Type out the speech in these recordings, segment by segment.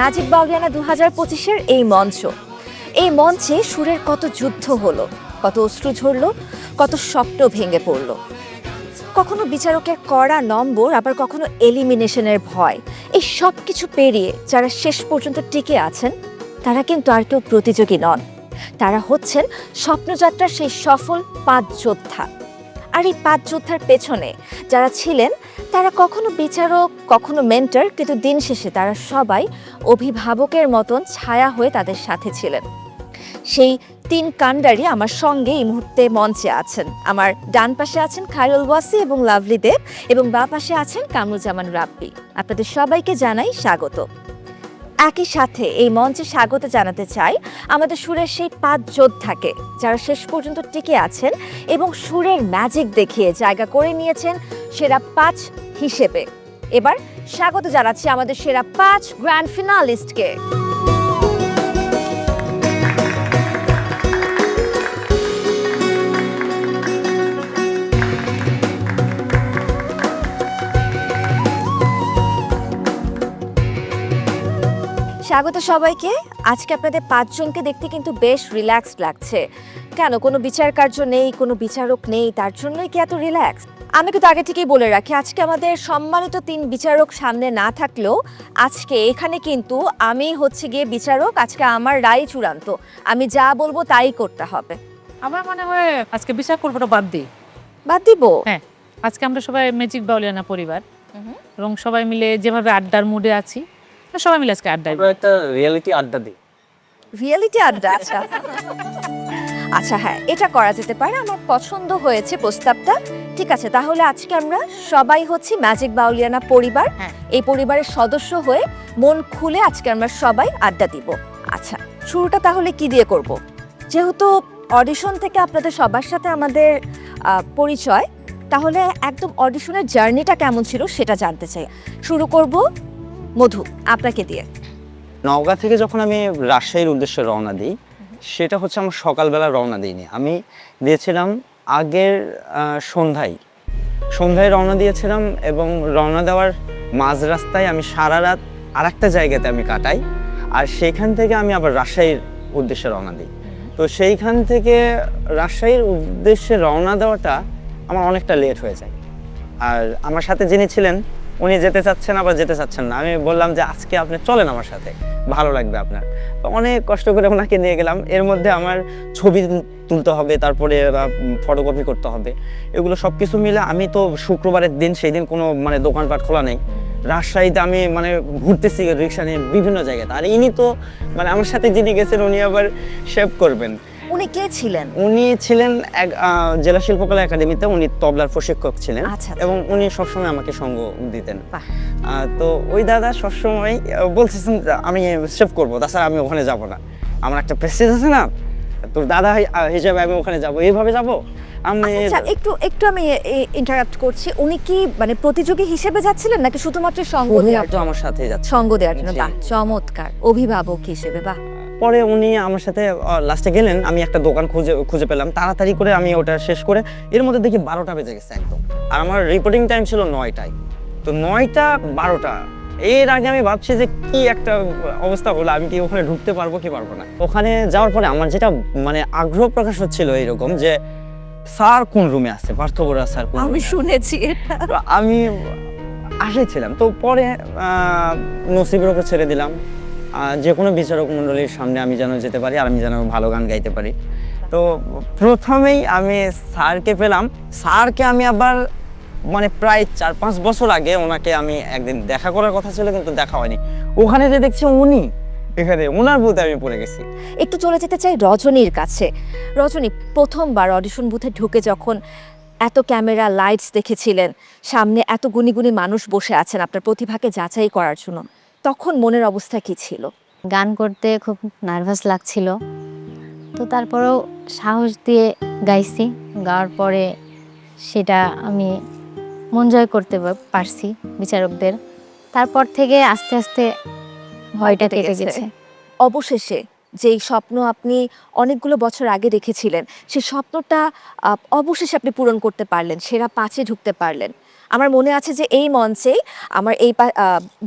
Magic Bauliana 2025-এর এই মঞ্চে সুরের কত যুদ্ধ হলো, কত অশ্রু ঝরলো, কত স্বপ্ন ভেঙে পড়লো। কখনো বিচারকের কড়া নম্বর, আবার কখনো এলিমিনেশনের ভয়। এই সব কিছু পেরিয়ে যারা শেষ পর্যন্ত টিকে আছেন তারা কিন্তু আর কেউ প্রতিযোগী নন, তারা হচ্ছেন স্বপ্নযাত্রার সেই সফল 5 যোদ্ধা। আর এই 5 যোদ্ধার পেছনে যারা ছিলেন তারা কখনো বিচারক, কখনো মেন্টর, কিন্তু দিন শেষে তারা সবাই অভিভাবকের মতন ছায়া হয়ে তাদের সাথে ছিলেন। সেই 3 কাণ্ডারি আমার সঙ্গে এই মুহূর্তে মঞ্চে আছেন। আমার ডান পাশে আছেন খায়রুল ওয়াসি এবং লাভলি দেব, এবং বাঁ পাশে আছেন কামরুজ্জামান রাব্বি। আপনাদের সবাইকে জানাই স্বাগত। একই সাথে এই মঞ্চে স্বাগত জানাতে চাই আমাদের সুরের সেই 5 যোদ্ধাকে যারা শেষ পর্যন্ত টিকে আছেন এবং সুরের ম্যাজিক দেখিয়ে জায়গা করে নিয়েছেন সেরা 5 হিসেবে। এবার স্বাগত জানাচ্ছি আমাদের সেরা 5 গ্র্যান্ড ফিনালিস্টকে। স্বাগত সবাইকে। আজকে আপনাদের 5 জনকে দেখতে কিন্তু বেশ রিল্যাক্সড লাগছে। কেন, কোনো বিচার কার্য নেই, কোনো বিচারক নেই, তার জন্যই কি এত রিল্যাক্স? আমি কিন্তু আগে থেকেই বলে রাখি, আজকে আমাদের সম্মানিত 3 বিচারক সামনে না থাকলেও আজকে এখানে কিন্তু আমি হচ্ছে গিয়ে বিচারক। আজকে আমার রায় চূড়ান্ত, আমি যা বলবো তাই করতে হবে। আমার মনে হয় আজকে বিচার করবোটা বাদ দিব। হ্যাঁ, আজকে আমরা সবাই ম্যাজিক বাউলিয়ানা পরিবার এবং সবাই মিলে যেভাবে আড্ডার মুডে আছি, সবাই মিলে আজকে আড্ডা আমরা একটা রিয়েলিটি আড্ডা দিই। রিয়েলিটি আড্ডা? আচ্ছা আচ্ছা, হ্যাঁ, এটা করা যেতে পারে। আমার পছন্দ হয়েছে প্রস্তাবটা। ঠিক আছে, তাহলে আজকে আমরা সবাই হচ্ছে ম্যাজিক বাউলিয়ানা পরিবার। এই পরিবারের সদস্য হয়ে মন খুলে আজকে আমরা সবাই আড্ডা দিব। আচ্ছা, শুরুটা তাহলে কি দিয়ে করব? যেহেতু অডিশন থেকে আপনাদের সবার সাথে আমাদের পরিচয়, তাহলে একদম অডিশনের জার্নিটা কেমন ছিল সেটা জানতে চাই। শুরু করব মধু, আপনাকে দিয়ে। নওগাঁ থেকে যখন আমি রাজশাহীর উদ্দেশ্যে রওনা দিই, সেটা হচ্ছে আমার সকালবেলা রওনা দিইনি, আমি দিয়েছিলাম আগের সন্ধ্যায় রওনা দিয়েছিলাম। এবং রওনা দেওয়ার মাঝ রাস্তায় আমি সারা রাত আর একটা জায়গাতে আমি কাটাই, আর সেইখান থেকে আমি আবার রাজশাহীর উদ্দেশ্যে রওনা দিই। তো সেইখান থেকে রাজশাহীর উদ্দেশ্যে রওনা দেওয়াটা আমার অনেকটা লেট হয়ে যায়। আর আমার সাথে যিনি ছিলেন উনি যেতে চাচ্ছেন আবার যেতে চাচ্ছেন না। আমি বললাম যে আজকে আপনি চলেন আমার সাথে, ভালো লাগবে আপনার। অনেক কষ্ট করে ওনাকে নিয়ে গেলাম। এর মধ্যে আমার ছবি তুলতে হবে, তারপরে ফটোকপি করতে হবে, এগুলো সব কিছু মিলে আমি তো শুক্রবারের দিন, সেই দিন কোনো দোকানপাট খোলা নেই। রাজশাহীতে আমি ঘুরতেছি রিক্সা নিয়ে বিভিন্ন জায়গাতে। আর ইনি তো আমার সাথে যিনি গেছেন উনি আবার শেভ করবেন। উনি কে ছিলেন? উনি ছিলেন এক জেলা শিল্পকলা একাডেমিতে, উনি তবলার প্রশিক্ষক ছিলেন। আচ্ছা। এবং উনি সবসময় আমাকে সঙ্গ দিতেন। তো ওই দাদা সবসময় বলতেছেন আমি সেভ করবো, তাছাড়া আমি ওখানে যাব না, আমার একটা প্রেস্টিজ আছে না, তো দাদা হিসেবে আমি ওখানে যাব, এইভাবে যাব আমি। আচ্ছা, একটু আমি ইন্টারাপ্ট করছি। উনি কি প্রতিযোগী হিসেবে যাচ্ছিলেন নাকি শুধুমাত্র সঙ্গ দেওয়ার? তো আমার সাথে যাচ্ছে সঙ্গ দেওয়ার জন্য। বাহ, চমৎকার। অভিভাবক হিসেবে, বাহ। পরে উনি আমার সাথে লাস্টে গেলেন, আমি একটা দোকান খুঁজে পেলাম, তাড়াতাড়ি করে আমি ওটা শেষ করে এর মধ্যে দেখি 12টা বেজে গেছে একদম। আর আমার রিপোর্টিং টাইম ছিল 9টায়। তো 9টা 12টা, এর আগে আমি ভাবছি যে কি একটা অবস্থা হলো, আমি কি ওখানে ঢুকতে পারবো কি পারবো না। ওখানে যাওয়ার পরে আমার যেটা আগ্রহ প্রকাশ হচ্ছিল এইরকম যে স্যার কোন রুমে আছে, পার্থ বড়ুয়া স্যার কোন, আমি শুনেছি। আমি আসেছিলাম। তো পরে নসিবের উপর ছেড়ে দিলাম, যে কোনো বিচারক মণ্ডলীর সামনে আমি যেন যেতে পারি, আর আমি যেন ভালো গান গাইতে পারি। তো প্রথমেই আমি স্যারকে পেলাম। স্যারকে আমি আবার প্রায় 4-5 বছর আগে ওনাকে আমি একদিন দেখা করার কথা ছিল, কিন্তু দেখা হয়নি। ওখানে যে দেখছি উনি, এখানে ওনার বুথে আমি পড়ে গেছি। একটু চলে যেতে চাই রজনীর কাছে। রজনী, প্রথমবার অডিশন বুথে ঢুকে যখন এত ক্যামেরা লাইটস দেখেছিলেন, সামনে এত গুণী গুণী মানুষ বসে আছেন আপনার প্রতিভাকে যাচাই করার জন্য, তখন মনের অবস্থা কি ছিল? গান করতে খুব নার্ভাস লাগছিল, তো তারপরেও সাহস দিয়ে গাইছি। গাওয়ার পরে সেটা আমি মন জয় করতে পারছি বিচারকদের। তারপর থেকে আস্তে আস্তে ভয়টা কেটে গেছে। অবশেষে যেই স্বপ্ন আপনি অনেকগুলো বছর আগে রেখেছিলেন, সেই স্বপ্নটা অবশেষে আপনি পূরণ করতে পারলেন, সেরা 5-এ ঢুকতে পারলেন। আমার মনে আছে যে এই মঞ্চেই আমার এই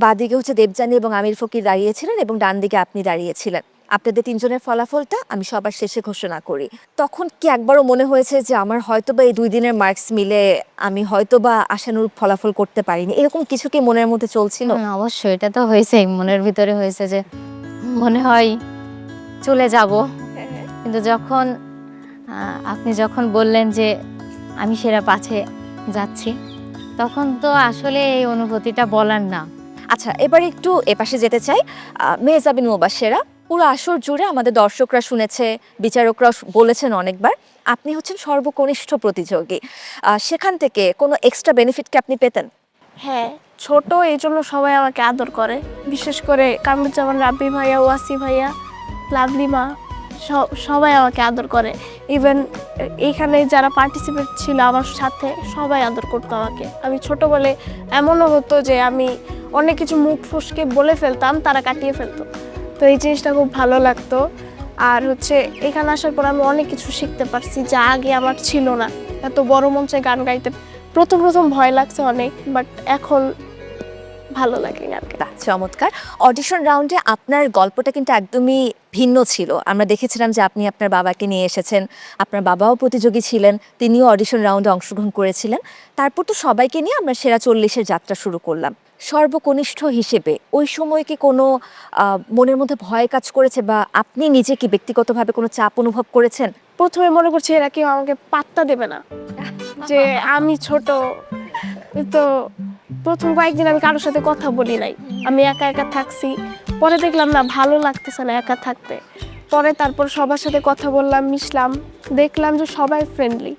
বাঁদিকে হচ্ছে দেবযানী এবং আমির ফকির দাঁড়িয়েছিলেন এবং ডান দিকে আপনি দাঁড়িয়েছিলেন। আপনাদের তিনজনের ফলাফলটা আমি সবার শেষে ঘোষণা করি। তখন কি একবারও মনে হয়েছে যে আমার হয়তোবা এই 2 দিনের মার্কস মিলে আমি হয়তোবা আশানুরূপ ফলাফল করতে পারিনি, এরকম কিছু কি মনের মধ্যে চলছিল? অবশ্যই, এটা তো হয়েছেই, মনের ভিতরে হয়েছে যে মনে হয় চলে যাব। কিন্তু যখন আপনি যখন বললেন যে আমি সেরা 5-এ যাচ্ছি, তখন তো আসলে এই অনুভূতিটা বলার না। আচ্ছা, এবার একটু এপাশে যেতে চাই। মেহজাবিন মুবাশশেরা, পুরো আসর জুড়ে আমাদের দর্শকরা শুনেছে, বিচারকরা বলেছেন অনেকবার আপনি হচ্ছেন সর্বকনিষ্ঠ প্রতিযোগী। সেখান থেকে কোনো এক্সট্রা বেনিফিট কি আপনি পেতেন? হ্যাঁ, ছোট এই জন্য সবাই আমাকে আদর করে, বিশেষ করে কামরুজ্জামান রাব্বি ভাইয়া, ওয়াসি ভাইয়া, লাভলি মা, সবাই আমাকে আদর করে। ইভেন এইখানে যারা পার্টিসিপেট ছিল আমার সাথে সবাই আদর করতো আমাকে। আমি ছোট বলে এমনও হতো যে আমি অনেক কিছু মুখ ফসকে বলে ফেলতাম, তারা কাটিয়ে ফেলতো। তো এই জিনিসটা খুব ভালো লাগতো। আর হচ্ছে এখানে আসার পর আমি অনেক কিছু শিখতে পারছি যা আগে আমার ছিল না। এত বড় মঞ্চে গান গাইতে প্রথম ভয় লাগছে অনেক, বাট এখন ভালো লাগে গান গাইতে। বাহ, চমৎকার। অডিশন রাউন্ডে আপনার গল্পটা কিন্তু একদমই ভিন্ন ছিল। আমরা দেখেছিলাম যে আপনি আপনার বাবাকে নিয়ে এসেছেন, আপনার বাবাও প্রতিযোগী ছিলেন, তিনিও অডিশন রাউন্ডে অংশগ্রহণ করেছিলেন। তারপর তো সবাইকে নিয়ে আমরা সেরা 40-এর যাত্রা শুরু করলাম। সর্বকনিষ্ঠ হিসেবে ওই সময় কি কোনো মনের মধ্যে ভয় কাজ করেছে, বা আপনি নিজে কি ব্যক্তিগতভাবে কোনো চাপ অনুভব করেছেন? প্রথমে মনে করছি এরা কেউ আমাকে পাত্তা দেবে না, যে আমি ছোট। তো প্রথম কয়েকদিন আমি কারোর সাথে কথা বলি নাই, আমি একা একা থাকছি। পরে দেখলাম না, ভালো লাগতেছে না একা থাকতে। পরে তারপর সবার সাথে কথা বললাম, মিশলাম, দেখলাম যে সবাই ফ্রেন্ডলি।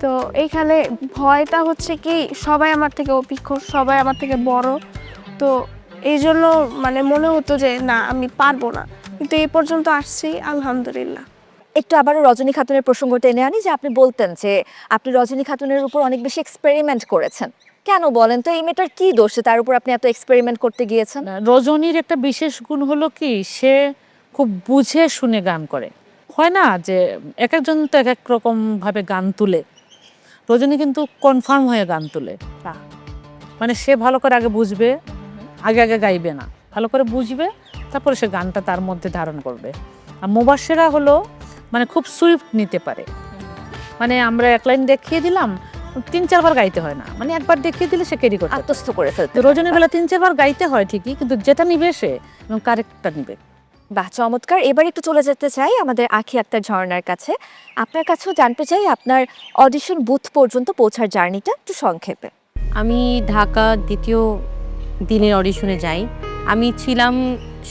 তো এইখানে ভয়টা হচ্ছে কি, সবাই আমার থেকে অভিজ্ঞ, সবাই আমার থেকে বড়। তো এই জন্য মানে মনে হতো যে না, আমি পারবো না। কিন্তু এই পর্যন্ত আসছি, আলহামদুলিল্লাহ। একটু আবারও রজনী খাতুনের প্রসঙ্গটা এনে আনি, যে আপনি বলতেন যে আপনি রজনী খাতুনের উপর অনেক বেশি এক্সপেরিমেন্ট করেছেন। কেন বলেন তো, এই মেয়েটার কি দোষ তার উপর আপনি এত এক্সপেরিমেন্ট করতে গিয়েছেন? রজনীর একটা বিশেষ গুণ হলো কি, সে খুব বুঝে শুনে গান করে। হয় না যে এক একজন তো এক এক রকম ভাবে গান তুলে, রজনী কিন্তু কনফার্ম হয়ে গান তুলে। মানে সে ভালো করে আগে বুঝবে, আগে আগে গাইবে না, ভালো করে বুঝবে, তারপরে সে গানটা তার মধ্যে ধারণ করবে। আর মুবাশশেরা হলো মানে খুব সুইফট নিতে পারে। মানে আমরা এক লাইন দেখিয়ে দিলাম, 3-4 বার গাইতে হয় না, মানে একবার দেখিয়ে দিলে সে ক্যারি করতে আত্মস্থ করে ফেলতে। রজনীর বেলা 3-4 বার গাইতে হয় ঠিকই, কিন্তু যেটা নিবে সে এবং কারেক্টটা নিবে। বাহ, চমৎকার। এবার একটু চলে যেতে চাই আমাদের আঁখি আক্তার ঝর্ণার কাছে। আপনার কাছেও জানতে চাই আপনার অডিশন বুথ পর্যন্ত পৌঁছার জার্নিটা একটু সংক্ষেপে। আমি ঢাকা 2য় দিনের অডিশনে যাই। আমি ছিলাম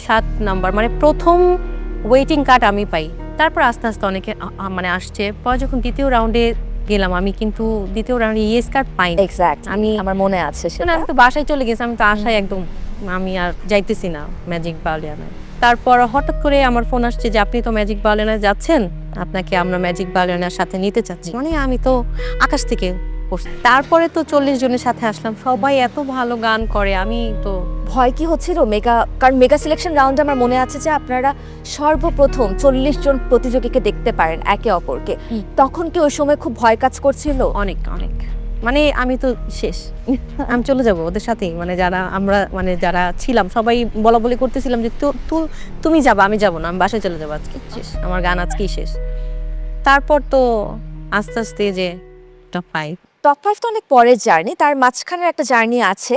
7 নাম্বার, মানে প্রথম ওয়েটিং কার্ড আমি পাই। তারপর আস্তে আস্তে অনেকে মানে আসছে। পরে যখন 2য় রাউন্ডে গেলাম, আমি কিন্তু 2য় রাউন্ডে ইয়েস কার্ড পাই। এক্স্যাক্ট, আমি আমার মনে আছে সেটা। আমি তো বাসায় চলে গেছি, আমি তো আশায় একদম আমি আর যাইতেছি না ম্যাজিক বাউলিয়ানায়। তারপর হঠাৎ করে আমার ফোন আসছে যে আপনি তো ম্যাজিক বাউলিয়ানায় যাচ্ছেন, আপনাকে আমরা ম্যাজিক বাউলিয়ানার সাথে নিতে চাচ্ছি। মানে আমি তো আকাশ থেকে পড়ছি। তারপরে তো 40 জনের সাথে আসলাম, সবাই এত ভালো গান করে। আমি তো ভয় কি হচ্ছিল কারণ মেগা সিলেকশন রাউন্ডে আমার মনে আছে যে আপনারা সর্বপ্রথম 40 জন প্রতিযোগীকে দেখতে পারেন একে অপরকে, তখন কি ওই সময় খুব ভয় কাজ করছিল? অনেক অনেক, মানে আমি তো শেষ, আমি চলে যাব ওদের সাথেই। মানে যারা ছিলাম সবাই বলা বলি করতেছিলাম যে তুমি যাবা, আমি যাব না, আমি বাসায় চলে যাবো, আজকে শেষ, আমার গান আজকেই শেষ। তারপর তো আস্তে আস্তে যে টপ 5 তো অনেক পরের জার্নি, তার মাঝখানের একটা জার্নি আছে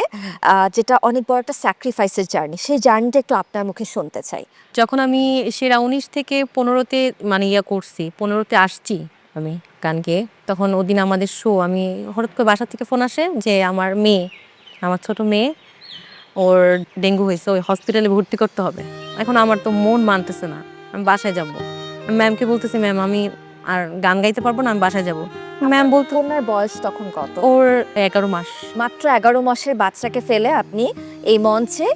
যেটা অনেক বড় একটা স্যাক্রিফাইসের জার্নি। সেই জার্নিটা একটু আপনার মুখে শুনতে চাই। যখন আমি সেরা 19 থেকে 15তে মানে করছি, 15তে আসছি আমি গান গেয়ে, তখন ওদিন আমাদের শো, আমি হঠাৎ করে বাসা থেকে ফোন আসে যে আমার ছোট মেয়ে, ওর ডেঙ্গু হয়েছে, ওই হসপিটালে ভর্তি করতে হবে। এখন আমার তো মন মানতেছে না, আমি বাসায় যাব। ম্যামকে বলতেছি, ম্যাম আমি আর গান গাইতে পারবো না, আমি বাসায় যাব। ম্যাম বলতো, ওনার বয়স তখন কত? ওর 11 মাস। মাত্র 11 মাসের বাচ্চাকে ফেলে আপনি এই মঞ্চে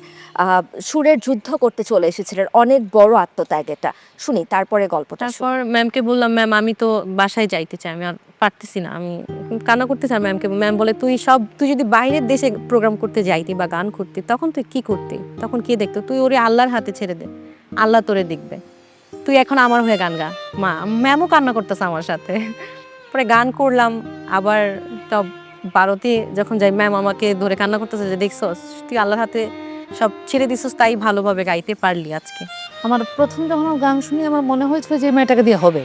সুরের যুদ্ধ করতে চলে এসেছিলেন। অনেক বড় আত্মত্যাগ এটা। শুনি তারপরে গল্পটা। তারপর ম্যামকে বললাম, ম্যাম আমি তো বাসায় যাইতে চাই, আমি আর পারতেছি না, আমি কান্না করতেছি। আর ম্যাম বলে, তুই যদি বাইরের দেশে প্রোগ্রাম করতে যাইতি বা গান করতি, তখন তুই কি করতি, তখন কে দেখতো? তুই ওরে আল্লাহর হাতে ছেড়ে দে, আল্লাহ তোরে দেখবে, তুই এখন আমার হয়ে গান গা। ম্যামও কান্না করতেছে আমার সাথে। পরে গান করলাম, আবার টপ 12তে যখন যাই ম্যাম আমাকে ধরে কান্না করতেছে যে দেখছস তুই আল্লাহর হাতে সব ছেড়ে দিছস, তাই ভালোভাবে গাইতে পারলি আজকে। আমার প্রথম যখন আমার গান শুনি আমার মনে হয়েছিল যে মেয়েটাকে দিয়ে হবে।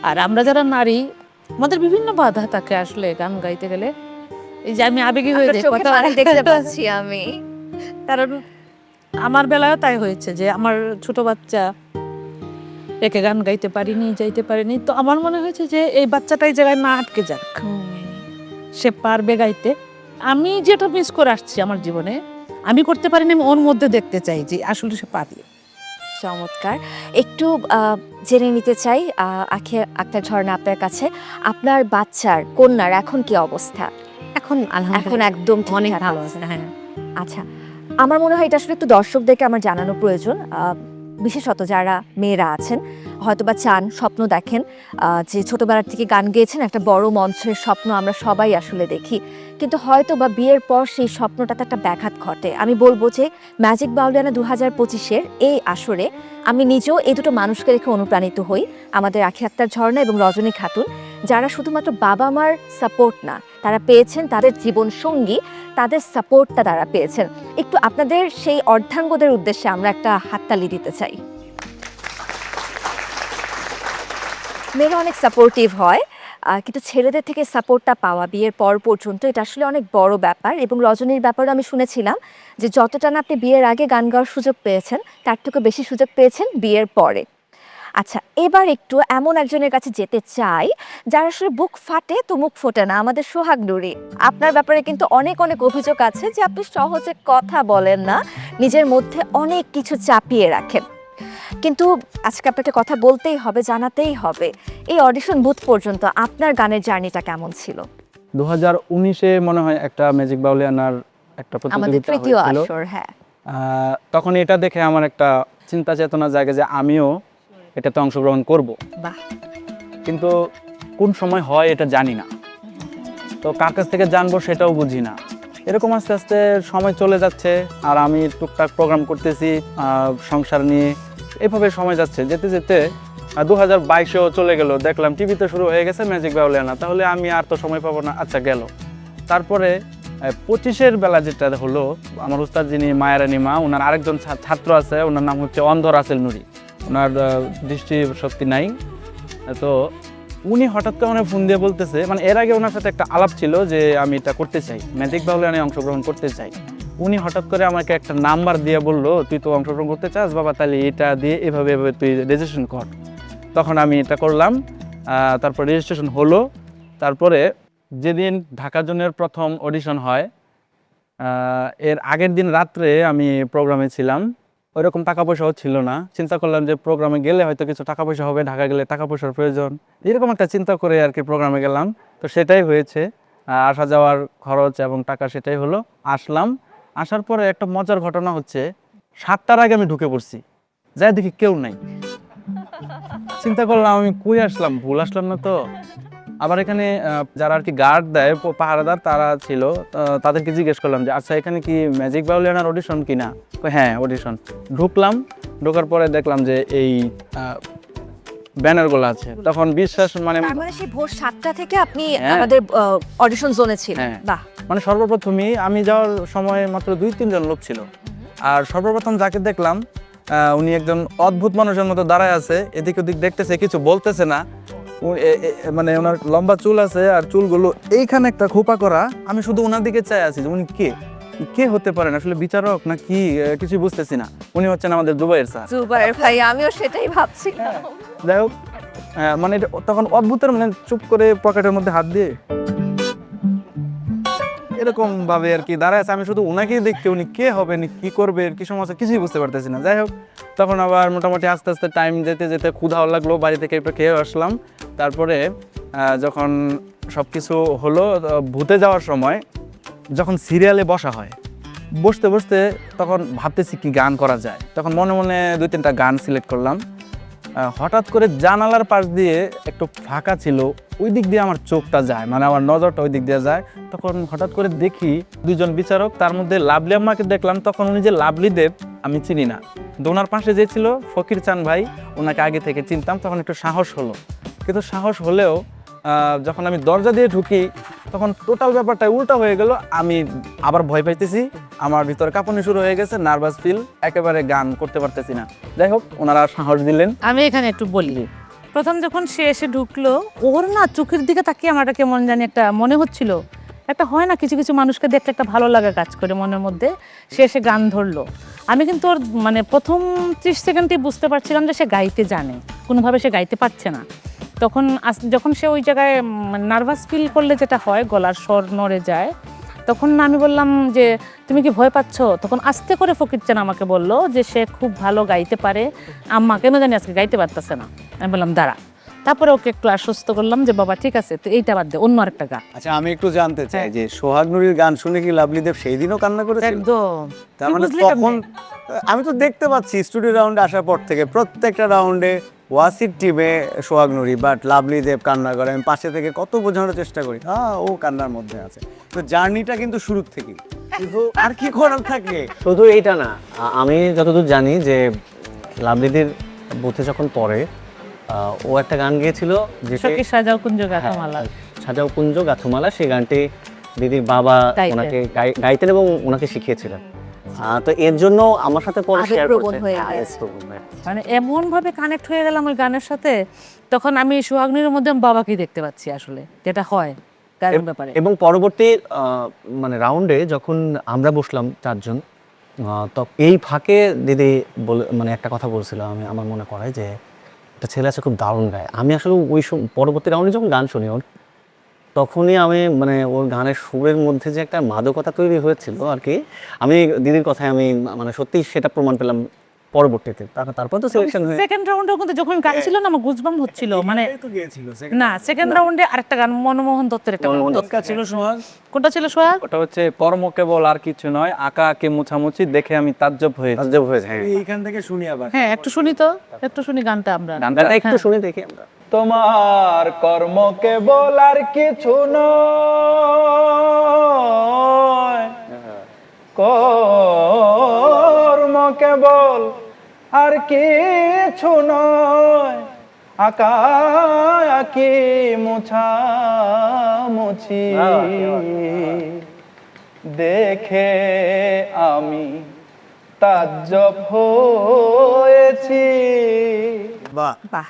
আর আমরা যারা নারী আমাদের বিভিন্ন বাধা থাকে আসলে গান গাইতে গেলে। এই যে আমি আবেগী হয়ে যাই, চোখে পানি দেখতে পাচ্ছি আমি। কারণ আমার বেলায়ও তাই হয়েছে যে আমার ছোট বাচ্চা একে গান গাইতে পারিনি, যাইতে পারিনি, তো আমার মনে হয়েছে যে এই বাচ্চাটাই জায়গায় না আটকে যাক, সে পারবে গাইতে। আমি যেটা মিস করে আসছি আমার জীবনে, আমি করতে পারিনি, আমি ওর মধ্যে দেখতে চাই যে আসলে সে পারবে। চমৎকার। একটু জেনে নিতে চাই আক্তার ঝর্ণা আপনার কাছে, আপনার বাচ্চার কন্যার এখন কি অবস্থা? এখন এখন আলহামদুলিল্লাহ একদম অনেক ঠিকঠাক ভালো আছে। আছে। হ্যাঁ, আচ্ছা, আমার মনে হয় এটা আসলে একটু দর্শকদেরকে আমার জানানো প্রয়োজন, বিশেষত যারা মেয়েরা আছেন হয়তোবা চান, স্বপ্ন দেখেন যে ছোটবেলার থেকে গান গেয়েছেন, একটা বড় মঞ্চের স্বপ্ন আমরা সবাই আসলে দেখি, কিন্তু হয়তো বা বিয়ের পর সেই স্বপ্নটাতে একটা ব্যাঘাত ঘটে। আমি বলবো যে ম্যাজিক বাউলিয়ানা 2025-এর এই আসরে আমি নিজেও এই দুটো মানুষকে দেখে অনুপ্রাণিত হই, আমাদের আখি আক্তার ঝর্ণা এবং রজনী খাতুন, যারা শুধুমাত্র বাবা মার সাপোর্ট না, তারা পেয়েছেন তাদের জীবন সঙ্গী, তাদের সাপোর্টটা তারা পেয়েছেন। একটু আপনাদের সেই অর্ধাঙ্গদের উদ্দেশ্যে আমরা একটা হাততালি দিতে চাই। মেয়েরা অনেক সাপোর্টিভ হয়, কিন্তু ছেলেদের থেকে সাপোর্টটা পাওয়া বিয়ের পর পর্যন্ত এটা আসলে অনেক বড় ব্যাপার। এবং রজনীর ব্যাপারে আমি শুনেছিলাম যে যতটা না আপনি বিয়ের আগে গান গাওয়ার সুযোগ পেয়েছেন, তার থেকে বেশি সুযোগ পেয়েছেন বিয়ের পরে। আচ্ছা, এবার একটু এমন একজনের কাছে যেতে চাই যার আসলে বুক ফাটে তো মুখ ফোটে না, আমাদের সোহাগ নুরি। আপনার ব্যাপারে কিন্তু অনেক অনেক অভিযোগ আছে যে আপনি সহজে কথা বলেন না, নিজের মধ্যে অনেক কিছু চাপিয়ে রাখেন, কিন্তু আজকে আপনাকে কথা বলতেই হবে, জানাতেই হবে, এই অডিশন বুথ পর্যন্ত আপনার গানের জার্নিটা কেমন ছিল? 2019-এ মনে হয় একটা ম্যাজিক বাউলিয়ানার একটা আমাদের প্রতিযোগিতা তৃতীয় হয়েছিল। আসর। হ্যাঁ, তখন এটা দেখে আমার একটা চিন্তা চেতনা জাগে যে আমিও এটাতে অংশগ্রহণ করব, বাহ। কিন্তু কোন সময় হয় এটা জানি না, তো কার কাছ থেকে জানবো সেটাও বুঝি না। এরকম আস্তে আস্তে সময় চলে যাচ্ছে, আর আমি টুকটাক প্রোগ্রাম করতেছি সংসার নিয়ে, এভাবে সময় যাচ্ছে। যেতে যেতে 2022-এও চলে গেল, দেখলাম টিভিতে শুরু হয়ে গেছে ম্যাজিক বাউলিয়ানা, তাহলে আমি আর তো সময় পাবো না, আচ্ছা গেল। তারপরে 25-এর বেলা যেটা হলো, আমার উস্তাদ যিনি মায়ারানী মা, ওনার আরেকজন ছাত্র আছে, ওনার নাম হচ্ছে অন্ধ রাসেল নুরি, ওনার দৃষ্টি শক্তি নাই, তো উনি হঠাৎ করে মানে ফোন দিয়ে বলতেছে, মানে এর আগে ওনার সাথে একটা আলাপ ছিল যে আমি এটা করতে চাই, ম্যাজিক বাউলিয়ানায় অংশগ্রহণ করতে চাই। উনি হঠাৎ করে আমাকে একটা নাম্বার দিয়ে বললো, তুই তো অংশগ্রহণ করতে চাস বাবা, তাহলে এটা দিয়ে এভাবে এভাবে তুই রেজিস্ট্রেশন কর। তখন আমি এটা করলাম, তারপর রেজিস্ট্রেশন হলো। তারপরে যেদিন ঢাকা জোনের প্রথম অডিশন হয়, এর আগের দিন রাত্রে আমি প্রোগ্রামে ছিলাম, ওইরকম টাকা পয়সাও ছিল না। চিন্তা করলাম যে প্রোগ্রামে গেলে হয়তো কিছু টাকা পয়সা হবে, ঢাকা গেলে টাকা পয়সার প্রয়োজন, এরকম একটা চিন্তা করে আর কি প্রোগ্রামে গেলাম। তো সেটাই হয়েছে, আসা যাওয়ার খরচ এবং টাকা সেটাই হলো। আসলাম, আসার পরে একটা মজার ঘটনা হচ্ছে, 7টার আগে আমি ঢুকে পড়ছি, যাই দেখি কেউ নাই। চিন্তা করলাম আমি কই আসলাম, ভুল আসলাম না তো। আবার এখানে যারা আর কি গার্ড দেয়, পাহারাদার, তারা ছিল, তাদেরকে জিজ্ঞেস করলাম যে আচ্ছা এখানে কি ম্যাজিক বাউলিয়ানার অডিশন কিনা? হ্যাঁ অডিশন। ঢুকলাম, ঢোকার পরে দেখলাম যে এই ব্যানারগুলো আছে, তখন বিশ্বাস মানে তার মানে সেই ভোর 7টা থেকে আপনি হ্যাঁ। আমাদের অডিশন জোনে ছিলেন। হ্যাঁ। বাহ। মানে সর্বপ্রথমই আমি যাওয়ার সময় মাত্র 2-3 জন লোক ছিল, আর সর্বপ্রথম যাকে দেখলাম উনি একজন অদ্ভুত মানুষের মতো দাঁড়ায় আছে, এদিক ওদিক দেখতেছে, কিছু বলতেছে না। মানে ওনার লম্বা চুল আছে, আর চুলগুলো এইখানে একটা খোপা করা। আমি শুধু ওনার দিকে চাই আছি যে উনি কে হতে পারেন, আসলে বিচারক না কি, কিছুই বুঝতেছি না। উনি হচ্ছেন আমাদের জুবাইর স্যার। জুবাইর ভাই, আমিও সেটাই ভাবছিলাম। যাই হোক, মানে তখন অদ্ভুতের মানে চুপ করে পকেটের মধ্যে হাত দিয়ে এরকম ভাবে আর কি দাঁড়ায় আছে। আমি শুধু ওনাকেই দেখতে, উনি কে হবেন, কি করবে, কি সমস্যা, কিছুই বুঝতে পারতেছি না। যাই হোক, তখন আবার মোটামুটি আস্তে আস্তে টাইম যেতে যেতে ক্ষুধাও লাগলো, বাড়ি থেকে একটু খেয়ে আসলাম। তারপরে যখন সব কিছু হলো, ভূতে যাওয়ার সময় যখন সিরিয়ালে বসা হয়, বসতে বসতে তখন ভাবতেছি কি গান করা যায়। তখন মনে মনে 2-3টা গান সিলেক্ট করলাম। হঠাৎ করে জানালার পাশ দিয়ে একটু ফাঁকা ছিল, ওই দিক দিয়ে আমার চোখটা যায়, মানে আমার নজরটা ওই দিক দিয়ে যায়। তখন হঠাৎ করে দেখি 2জন বিচারক, তার মধ্যে লাভলি আম্মাকে দেখলাম। তখন উনি যে লাভলি দেব আমি চিনি না, ওনার পাশে যে ছিল ফকির চান ভাই, ওনাকে আগে থেকে চিনতাম। তখন একটু সাহস হলো, কিন্তু সাহস হলেও যখন আমি দরজা দিয়ে ঢুকি, তখন টোটাল ব্যাপারটা উল্টা হয়ে গেল, আমি আবার ভয় পাইতেছি, আমার ভিতরে কাঁপুনি শুরু হয়ে গেছে, নার্ভাস ফিল, একেবারে গান করতে পারতেছি না। যাই হোক, ওনারা সাহস দিলেন। আমি এখানে একটু বলি, প্রথম যখন সে এসে ঢুকলো, ওর না চোখের দিকে তাকিয়ে আমার কেমন জানি একটা মনে হচ্ছিল, একটা হয় না কিছু কিছু মানুষকে দেখলে একটা ভালো লাগা কাজ করে মনের মধ্যে। সে এসে গান ধরলো, আমি কিন্তু ওর মানে প্রথম 30 সেকেন্ডে বুঝতে পারছিলাম যে সে গাইতে জানে, কোনোভাবে সে গাইতে পারছে না। তখন যখন সে ওই জায়গায় নার্ভাস ফিল করলে যেটা হয়, গলার স্বর নড়ে যায়, তখন আমি বললাম যে তুমি কি ভয় পাচ্ছ? তখন আস্তে করে ফকির চান আমাকে বলল যে সে খুব ভালো গাইতে পারে, আম্মা কেন জানি আজকে গাইতে পারতেছে না। আমি বললাম দাঁড়া, তারপরে ওকে একটু আশ্বস্ত করলাম যে বাবা ঠিক আছে, তো এইটা বাদ দে, অন্য আরেকটা গান। আচ্ছা, আমি একটু জানতে চাই যে সোহাগ নুরির গান শুনে কি লাভলি দেব সেই দিনও কান্না করেছিল? একদম। তার তুই মানে বুঝলি তখন কেমনে? আমি তো দেখতে পাচ্ছি স্টুডিও রাউন্ডে আসার পর থেকে প্রত্যেকটা রাউন্ডে ওয়াসির টিমে সোহাগ নুরি, বাট লাভলি দেব কান্না করে। আমি পাশে থেকে কত বোঝানোর চেষ্টা করি, ও কান্নার মধ্যে আছে। তো জার্নিটা কিন্তু শুরুর থেকেই, কিন্তু আর কি করার থাকে। শুধু এইটা না, আমি যতদূর জানি যে লাভলিদির বুথে যখন পড়ে, ও একটা গান গেয়েছিল যেটা সখী সাজাও কুঞ্জ গাথামালা। সাজাও কুঞ্জ গাথুমালা। সেই গানটি দিদির বাবা গাইতেন। ওনাকে গাইতেন এবং ওনাকে শিখিয়েছিলেন। তো এর জন্য আমার সাথে পরে শেয়ার আবেগপ্রবণ করছে। হয়ে হ্যাঁ, গেছে। আবেগপ্রবণ হয়ে। মানে এমন ভাবে কানেক্ট হয়ে গেলাম ওই গানের সাথে, তখন আমি সোহাগনীর মধ্যে আমি বাবাকেই দেখতে পাচ্ছি আসলে, যেটা হয় গানের ব্যাপারে। এবং পরবর্তী মানে রাউন্ডে যখন আমরা বসলাম চারজন, তো এই ফাঁকে দিদি মানে একটা কথা বলছিল, আমার মনে পড়ে যে একটা ছেলে আছে খুব দারুণ গায়। আমি আসলে ওই পরবর্তী রাউন্ডে যখন গান শুনি ওর, তখনই আমি মানে ওর গানের সুরের মধ্যে যে একটা মাদকতা তৈরি হয়েছিল আর কি, আমি দিদির কথায় আমি মানে সত্যিই সেটা প্রমাণ পেলাম পরবর্তীতে। তারপর তো সিলেকশন হয়ে সেকেন্ড রাউন্ডেও কিন্তু যখন গান ছিল না, আমার গুজবাম হচ্ছিল। মানে তো গিয়েছিল না, সেকেন্ড রাউন্ডে আরেকটা গান, মনমোহন দত্তের একটা গান। মনমোহন দরকার ছিল সোহাগ। কোনটা ছিল সোহাগ? ওটা হচ্ছে কর্ম কেবল আর কিছু নয়, আঁকা আঁকে মুছামুছি দেখে আমি তাজ্জব হয়েছি। তাজ্জব হয়েছে। হ্যাঁ, এইখান থেকে শুনি আবার। হ্যাঁ, একটু শুনি তো, একটু শুনি গানটা আমরা। গানটা একটু শুনে দেখি আমরা। তোমার কর্ম কেবল আর কিছু নয়, কর্ম কেবল আর কিছু নয়, আঁকা আঁকি মুছামুছি দেখে আমি তাজ্জব হয়েছি। বাহ, বাহ,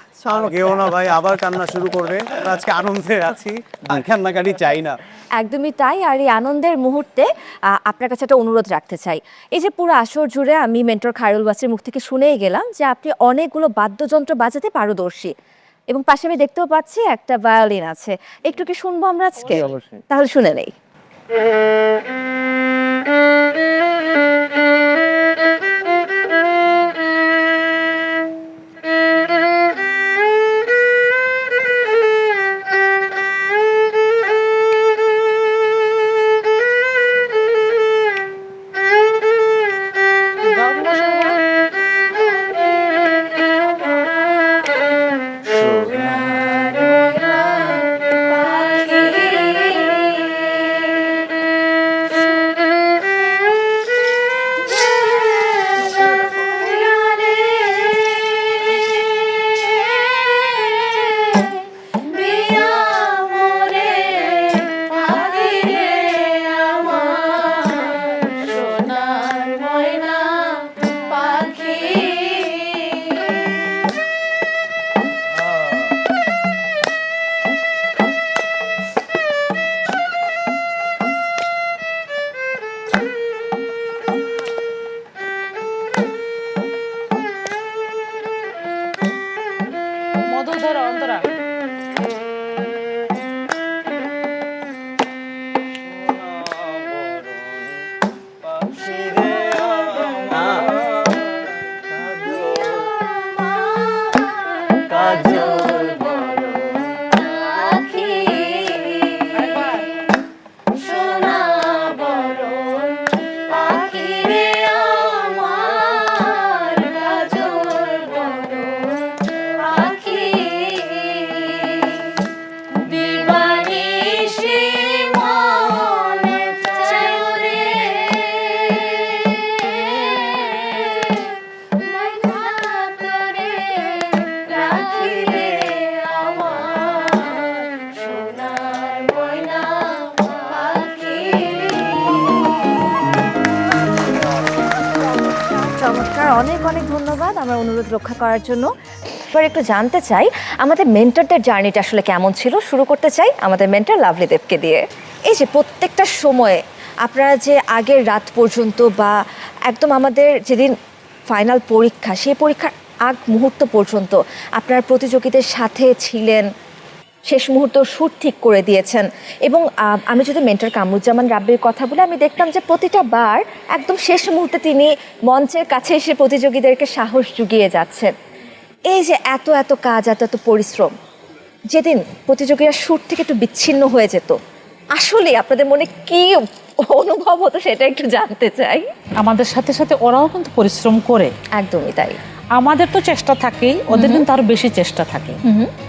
কেউ না ভাই, আবার কান্না শুরু করবে। আমরা আজকে আনন্দে আছি, আর কান্নাকাটি চাই না। একদমই তাই। আর এই আনন্দের মুহূর্তে আপনার কাছে একটা অনুরোধ রাখতে চাই। এই যে পুরো আসর জুড়ে আমি মেন্টর খায়রুল বাসের মুখ থেকে শুনেই গেলাম যে আপনি অনেকগুলো বাদ্যযন্ত্র বাজাতে পারদর্শী, এবং পাশে আমি দেখতেও পাচ্ছি একটা ভায়োলিন আছে। একটু কি শুনবো আমরা আজকে? অবশ্যই। তাহলে শুনে নেই। মধুধর অন্তরা। রাখিলে অনেক অনেক ধন্যবাদ আমার অনুরোধ রক্ষা করার জন্য। এবার একটু জানতে চাই আমাদের মেন্টরদের জার্নিটা আসলে কেমন ছিল। শুরু করতে চাই আমাদের মেন্টর লাভলি দেবকে দিয়ে। এই যে প্রত্যেকটা সময়ে আপনারা যে আগের রাত পর্যন্ত বা একদম আমাদের যেদিন ফাইনাল পরীক্ষা, সেই পরীক্ষার আগ মুহূর্ত পর্যন্ত আপনারা প্রতিযোগীদের সাথে ছিলেন, শেষ মুহূর্ত শুট ঠিক করে দিয়েছেন। এবং আমি যদি মেন্টর কামরুজ্জামান রাব্বির কথা বলে, আমি দেখতাম যে প্রতিটা বার একদম শেষ মুহূর্তে তিনি মঞ্চের কাছে এসে প্রতিযোগীদেরকে সাহস জুগিয়ে যাচ্ছেন। এই যে এত এত কাজ, এত এত পরিশ্রম, যেদিন প্রতিযোগীরা শুট থেকে একটু বিচ্ছিন্ন হয়ে যেত, আসলে আপনাদের মনে কি অনুভব হতো সেটা একটু জানতে চাই। আমাদের সাথে সাথে ওরাও কিন্তু পরিশ্রম করে। একদমই তাই। আমাদের তো চেষ্টা থাকেই, ওদের কিন্তু আরো বেশি চেষ্টা থাকে।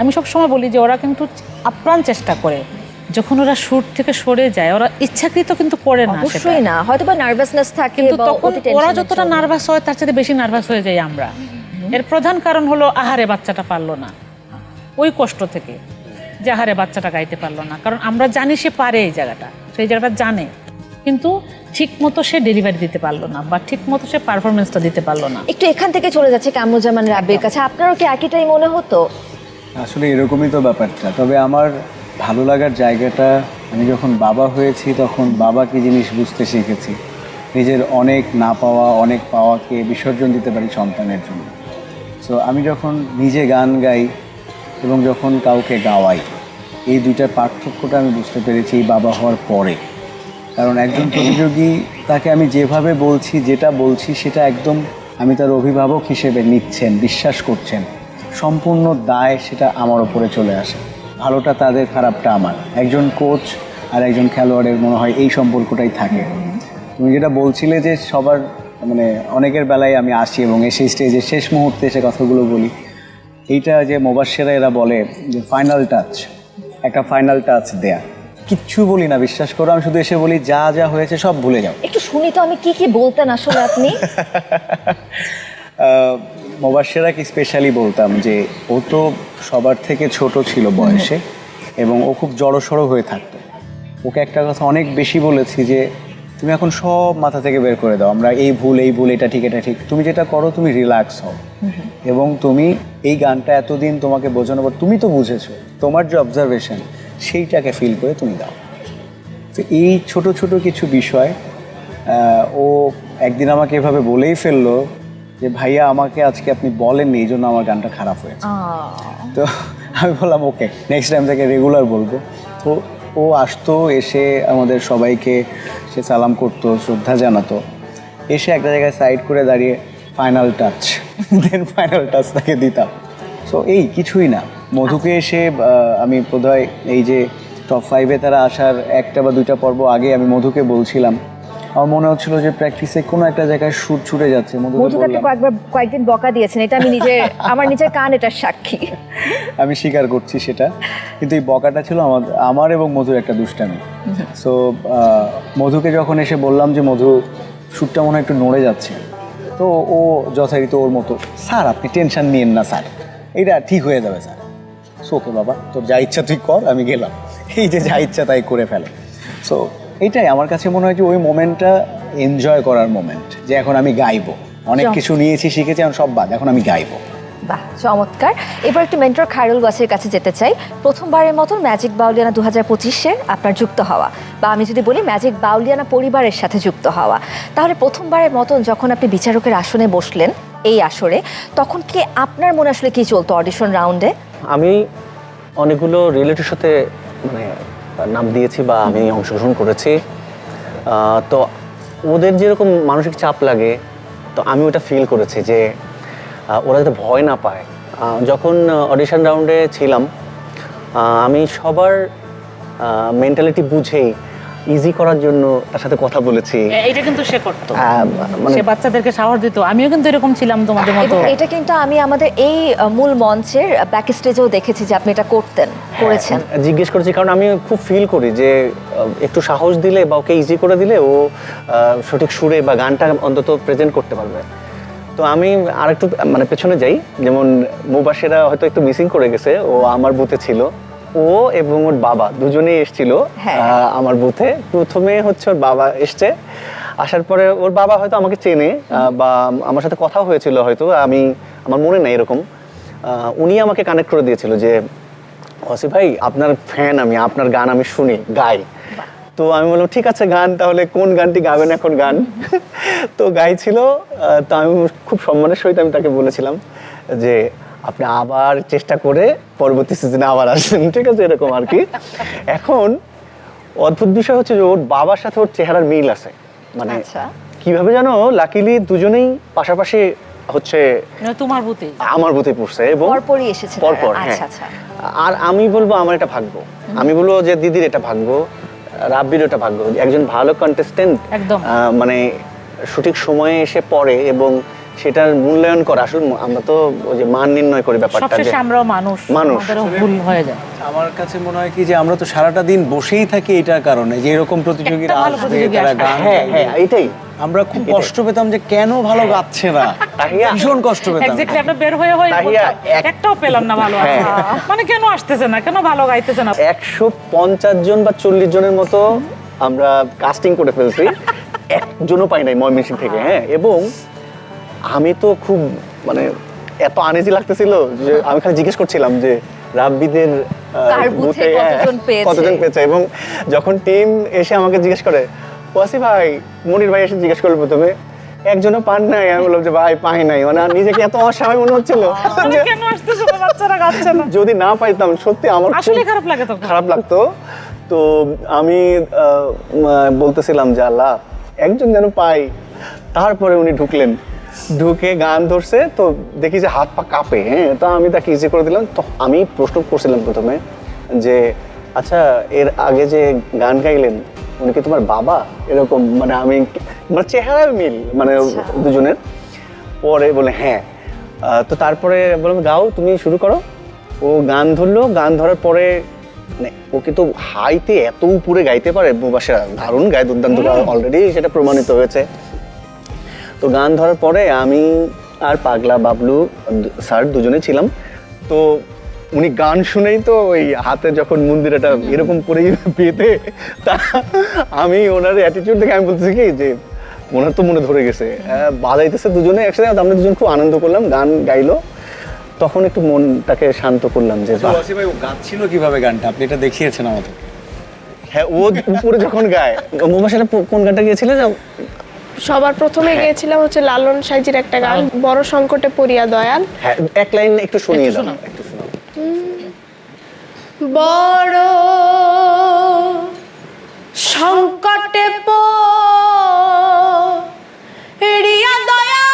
আমি সবসময় বলি যে ওরা কিন্তু আপ্রাণ চেষ্টা করে। যখন ওরা শুট থেকে সরে যায়, ওরা ইচ্ছাকৃত কিন্তু করে না, অবশ্যই না, হয়তো বা নার্ভাসনেস থাকে, কিন্তু বা তখন অতি টেনশনের ওরা যতটা জন্য। নার্ভাস হয় তার চেয়ে বেশি নার্ভাস হয়ে যাই আমরা। এর প্রধান কারণ হলো আহারে বাচ্চাটা পারলো না, ওই কষ্ট থেকে যে আহারে বাচ্চাটা গাইতে পারলো না। কারণ আমরা জানি সে পারে এই জায়গাটা, সেই জায়গাটা জানে, কিন্তু ঠিক মতো সে ডেলিভারি দিতে পারলো না বা ঠিক মতো সে পারফরমেন্সটা দিতে পারলো না। একটু এখান থেকে চলে যাচ্ছে কামরুজ্জামান রাব্বির কাছে, আপনারও কি একইটাই মনে হতো? আসলে এরকমই তো ব্যাপারটা। তবে আমার ভালো লাগার জায়গাটা, আমি যখন বাবা হয়েছি তখন বাবা কি জিনিস বুঝতে শিখেছি। নিজের অনেক না পাওয়া, অনেক পাওয়াকে বিসর্জন দিতে পারি সন্তানের জন্য। সো আমি যখন নিজে গান গাই এবং যখন কাউকে গাওয়াই, এই দুইটার পার্থক্যটা আমি বুঝতে পেরেছি এই বাবা হওয়ার পরে। কারণ একজন প্রতিযোগী, তাকে আমি যেভাবে বলছি, যেটা বলছি, সেটা একদম আমি তার অভিভাবক হিসেবে নিচ্ছেন, বিশ্বাস করছেন, সম্পূর্ণ দায় সেটা আমার ওপরে চলে আসে। ভালোটা তাদের, খারাপটা আমার। একজন কোচ আর একজন খেলোয়াড়ের মনে হয় এই সম্পর্কটাই থাকে। তুমি যেটা বলছিলে যে সবার মানে অনেকের বেলায় আমি আসি এবং সেই স্টেজে শেষ মুহূর্তে এসে কথাগুলো বলি, এইটা যে মোবাশ্বেরা এরা বলে যে ফাইনাল টাচ, একটা ফাইনাল টাচ দেয়া, কিচ্ছু বলি না, বিশ্বাস করো। আমি শুধু এসে বলি যা যা হয়েছে সব ভুলে যাও। একটু শুনি তো আমি কি কি বলতেন আসলে আপনি। মোবাশ্বেরাকে স্পেশালি বলতাম যে ও তো সবার থেকে ছোট ছিল বয়সে এবং ও খুব জড়সড় হয়ে থাকতো। ওকে একটা কথা অনেক বেশি বলেছি যে তুমি এখন সব মাথা থেকে বের করে দাও, আমরা এই ভুল, এটা ঠিক, এটা ঠিক, তুমি যেটা করো তুমি রিল্যাক্স হও এবং তুমি এই গানটা এতদিন তোমাকে বোঝানোর পর তুমি তো বুঝেছো, তোমার যে অবজারভেশন সেইটাকে ফিল করে তুমি দাও। তো এই ছোট ছোট কিছু বিষয় ও একদিন আমাকে এভাবে বলেই ফেললো যে ভাইয়া আমাকে আজকে আপনি বলেননি, এই জন্য আমার গানটা খারাপ হয়েছে। তো আমি বললাম ওকে, নেক্সট টাইম থেকে রেগুলার বলবো। তো ও আসতো, এসে আমাদের সবাইকে সে সালাম করতো, শ্রদ্ধা জানাতো, এসে একটা জায়গায় সাইড করে দাঁড়িয়ে final touch, then final touch তাকে দিতাম। সো এই কিছুই না। মধুকে এসে আমি বোধহয় এই যে টপ 5-এ তারা আসার একটা বা দুইটা পর্ব আগে আমি মধুকে বলছিলাম, আমার মনে হচ্ছিল যে প্র্যাকটিসে কোনো একটা জায়গায় সুর ছুটে যাচ্ছে। মধুকে আপনি কয়েকদিন বকা দিয়েছেন, এটা আমি আমার নিজের কান এটার সাক্ষী। আমি স্বীকার করছি সেটা, কিন্তু এই বকাটা ছিল আমার এবং মধুর একটা দুষ্টামি। সো মধুকে যখন এসে বললাম যে মধু সুরটা মনে হয় একটু নড়ে যাচ্ছে, তো ও যথারীতি ওর মতো, স্যার আপনি টেনশন নিয়েন না স্যার, এটা ঠিক হয়ে যাবে স্যার। সো ওকে বাবা, তোর যা ইচ্ছা তুই কর, আমি গেলাম। এই যে যা ইচ্ছা তাই করে ফেলে। সো এইটাই আমার কাছে মনে হয় যে ওই মোমেন্টটা এনজয় করার মোমেন্ট, যে এখন আমি গাইবো, অনেক কিছু নিয়েছি, শিখেছি, এখন সব বাদ, এখন আমি গাইবো। বাহ, চমৎকার। এবার একটু মেন্টর খায়রুল গাছের কাছে যেতে চাই। প্রথমবারের মতন ম্যাজিক বাউলিয়ানা 2025-এ আপনার যুক্ত হওয়া, বা আমি যদি বলি ম্যাজিক বাউলিয়ানা পরিবারের সাথে যুক্ত হওয়া, তাহলে প্রথমবারের মতন যখন আপনি বিচারকের আসনে বসলেন এই আসরে, তখন কি আপনার মনে আসলে কি চলতো অডিশন রাউন্ডে? আমি অনেকগুলো রিলেটিভের সাথে মানে নাম দিয়েছি বা আমি অংশগ্রহণ করেছি, তো ওদের যেরকম মানসিক চাপ লাগে, তো আমি ওটা ফিল করেছি যে ওরা যাতে ভয় না পায়। যখন অডিশন রাউন্ডে ছিলাম, আমি সবার মেন্টালিটি বুঝেই ইজি করার জন্য তার সাথে কথা বলেছি। এটা কিন্তু সে করতো, মানে সে বাচ্চাদেরকে সাহস দিত। আমিও কিন্তু এরকম ছিলাম তোমাদের মতো। এটা কিন্তু আমি আমাদের এই মূল মঞ্চের ব্যাক স্টেজেও দেখেছি যে আপনি এটা করেছেন। জিজ্ঞেস করেছি কারণ আমি খুব ফিল করি যে একটু সাহস দিলে বা ওকে ইজি করে দিলে ও সঠিক সুরে বা গানটা অন্তত প্রেজেন্ট করতে পারবে। তো আমি আরেকটু মানে পেছনে যাই, যেমন মুবাশ্বেরা হয়তো একটু মিসিং করে গেছে, ও আমার বুথে ছিল, ও এবং ওর বাবা দুজনেই এসেছিল আমার বুথে। প্রথমে হচ্ছে ওর বাবা এসছে, আসার পরে ওর বাবা হয়তো আমাকে চেনে বা আমার সাথে কথা হয়েছিল হয়তো, আমার মনে নেই এরকম। উনি আমাকে কানেক্ট করে দিয়েছিল যে ওয়াসি ভাই আপনার ফ্যান, আমি আপনার গান আমি শুনি, গাই। তো আমি বললাম ঠিক আছে গান, তাহলে কোন গানটি গাবেন এখন গান? তো গাইছিল। তো আমি খুব সম্মানের সহিত আমি তাকে বলেছিলাম যে আপনি আবার চেষ্টা করে পরবর্তী সিজনে আবার আসবেন, ঠিক আছে, এরকম আর কি। এখন অদ্ভুত বিষয় হচ্ছে যে ওর বাবার সাথে ওর চেহারার মিল আছে, মানে আচ্ছা, কিভাবে জানো, লাকিলি দুজনেই পাশাপাশি হচ্ছে তোমার বুতে আমার বুথে পড়ছে এবং পরপরই এসেছে তারা। পরপর, হ্যাঁ। আচ্ছা আচ্ছা, আর আমি বলবো আমার এটা ভাগ্য, আমি বলবো যে দিদির এটা ভাগ্য, রাব্বির এটা ভাগ্য, একজন ভালো কন্টেস্টেন্ট একদম। মানে সঠিক সময়ে এসে পড়ে এবং সেটার মূল্যায়ন করা। আসলে আমরা তো ওই যে মান নির্ণয় করি ব্যাপারটা, সবশেষে যে আমরাও মানুষ, মানুষ। আমাদেরও ভুল হয়ে যায়। আমার কাছে মনে হয় কি যে আমরা তো সারাটা দিন বসেই থাকি এটার কারণে, যে এরকম প্রতিযোগীরা একটা ভালো আসবে, প্রতিযোগী তারা আসবে। গান হ্যাঁ গাইবে। হ্যাঁ এটাই। আমরা খুব কষ্ট পেতাম যে কেন ভালো গাচ্ছে না, তাহিয়া, ভীষণ কষ্ট পেতাম। এক্স্যাক্টলি, আমরা বের হয়ে তাহিয়া, একটাও পেলাম না ভালো আছে। মানে কেন আসতেছে না, কেন ভালো গাইতেছে না? 150 জন বা 40 জনের মতো আমরা কাস্টিং করে ফেলছি, একজনও পাই নাই ময়মনসিং থেকে। হ্যাঁ, এবং আমি তো খুব মানে এত আনইজি লাগতেছিল যে আমি খালি জিজ্ঞেস করছিলাম যে রাব্বিদের কার বুথে কতজন পেয়েছে? কতজন পেয়েছে। এবং যখন টিম এসে আমাকে জিজ্ঞেস করে, ওয়াসি ভাই, মনির ভাই এসে জিজ্ঞেস করলো প্রথমে, একজনও পান নাই। আমি বললাম যে ভাই পাই নাই, মানে নিজেকে এত অস্বাভাবিক মনে হচ্ছিল মানে যে কেন আসতেছে না, বাচ্চারা গাচ্ছে না। যদি না পাইতাম সত্যি আমার খুব আসলে খারাপ লাগে তখন। খারাপ লাগতো। তো আমি বলতেছিলাম যে আল্লাহ একজন যেন পাই। তারপরে উনি ঢুকলেন, ঢুকে গান ধরছে, তো দেখি যে হাত পা কাঁপে। হ্যাঁ, তো আমি তাকে ইজি করে দিলাম। তো আমি প্রশ্ন করছিলাম প্রথমে যে আচ্ছা এর আগে যে গান গাইলেন উনি কি তোমার বাবা? এরকম মানে আমি মানে চেহারার মিল মানে দুজনের। পরে বলে হ্যাঁ। তো তারপরে বললাম গাও, তুমি শুরু করো। ও গান ধরলো, গান ধরার পরে মানে ওকে তো হাইতে এত উপরে গাইতে পারে, মুবাশিরা দারুণ গায়, দুর্দান্ত গায়, অলরেডি সেটা প্রমাণিত হয়েছে। তো গান ধরার পরে আমি আর পাগলা বাবলু স্যার দুজনে ছিলাম। তো উনি গান শুনেই তো ওই হাতে যখন মন্দিরটা এরকম করেই পেতে, তা আমি ওনার অ্যাটিটিউড দেখে আমি বলতেছি কি যে ওনার তো মনে ধরে গেছে, বাজাইতেছে দুজনে একসাথে। আমরা দুজন খুব আনন্দ করলাম, গান গাইলো। তখন একটু মনটাকে শান্ত করলাম যে বাহ। ওয়াসি ভাই ও গাচ্ছিল কিভাবে গানটা, আপনি এটা দেখিয়েছেন আমাদের। হ্যাঁ, ও উপরে যখন গায়, মুবাশিরা কোন গানটা গিয়েছিল? সবার প্রথমে গিয়েছিলাম হচ্ছে লালন সাইজির একটা গান, বড় সংকটে পড়িয়া দয়াল। হ্যাঁ, এক লাইন একটু শুনিয়ে দাও, একটু শোনাও। বড় সংকটে পড়িয়া দয়াল,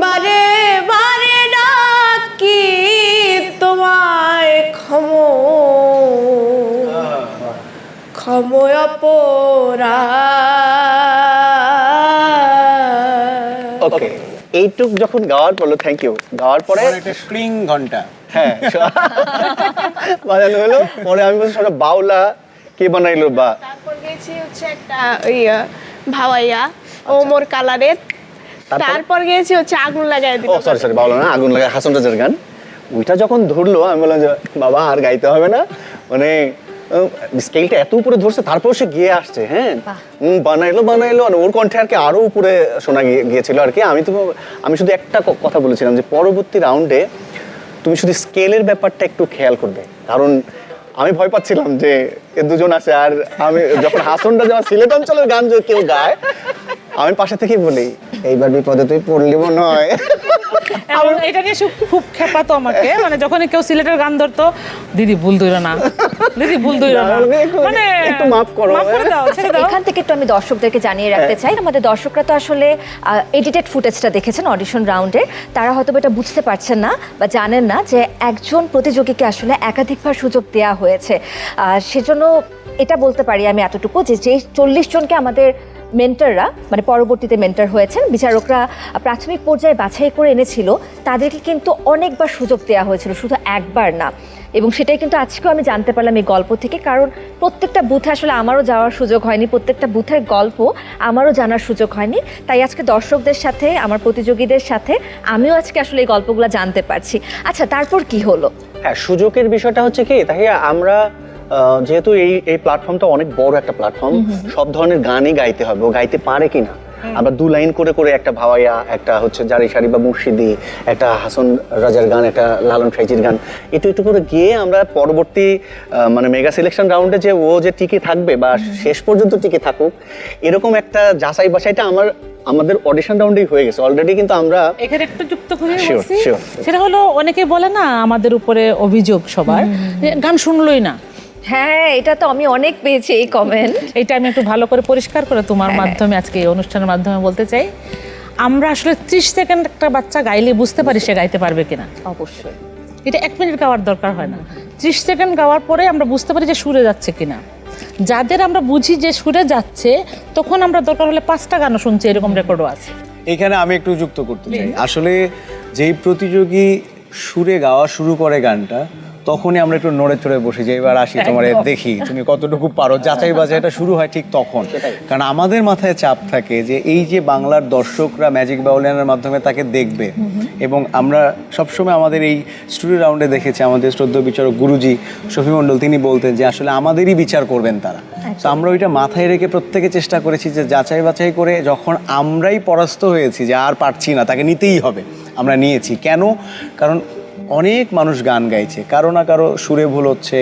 বারে বারে ডাকি তোমায় ক্ষময় অপরাধ। ওকে, এইটুক যখন গাওয়ার পড়লো, থ্যাংক ইউ, গাওয়ার পরে একটা স্প্রিং ঘন্টা হ্যাঁ বাজানো হলো। পরে আমি বলছি শোনো বাউলা কে বানাইলো বা। তারপর গেছি হচ্ছে একটা ভাওয়াইয়া ওমর কালারের। তারপর গেছি হচ্ছে আগুন লাগাই দিল। ও সরি বাউলা না, আগুন লাগায়, হাসান রাজার গান। ওইটা যখন ধরলো আমি বললাম যে বাবা আর গাইতে হবে না, মানে স্কেলটা এত উপরে ধরছে, তারপর সে গিয়ে আসছে। হ্যাঁ, বানাইলো আর ওর কণ্ঠে আর কি আরো উপরে শোনা গিয়েছিল আর কি। আমি শুধু একটা কথা বলেছিলাম যে পরবর্তী রাউন্ডে তুমি শুধু স্কেলের ব্যাপারটা একটু খেয়াল করবে, কারণ আমি ভয় পাচ্ছিলাম যে এ দুজন আছে। আর আমি যখন হাসনটা যখন সিলেট অঞ্চলের গান যদি কেউ গায়, আমি পাশে থেকেই বলি এইবার বিপদে তুই পড়লি মনে হয়। এবং এটা নিয়ে খুব খেপাতো আমাকে, মানে যখন কেউ সিলেটের গান ধরতো, দিদি ভুল ধইরো না, দিদি ভুল ধইরো না, মানে একটু মাফ করো, মাফ করে দাও, ছেড়ে দাও। এখান থেকে একটু আমি দর্শকদেরকে জানিয়ে রাখতে চাই, আমাদের দর্শকরা তো আসলে এডিটেড ফুটেজটা দেখেছেন অডিশন রাউন্ডে, তারা হয়তো এটা বুঝতে পারছেন না বা জানেন না যে একজন প্রতিযোগীকে আসলে একাধিকবার সুযোগ দেওয়া হয়েছে। সেজন্য এটা বলতে পারি আমি এতটুকু যে 40 জনকে আমাদের মেন্টররা মানে পরবর্তীতে মেন্টর হয়েছেন বিচারকরা প্রাথমিক পর্যায়ে বাছাই করে এনেছিল, তাদেরকে কিন্তু অনেকবার সুযোগ দেওয়া হয়েছিল, শুধু একবার না। এবং সেটাই কিন্তু আজকেও আমি জানতে পারলাম এই গল্প থেকে, কারণ প্রত্যেকটা বুথে আসলে আমারও যাওয়ার সুযোগ হয়নি, প্রত্যেকটা বুথের গল্প আমারও জানার সুযোগ হয়নি। তাই আজকে দর্শকদের সাথে, আমার প্রতিযোগীদের সাথে আমিও আজকে আসলে এই গল্পগুলো জানতে পারছি। আচ্ছা, তারপর কি হলো? হ্যাঁ, সুযোগের বিষয়টা হচ্ছে কি, তাই আমরা যেহেতু এই প্ল্যাটফর্মটা অনেক বড় একটা প্ল্যাটফর্ম, সব ধরনের গানই গাইতে হবে, ও গাইতে পারে কিনা। আমরা 2 লাইন করে করে একটা ভাওয়াইয়া, একটা হচ্ছে জারি সারি বা মুর্শিদি, একটা হাসান রাজার গান, একটা লালন সাইজির গান, একটু করে গিয়ে আমরা পরবর্তী মানে মেগা সিলেকশন রাউন্ডে যে ও যে টিকে থাকবে বা শেষ পর্যন্ত টিকে থাকুক, এরকম একটা যাচাই বাছাইটা আমাদের অডিশন রাউন্ডেই হয়ে গেছে অলরেডি। কিন্তু আমরা এখানে একটু যুক্ত করে Sure, বলছি, sure. সেটা হলো অনেকে বলে না আমাদের উপরে অভিযোগ সবার, যে গান শুনলোই না। হ্যাঁ, এটা তো আমি অনেক পেয়েছি এই কমেন্ট। এটা আমি একটু ভালো করে পরিষ্কার করে তোমার মাধ্যমে আজকে এই অনুষ্ঠানের মাধ্যমে বলতে চাই, আমরা আসলে 30 সেকেন্ড একটা বাচ্চা গাইলে বুঝতে পারি সে গাইতে পারবে কিনা। অবশ্যই এটা 1 মিনিট গাওয়ার দরকার হয় না, 30 সেকেন্ড গাওয়ার পরে আমরা বুঝতে পারি যে সুরে যাচ্ছে কিনা। যাদের আমরা বুঝি যে সুরে যাচ্ছে, তখন আমরা দরকার হলে 5টা গানও শুনছি, এরকম রেকর্ডও আছে। এখানে আমি একটু যুক্ত করতে চাই, আসলে যেই প্রতিযোগী সুরে গাওয়া শুরু করে গানটা, তখনই আমরা একটু নড়ে চড়ে বসি যে এবার আসি তোমার দেখি তুমি কতটুকু পারো, যাচাই বাছাইটা শুরু হয় ঠিক তখন। কারণ আমাদের মাথায় চাপ থাকে যে এই যে বাংলার দর্শকরা ম্যাজিক বাউলিয়ানের মাধ্যমে তাকে দেখবে, এবং আমরা সবসময় আমাদের এই স্টুডিও রাউন্ডে দেখেছি আমাদের শ্রদ্ধেয় বিচারক গুরুজি শফি মণ্ডল, তিনি বলতেন যে আসলে আমাদেরই বিচার করবেন তারা। তো আমরা ওইটা মাথায় রেখে প্রত্যেকে চেষ্টা করেছি যে যাচাই বাছাই করে যখন আমরাই পরাস্ত হয়েছি যে আর পারছি না, তাকে নিতেই হবে, আমরা নিয়েছি। কেন? কারণ অনেক মানুষ গান গাইছে, কারো না কারো সুরে ভুল হচ্ছে,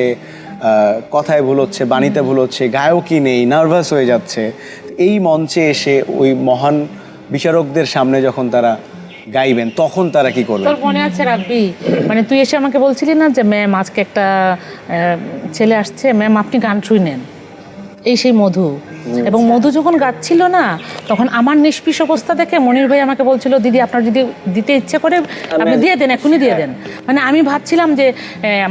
কথায় ভুল হচ্ছে, বাণীতে ভুল হচ্ছে, গায়কই নেই, নার্ভাস হয়ে যাচ্ছে। এই মঞ্চে এসে ওই মহান বিচারকদের সামনে যখন তারা গাইবেন, তখন তারা কি করবেন? তোর মনে আছে রাব্বি, মানে তুই এসে আমাকে বলছিলি না যে ম্যাম আজকে একটা ছেলে আসছে, ম্যাম আপনি গান শুনেন, এই সেই মধু। এবং মধু যখন গাচ্ছিল না, তখন আমার নিষ্পিস অবস্থা দেখে মনির ভাই আমাকে বলছিল, দিদি আপনার যদি দিতে ইচ্ছে করে আপনি দিয়ে দেন, এখনই দিয়ে দেন। মানে আমি ভাবছিলাম যে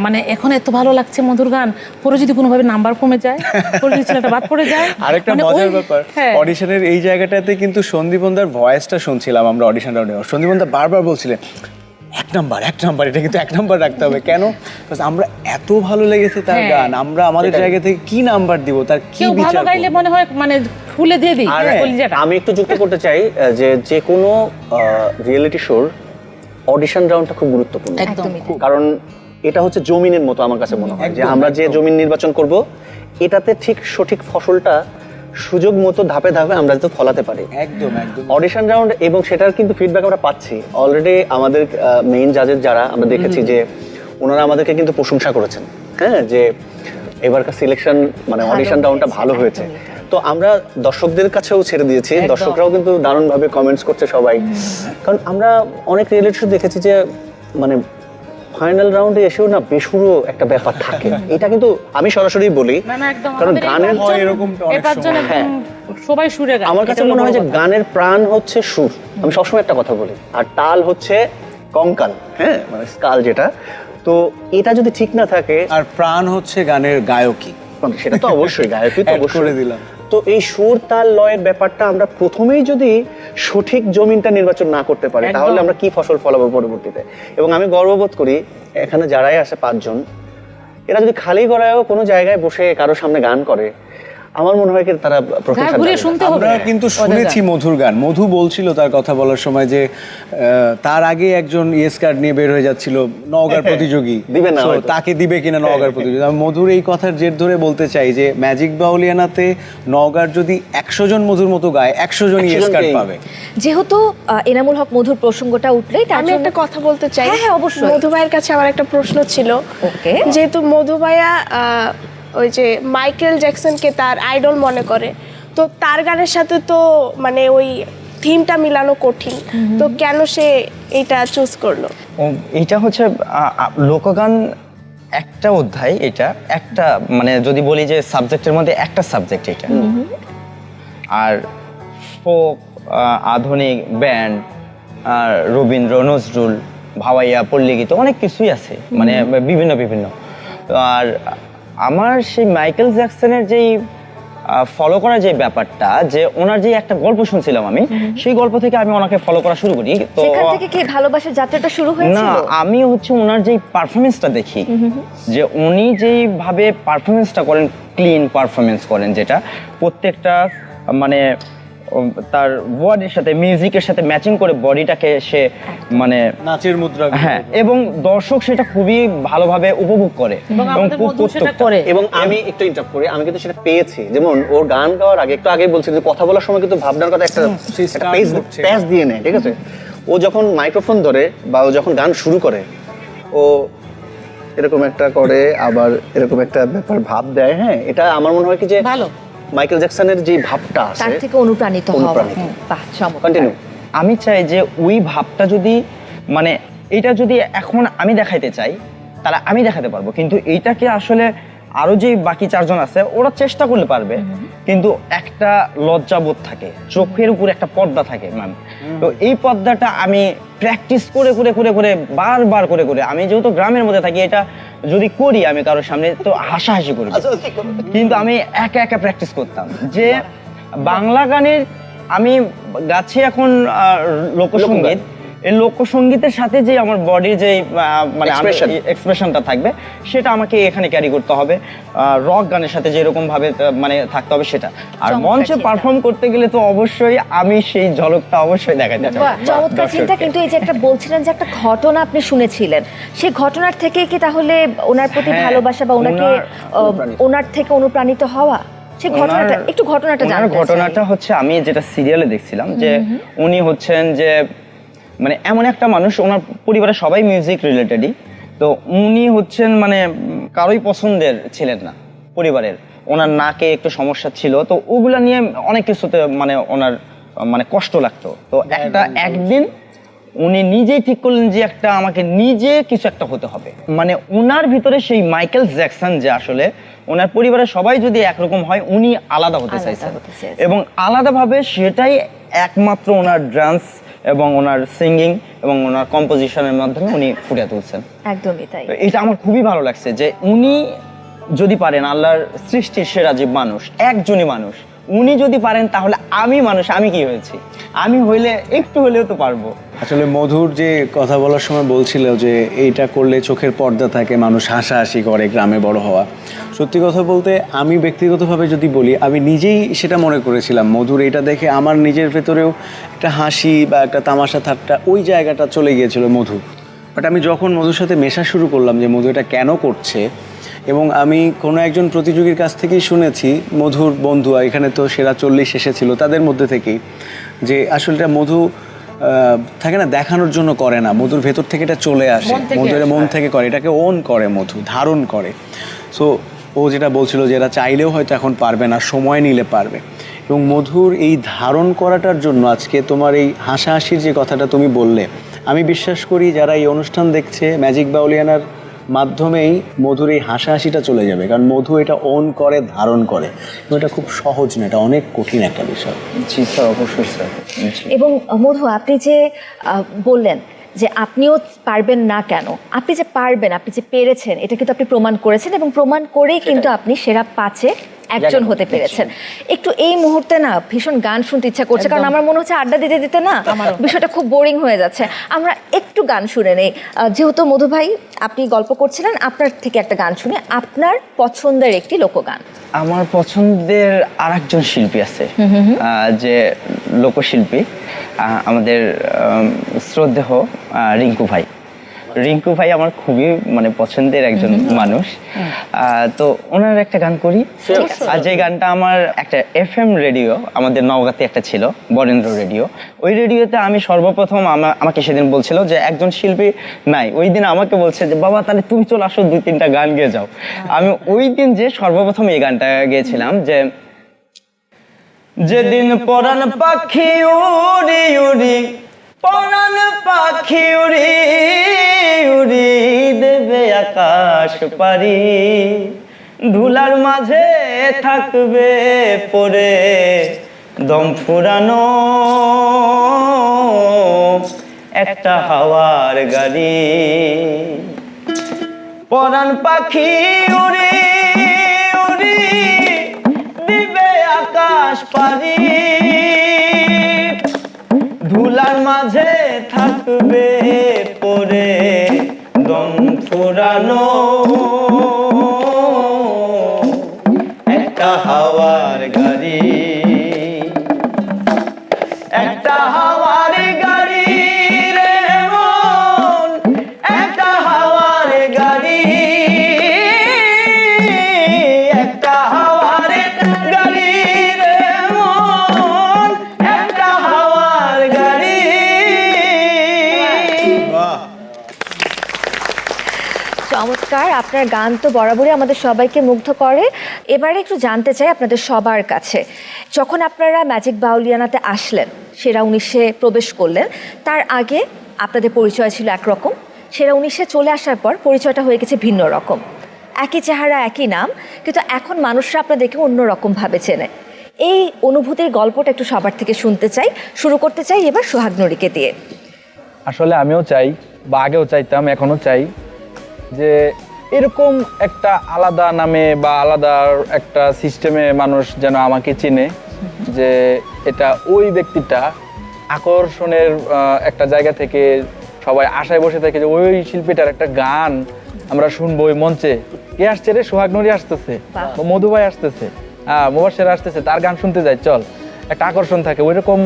মানে এখন এত ভালো লাগছে মধুর গান, পরে যদি কোনোভাবে নাম্বার কমে যায়, পরে যদি ছেলেটা বাদ পড়ে যায়। আরেকটা মানে মজার ওই- ব্যাপার, হ্যাঁ। অডিশনের এই জায়গাটাতে কিন্তু সন্দীপনদার ভয়েসটা শুনছিলাম আমরা অডিশন রাউন্ডে। সন্দীপনদা বারবার বলছিলেন 1 নাম্বার, এটা কিন্তু 1 নাম্বার রাখতে হবে। কেন? Because আমরা এত ভালো লেগেছে তার হ্যাঁ। গান, আমরা আমাদের জায়গা থেকে কি নাম্বার দিব, তার কি কেউ ভালো বিচার গাইলে করব? মনে হয় মানে ফুলে দিয়ে দিই আর কলিজাটা। আমি একটু যুক্ত করতে চাই যে কোনো রিয়েলিটি শোর অডিশন রাউন্ডটা খুব গুরুত্বপূর্ণ। একদমই তাই। কারণ এটা হচ্ছে জমিনের মতো আমার কাছে মনে হয়, যে আমরা যে জমিন নির্বাচন করব, এটাতে ঠিক সঠিক ফসলটা সুযোগ মতো ধাপে ধাপে আমরা যাতে ফলাতে পারি। একদম অডিশন রাউন্ড, এবং সেটার কিন্তু ফিডব্যাক আমরা পাচ্ছি অলরেডি। আমাদের মেইন জাজের যারা আমরা দেখেছি যে ওনারা আমাদেরকে কিন্তু প্রশংসা করেছেন, হ্যাঁ, যে এবারকার সিলেকশন মানে অডিশন রাউন্ডটা ভালো হয়েছে। তো আমরা দর্শকদের কাছেও ছেড়ে দিয়েছি, দর্শকরাও কিন্তু দারুণভাবে কমেন্টস করছে সবাই। কারণ আমরা অনেক রিয়েলিটি শো দেখেছি যে মানে ফাইনাল রাউন্ডে এসেও না বেসুরো একটা ব্যাপার থাকে। এটা কিন্তু আমি সরাসরি বলি, না, না, একদম কারণ আমাদের এই গানের পাঁচজন- এরকমটা অনেক এই পাঁচজন সময়। একদম সবাই সুরে গায়। আমার কাছে এটা হলো মনে হয় যে বড় কথা। গানের প্রাণ হচ্ছে সুর, আমি সবসময় একটা কথা বলি, আর তাল হচ্ছে কঙ্কাল, হ্যাঁ, মানে স্কাল যেটা। তো এটা যদি ঠিক না থাকে, আর প্রাণ হচ্ছে গানের গায়কী, সেটা তো অবশ্যই গায়কই তো Add অবশ্যই করে দিলাম। তো এই সুর তাল লয়ের ব্যাপারটা আমরা প্রথমেই যদি সঠিক জমিনটা নির্বাচন না করতে পারি, একদম। তাহলে আমরা কি ফসল ফলাবো পরবর্তীতে। এবং আমি গর্ববোধ করি এখানে যারাই আসে 5 জন, এরা যদি খালি গলায়ও কোনো জায়গায় বসে কারোর সামনে গান করে, আমার মনে হয় কি তারা প্রশংসা ঘুরে পাবে। শুনতে হবে। আমরা কিন্তু শুনেছি মধুর গান। মধু বলছিল তার কথা বলার সময় যে তার আগে একজন ইয়েস কার্ড নিয়ে বের হয়ে যাচ্ছিল নওগাঁর প্রতিযোগী, দিবে না So, হয়তো। তাকে দিবে কিনা নওগাঁর প্রতিযোগী। আমি মধুর এই কথার জের ধরে বলতে চাই যে ম্যাজিক বাউলিয়ানাতে নওগাঁর যদি 100 জন মধুর মতো গায়, 100 জন 100 ইয়েস কার্ড জনকেই। পাবে। যেহেতু এনামুল হক মধুর প্রসঙ্গটা উঠলেই তার আমি জন্য একটা কথা বলতে চাই। হ্যাঁ, হ্যাঁ, অবশ্যই। মধু ভাইয়ের কাছে আমার একটা প্রশ্ন ছিল। ওকে। যেহেতু মধু ভাইয়া ওই যে মাইকেল জ্যাকসনকে তার আইডল মনে করে, তো তার গানের সাথে তো মানে ওই থিমটা মিলানো কঠিন, তো কেন সে এটা চুজ করলো? এইটা হচ্ছে লোকগান একটা অধ্যায়, এটা একটা মানে যদি বলি যে সাবজেক্টের মধ্যে একটা সাবজেক্ট এটা। আর ফোক, আধুনিক, ব্যান্ড, আর রবীন্দ্র, নজরুল, ভাওয়াইয়া, পল্লীগীত, অনেক কিছুই আছে, মানে বিভিন্ন। আর আমার সেই মাইকেল জ্যাকসনের যেই ফলো করার যে ব্যাপারটা, যে ওনার যে একটা গল্প শুনছিলাম আমি, সেই গল্প থেকে আমি ওনাকে ফলো করা শুরু করি। তো সেখান থেকে কি ভালোবাসার যাত্রাটা শুরু না, হয়েছিল? আমি হচ্ছে ওনার যে পারফরমেন্সটা দেখি, যে উনি যেইভাবে পারফরমেন্সটা করেন, ক্লিন পারফরমেন্স করেন, যেটা প্রত্যেকটা মানে তার বডির সাথে, মিউজিকের সাথে ম্যাচিং করে বডিটাকে সে মানে নাচের মুদ্রা। হ্যাঁ, এবং দর্শক সেটা খুবই ভালোভাবে উপভোগ করে এবং আমাদের খুব মধ্যেও সেটা প্রত্যক্ষ করে। এবং আমি একটু ইন্টারাপ্ট করি, আমি কিন্তু সেটা পেয়েছি। যেমন ওর গান গাওয়ার আগে, একটু আগে বলছি যে কথা বলার সময় কিন্তু ভাবনার কথা একটা প্যাচ দিয়ে নেয়, ঠিক আছে? ও যখন মাইক্রোফোন ধরে বা ও যখন গান শুরু করে, ও এরকম একটা করে, আবার এরকম একটা ব্যাপার ভাব দেয়। হ্যাঁ, এটা আমার মনে হয় কি যে ভালো। মাইকেল জ্যাকসনের যে ভাবটা আছে, তার থেকে অনুপ্রাণিত হওয়া। অনুপ্রাণিত। বাহ, চমৎকার। কন্টিনিউ। আমি চাই যে ওই ভাবটা যদি মানে এটা যদি এখন আমি দেখাইতে চাই, তাহলে আমি দেখাতে পারবো, কিন্তু এইটাকে আসলে আরো যে বাকি চারজন আছে ওরা চেষ্টা করলে পারবে, কিন্তু একটা লজ্জাবোধ থাকে, চোখের উপর একটা পর্দা থাকে ম্যাম। তো এই পর্দাটা আমি প্র্যাকটিস করে করে করে করে বারবার করে করে, আমি যেহেতু গ্রামের মধ্যে থাকি, এটা যদি করি আমি কারোর সামনে তো হাসাহাসি করি, কিন্তু আমি একা একা প্র্যাকটিস করতাম যে বাংলা গানের আমি গাছি এখন লোকসঙ্গীত, এই লোকসঙ্গীতের সাথে যে আমার বডির যে মানে এক্সপ্রেশনটা থাকবে, সেটা আমাকে এখানে ক্যারি করতে হবে। রক গানের সাথে যেরকম ভাবে মানে থাকতে হবে সেটা, আর মঞ্চে পারফর্ম করতে গেলে তো অবশ্যই আমি সেই ঝলকটা অবশ্যই দেখাতে চাই। বাহ, চমৎকার চিন্তা। কিন্তু এই যে একটা বলছিলেন যে একটা ঘটনা আপনি শুনেছিলেন, সেই ঘটনার থেকে কি তাহলে ওনার প্রতি হ্যাঁ, ভালোবাসা বা ওনাকে ওনার থেকে অনুপ্রাণিত হওয়া, সেই ঘটনাটা একটু ঘটনাটা ওনার জানতে চাই। ঘটনাটা হচ্ছে আমি যেটা সিরিয়ালে দেখছিলাম, যে উনি হচ্ছেন যে মানে এমন একটা মানুষ, ওনার পরিবারের সবাই মিউজিক রিলেটেডই, তো উনি হচ্ছেন মানে কারোই পছন্দের ছিলেন না পরিবারের, ওনার নাকে একটু সমস্যা ছিল, তো ওগুলা নিয়ে অনেক কিছুতে মানে ওনার মানে কষ্ট লাগতো। তো একদিন উনি নিজেই ঠিক করলেন যে আমাকে নিজে কিছু একটা হতে হবে, মানে ওনার ভিতরে সেই মাইকেল জ্যাকসন যে আসলে ওনার পরিবারের সবাই যদি একরকম হয়, উনি আলাদা হতে চাইছেন, এবং আলাদাভাবে সেটাই একমাত্র ওনার ডান্স এবং ওনার সিঙ্গিং এবং ওনার কম্পোজিশনের মাধ্যমে উনি ফুটিয়ে তুলছেন। একদমই তাই। এটা আমার খুবই ভালো লাগছে যে উনি যদি পারেন, আল্লাহর সৃষ্টির সেরা যে মানুষ, একজনই মানুষ, উনি যদি পারেন, তাহলে আমি মানুষ, আমি কি হয়েছি, আমি হইলে একটু হলেও তো পারবো। আসলে মধুর যে কথা বলার সময় বলছিল যে এইটা করলে চোখের পর্দা থাকে, মানুষ হাসাহাসি করে গ্রামে বড় হওয়া। সত্যি কথা বলতে আমি ব্যক্তিগতভাবে যদি বলি, আমি নিজেই সেটা মনে করেছিলাম। মধুর এটা দেখে আমার নিজের ভেতরেও একটা হাসি বা একটা তামাশা ঠাট্টা ওই জায়গাটা চলে গিয়েছিল মধু। বাট আমি যখন মধুর সাথে মেশা শুরু করলাম যে মধু এটা কেন করছে, এবং আমি কোনো একজন প্রতিযোগীর কাছ থেকেই শুনেছি, মধুর বন্ধু এখানে তো সেরা 40 এসেছিল, তাদের মধ্যে থেকেই, যে আসলে এটা মধু থাকে না, দেখানোর জন্য করে না, মধুর ভেতর থেকে এটা চলে আসে, মধু এটা মন থেকে করে, এটাকে ওন করে, মধু ধারণ করে। সো ও যেটা বলছিল যে এরা চাইলেও হয়তো এখন পারবে না, সময় নিলে পারবে, এবং মধুর এই ধারণ করাটার জন্য আজকে তোমার এই হাসাহাসির যে কথাটা তুমি বললে, আমি বিশ্বাস করি যারা এই অনুষ্ঠান দেখছে ম্যাজিক বাউলিয়ানার মাধ্যমেই মধুর এই হাসাহাসিটা চলে যাবে, কারণ মধু এটা ওন করে, ধারণ করে, এটা খুব সহজ না, এটা অনেক কঠিন একটা বিষয়। জি স্যার, অবশ্যই স্যার। এবং মধু, আপনি যে বললেন যে আপনিও পারবেন না, কেন? আপনি যে পারবেন, আপনি যে পেরেছেন, এটা কিন্তু আপনি প্রমাণ করেছেন, এবং প্রমাণ করেই কিন্তু আপনি সেরা 5-এ একজন হতে পেরেছেন। একটু এই মুহূর্তে না ভীষণ গান শুনতে ইচ্ছা করছে, কারণ আমার মনে হচ্ছে আড্ডা দিতে দিতে না বিষয়টা খুব বোরিং হয়ে যাচ্ছে। আমরা একটু গান শুনে নেই, যেহেতু মধু ভাই আপনি গল্প করছিলেন, আপনার থেকে একটা গান শুনে, আপনার পছন্দের একটি লোকগান। আমার পছন্দের আরেকজন শিল্পী আছে, যে লোকশিল্পী, আমাদের শ্রদ্ধেয় রিঙ্কু ভাই। রিঙ্কু ভাই আমার খুবই মানে পছন্দের একজন মানুষ। তো ওনার একটা গান করি, আর যে গানটা আমার একটা FM রেডিও আমাদের নওগাঁতে একটা ছিল, বরেন্দ্র রেডিও, ওই রেডিওতে আমি সর্বপ্রথম আমাকে সেদিন বলছিল যে একজন শিল্পী নাই, ওই দিন আমাকে বলছে যে বাবা তাহলে তুমি চলে আসো, 2-3টা গান গেয়ে যাও। আমি ওই দিন যে সর্বপ্রথম এই গানটা গেয়েছিলাম, যে যেদিন পরাণ পাখি উড়ি উড়ি, পরাণ পাখি উড়ি উড়ি দেবে আকাশ পারি, ধুলার মাঝে থাকবে পড়ে দম ফুরানো একটা হাওয়ার গাড়ি, পরাণ পাখি উড়ি উড়ি দিবে আকাশ পারি ধুলার মাঝে থাকবে পরে দম ফুরানো একটা হাওয়ার গাড়ি, একটা হাওয়ার গাড়ি রে মন, একটা হাওয়ার গাড়ি, একটা হাওয়ার গাড়ি রে মন, একটা হাওয়ার গাড়ি। চমৎকার, আপনার গান তো বরাবরই আমাদের সবাইকে মুগ্ধ করে। এবারে একটু জানতে চাই আপনাদের সবার কাছে, যখন আপনারা ম্যাজিক বাউলিয়ানাতে আসলেন, সেরা 19-এ প্রবেশ করলেন, তার আগে আপনাদের পরিচয় ছিল একরকম, সেরা 19-এ চলে আসার পর পরিচয়টা হয়ে গেছে ভিন্ন রকম। একই চেহারা, একই নাম, কিন্তু এখন মানুষরা আপনাদেরকে অন্যরকমভাবে চেনে। এই অনুভূতির গল্পটা একটু সবার থেকে শুনতে চাই। শুরু করতে চাই এবার সোহাগ নুরিকে দিয়ে। আসলে আমিও চাই, বা আগেও চাইতাম, এখনো চাই যে এরকম একটা আলাদা নামে বা আলাদা একটা সিস্টেমে মানুষ যেন আমাকে চিনে, যে এটা ওই ব্যক্তিটা আকর্ষণের একটা জায়গা থেকে সবাই আশায় বসে থাকে যে ওই শিল্পীটার একটা গান আমরা শুনবো ওই মঞ্চে। কে আসছে রে? সোহাগ নুরি আসতেছে, মধু ভাই আসতেছে, মুবাশশির আসতেছে, তার গান শুনতে যাই, চল। একটা আকর্ষণ থাকে, ওইরকম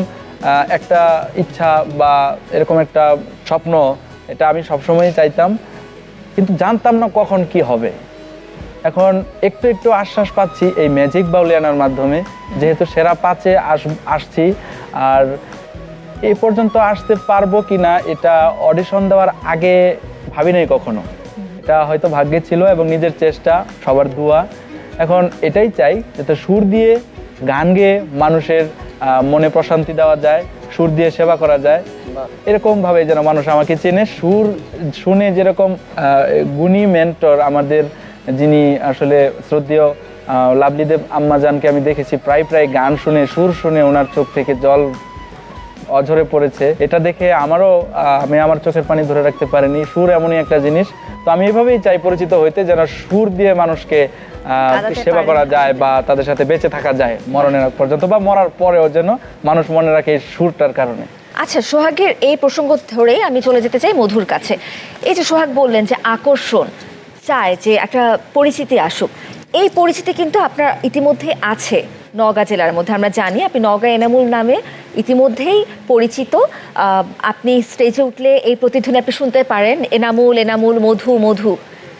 একটা ইচ্ছা বা এরকম একটা স্বপ্ন, এটা আমি সবসময়ই চাইতাম, কিন্তু জানতাম না কখন কি হবে। এখন একটু একটু আশ্বাস পাচ্ছি এই ম্যাজিক বাউলিয়ানার মাধ্যমে, যেহেতু সেরা 5-এ আসছি। আর এই পর্যন্ত আসতে পারবো কিনা এটা অডিশন দেওয়ার আগে ভাবি নাই কখনো। এটা হয়তো ভাগ্যে ছিল এবং নিজের চেষ্টা, সবার দোয়া। এখন এটাই চাই যাতে সুর দিয়ে গান গেয়ে মানুষের মনে প্রশান্তি দেওয়া যায়, সুর দিয়ে সেবা করা যায়, এরকমভাবে যেন মানুষ আমাকে চেনে। সুর শুনে যেরকম গুণী মেন্টর আমাদের, যিনি আসলে শ্রদ্ধেয় লাভলিদেব আম্মাজানকে আমি দেখেছি প্রায় গান শুনে, সুর শুনে ওনার চোখ থেকে জল অঝরে পড়েছে। এটা দেখে আমি আমার চোখের পানি ধরে রাখতে পারিনি। সুর এমনই একটা জিনিস, তো আমি এইভাবেই চাই পরিচিত হইতে, যেন সুর দিয়ে মানুষকে সেবা করা যায় বা তাদের সাথে বেঁচে থাকা যায় মরণের আগ পর্যন্ত, বা মরার পরেও যেন মানুষ মনে রাখে এই সুরটার কারণে। আচ্ছা, সোহাগের এই প্রসঙ্গ ধরেই আমি চলে যেতে চাই মধুর কাছে। এই যে সোহাগ বললেন যে আকর্ষণ চায় যে একটা পরিচিতি আসুক, এই পরিচিতি কিন্তু আপনার ইতিমধ্যে আছে নওগাঁ জেলার মধ্যে। আমরা জানি আপনি নওগাঁ এনামুল নামে ইতিমধ্যেই পরিচিত। আপনি স্টেজে উঠলে এই প্রতিধ্বনি আপনি শুনতে পারেন, এনামুল এনামুল, মধু মধু।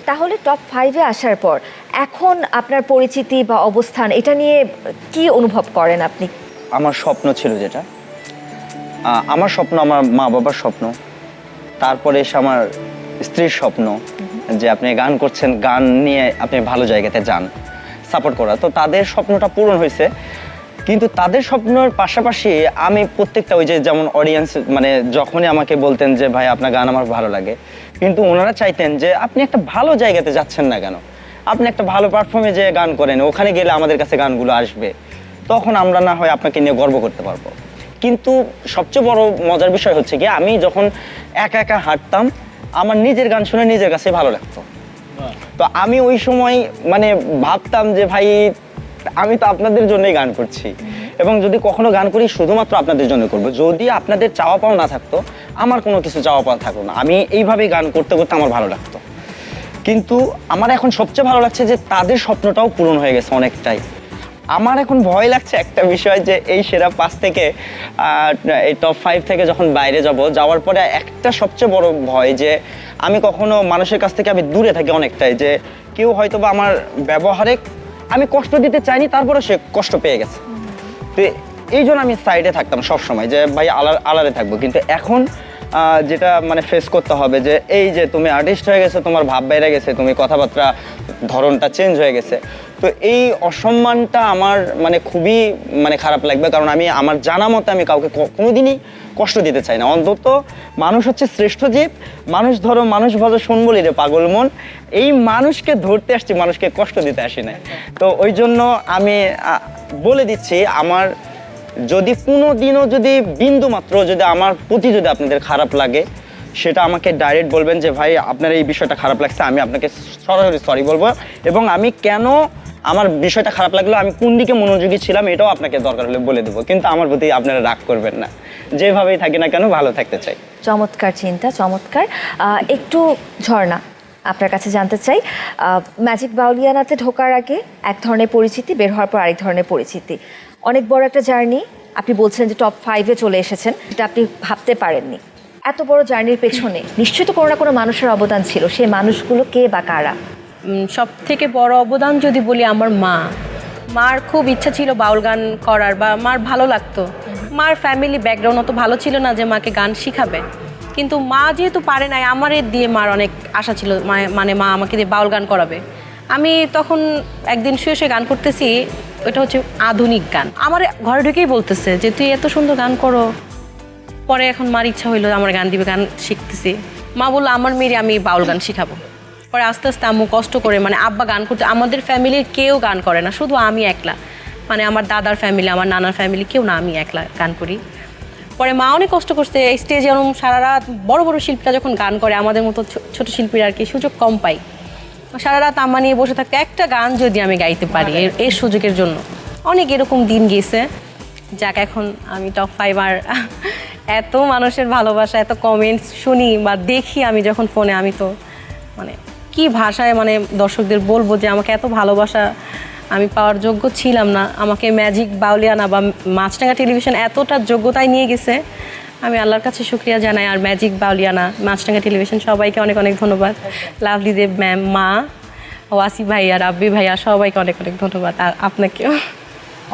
তাহলে টপ 5-এ আসার পর এখন আপনার পরিচিতি বা অবস্থান, এটা নিয়ে কি অনুভব করেন আপনি? আমার স্বপ্ন ছিল যেটা, আমার স্বপ্ন, আমার মা বাবার স্বপ্ন, তারপরে এসে আমার স্ত্রীর স্বপ্ন যে আপনি গান করছেন, গান নিয়ে আপনি ভালো জায়গাতে যান, সাপোর্ট করা। তো তাদের স্বপ্নটা পূরণ হয়েছে, কিন্তু তাদের স্বপ্নের পাশাপাশি আমি প্রত্যেকটা, ওই যে যেমন অডিয়েন্স মানে যখনই আমাকে বলতেন যে ভাই আপনার গান আমার ভালো লাগে, কিন্তু ওনারা চাইতেন যে আপনি একটা ভালো জায়গাতে যাচ্ছেন না কেন, আপনি একটা ভালো প্ল্যাটফর্মে যে গান করেন, ওখানে গেলে আমাদের কাছে গানগুলো আসবে, তখন আমরা না হয় আপনাকে নিয়ে গর্ব করতে পারবো। কিন্তু সবচেয়ে বড় মজার বিষয় হচ্ছে কি, আমি যখন একা একা হাঁটতাম, আমার নিজের গান শুনে নিজের কাছে ভালো লাগতো। তো আমি ওই সময় মানে ভাবতাম যে ভাই আমি তো আপনাদের জন্যই গান করছি, এবং যদি কখনো গান করি শুধুমাত্র আপনাদের জন্য করবো। যদি আপনাদের চাওয়া পাওয়া না থাকতো, আমার কোনো কিছু চাওয়া পাওয়া থাকতো না, আমি এইভাবেই গান করতে করতে আমার ভালো লাগতো। কিন্তু আমার এখন সবচেয়ে ভালো লাগছে যে তাদের স্বপ্নটাও পূরণ হয়ে গেছে অনেকটাই। আমার এখন ভয় লাগছে একটা বিষয়, যে এই সেরা 5 থেকে এই টপ 5 থেকে যখন বাইরে যাওয়ার পরে একটা সবচেয়ে বড় ভয়, যে আমি কখনো মানুষের কাছ থেকে আমি দূরে থাকি অনেকটাই, যে কেউ হয়তো বা আমার ব্যবহারে আমি কষ্ট দিতে চাইনি, তারপরে সে কষ্ট পেয়ে গেছে। তো এই জন্য আমি সাইডে থাকতাম সবসময়, যে ভাই আলাদা থাকবো। কিন্তু এখন যেটা মানে ফেস করতে হবে, যে এই যে তুমি আর্টিস্ট হয়ে গেছো, তোমার ভাব বাইরে গেছে, তুমি কথাবার্তা ধরনটা চেঞ্জ হয়ে গেছে, তো এই অসম্মানটা আমার মানে খুবই মানে খারাপ লাগবে। কারণ আমি আমার জানা মতে আমি কাউকে কোনোদিনই কষ্ট দিতে চাই না। অন্তত মানুষ হচ্ছে শ্রেষ্ঠ জীব, মানুষ ধরো মানুষ ভজ শোন বলি রে পাগল মন, এই মানুষকে ধরতে আসছি, মানুষকে কষ্ট দিতে আসি না। তো ওই জন্য আমি বলে দিচ্ছি, আমার যদি কোনো দিনও যদি বিন্দু মাত্র যদি আমার প্রতি যদি আপনাদের খারাপ লাগে, সেটা আমাকে ডাইরেক্ট বলবেন যে ভাই আপনার এই বিষয়টা খারাপ লাগছে, আমি আপনাকে সরাসরি সরি বলবো। এবং আমি কেন আমার বিষয়টা খারাপ লাগলো, আমি কোন দিকে মনোযোগী ছিলাম এটাও আপনাকে দরকার হলে বলে দেবো, কিন্তু আমার প্রতি আপনারা রাগ করবেন না। যেভাবেই থাকি না কেন ভালো থাকতে চাই। চমৎকার চিন্তা, চমৎকার। একটু ঝর্ণা, আপনার কাছে জানতে চাই, ম্যাজিক বাউলিয়ানাতে ঢোকার আগে এক ধরনের পরিচিতি, বের হওয়ার পর আরেক ধরনের পরিচিতি, অনেক বড় একটা জার্নি। আপনি বলছেন যে টপ 5-এ চলে এসেছেন, এটা আপনি ভাবতে পারেননি। এত বড় জার্নির পেছনে নিশ্চয়ই তো কোনো না কোনো মানুষের অবদান ছিল, সেই মানুষগুলো কে বা কারা? সব থেকে বড় অবদান যদি বলি আমার মা। মার খুব ইচ্ছা ছিল বাউল গান করার, বা মার ভালো লাগতো। মার ফ্যামিলি ব্যাকগ্রাউন্ড অত ভালো ছিল না যে মাকে গান শিখাবে, কিন্তু মা যেহেতু পারে নাই, আমার দিয়ে মার অনেক আশা ছিল, মানে মা আমাকে দিয়ে বাউল গান করাবে। আমি তখন একদিন শুয়ে শুয়ে গান করতেছি, ওইটা হচ্ছে আধুনিক গান। আমার ঘরে ঢুকেই বলতেছে যে তুই এত সুন্দর গান করো। পরে এখন মার ইচ্ছা হইলো আমার গান দিবে, গান শিখতেছি। মা বললো আমার মেয়ে আমি বাউল গান শিখাবো। পরে আস্তে আস্তে আম্মু কষ্ট করে, মানে আব্বা গান করতে, আমাদের ফ্যামিলির কেউ গান করে না, শুধু আমি একলা, মানে আমার দাদার ফ্যামিলি, আমার নানার ফ্যামিলি কেউ না, আমি একলা গান করি। পরে মা অনেক কষ্ট করছে, স্টেজে যেমন সারা রাত বড় বড় শিল্পীরা যখন গান করে, আমাদের মতো ছোট শিল্পীরা আর কি সুযোগ কম পাই। সারা রাত আম্মা নিয়ে বসে থাকতে, একটা গান যদি আমি গাইতে পারি এর সুযোগের জন্য। অনেক এরকম দিন গিয়েছে, যাক এখন আমি টপ 5। আর এত মানুষের ভালোবাসা, এত কমেন্টস শুনি বা দেখি আমি যখন ফোনে, আমি তো মানে কি ভাষায় মানে দর্শকদের বলবো যে আমাকে এত ভালোবাসা আমি পাওয়ার যোগ্য ছিলাম না। আমাকে ম্যাজিক বাউলিয়ানা বা মাছরাঙা টেলিভিশন এতটা যোগ্যতায় নিয়ে গেছে, আমি আল্লাহর কাছে শুকরিয়া জানাই। আর ম্যাজিক বাউলিয়ানা, মাছরাঙা টেলিভিশন সবাইকে অনেক অনেক ধন্যবাদ। লাভলি দেব ম্যাম, মা, ওয়াসি ভাইয়া, রাব্বি ভাইয়া, সবাইকে অনেক অনেক ধন্যবাদ। আর আপনাকেও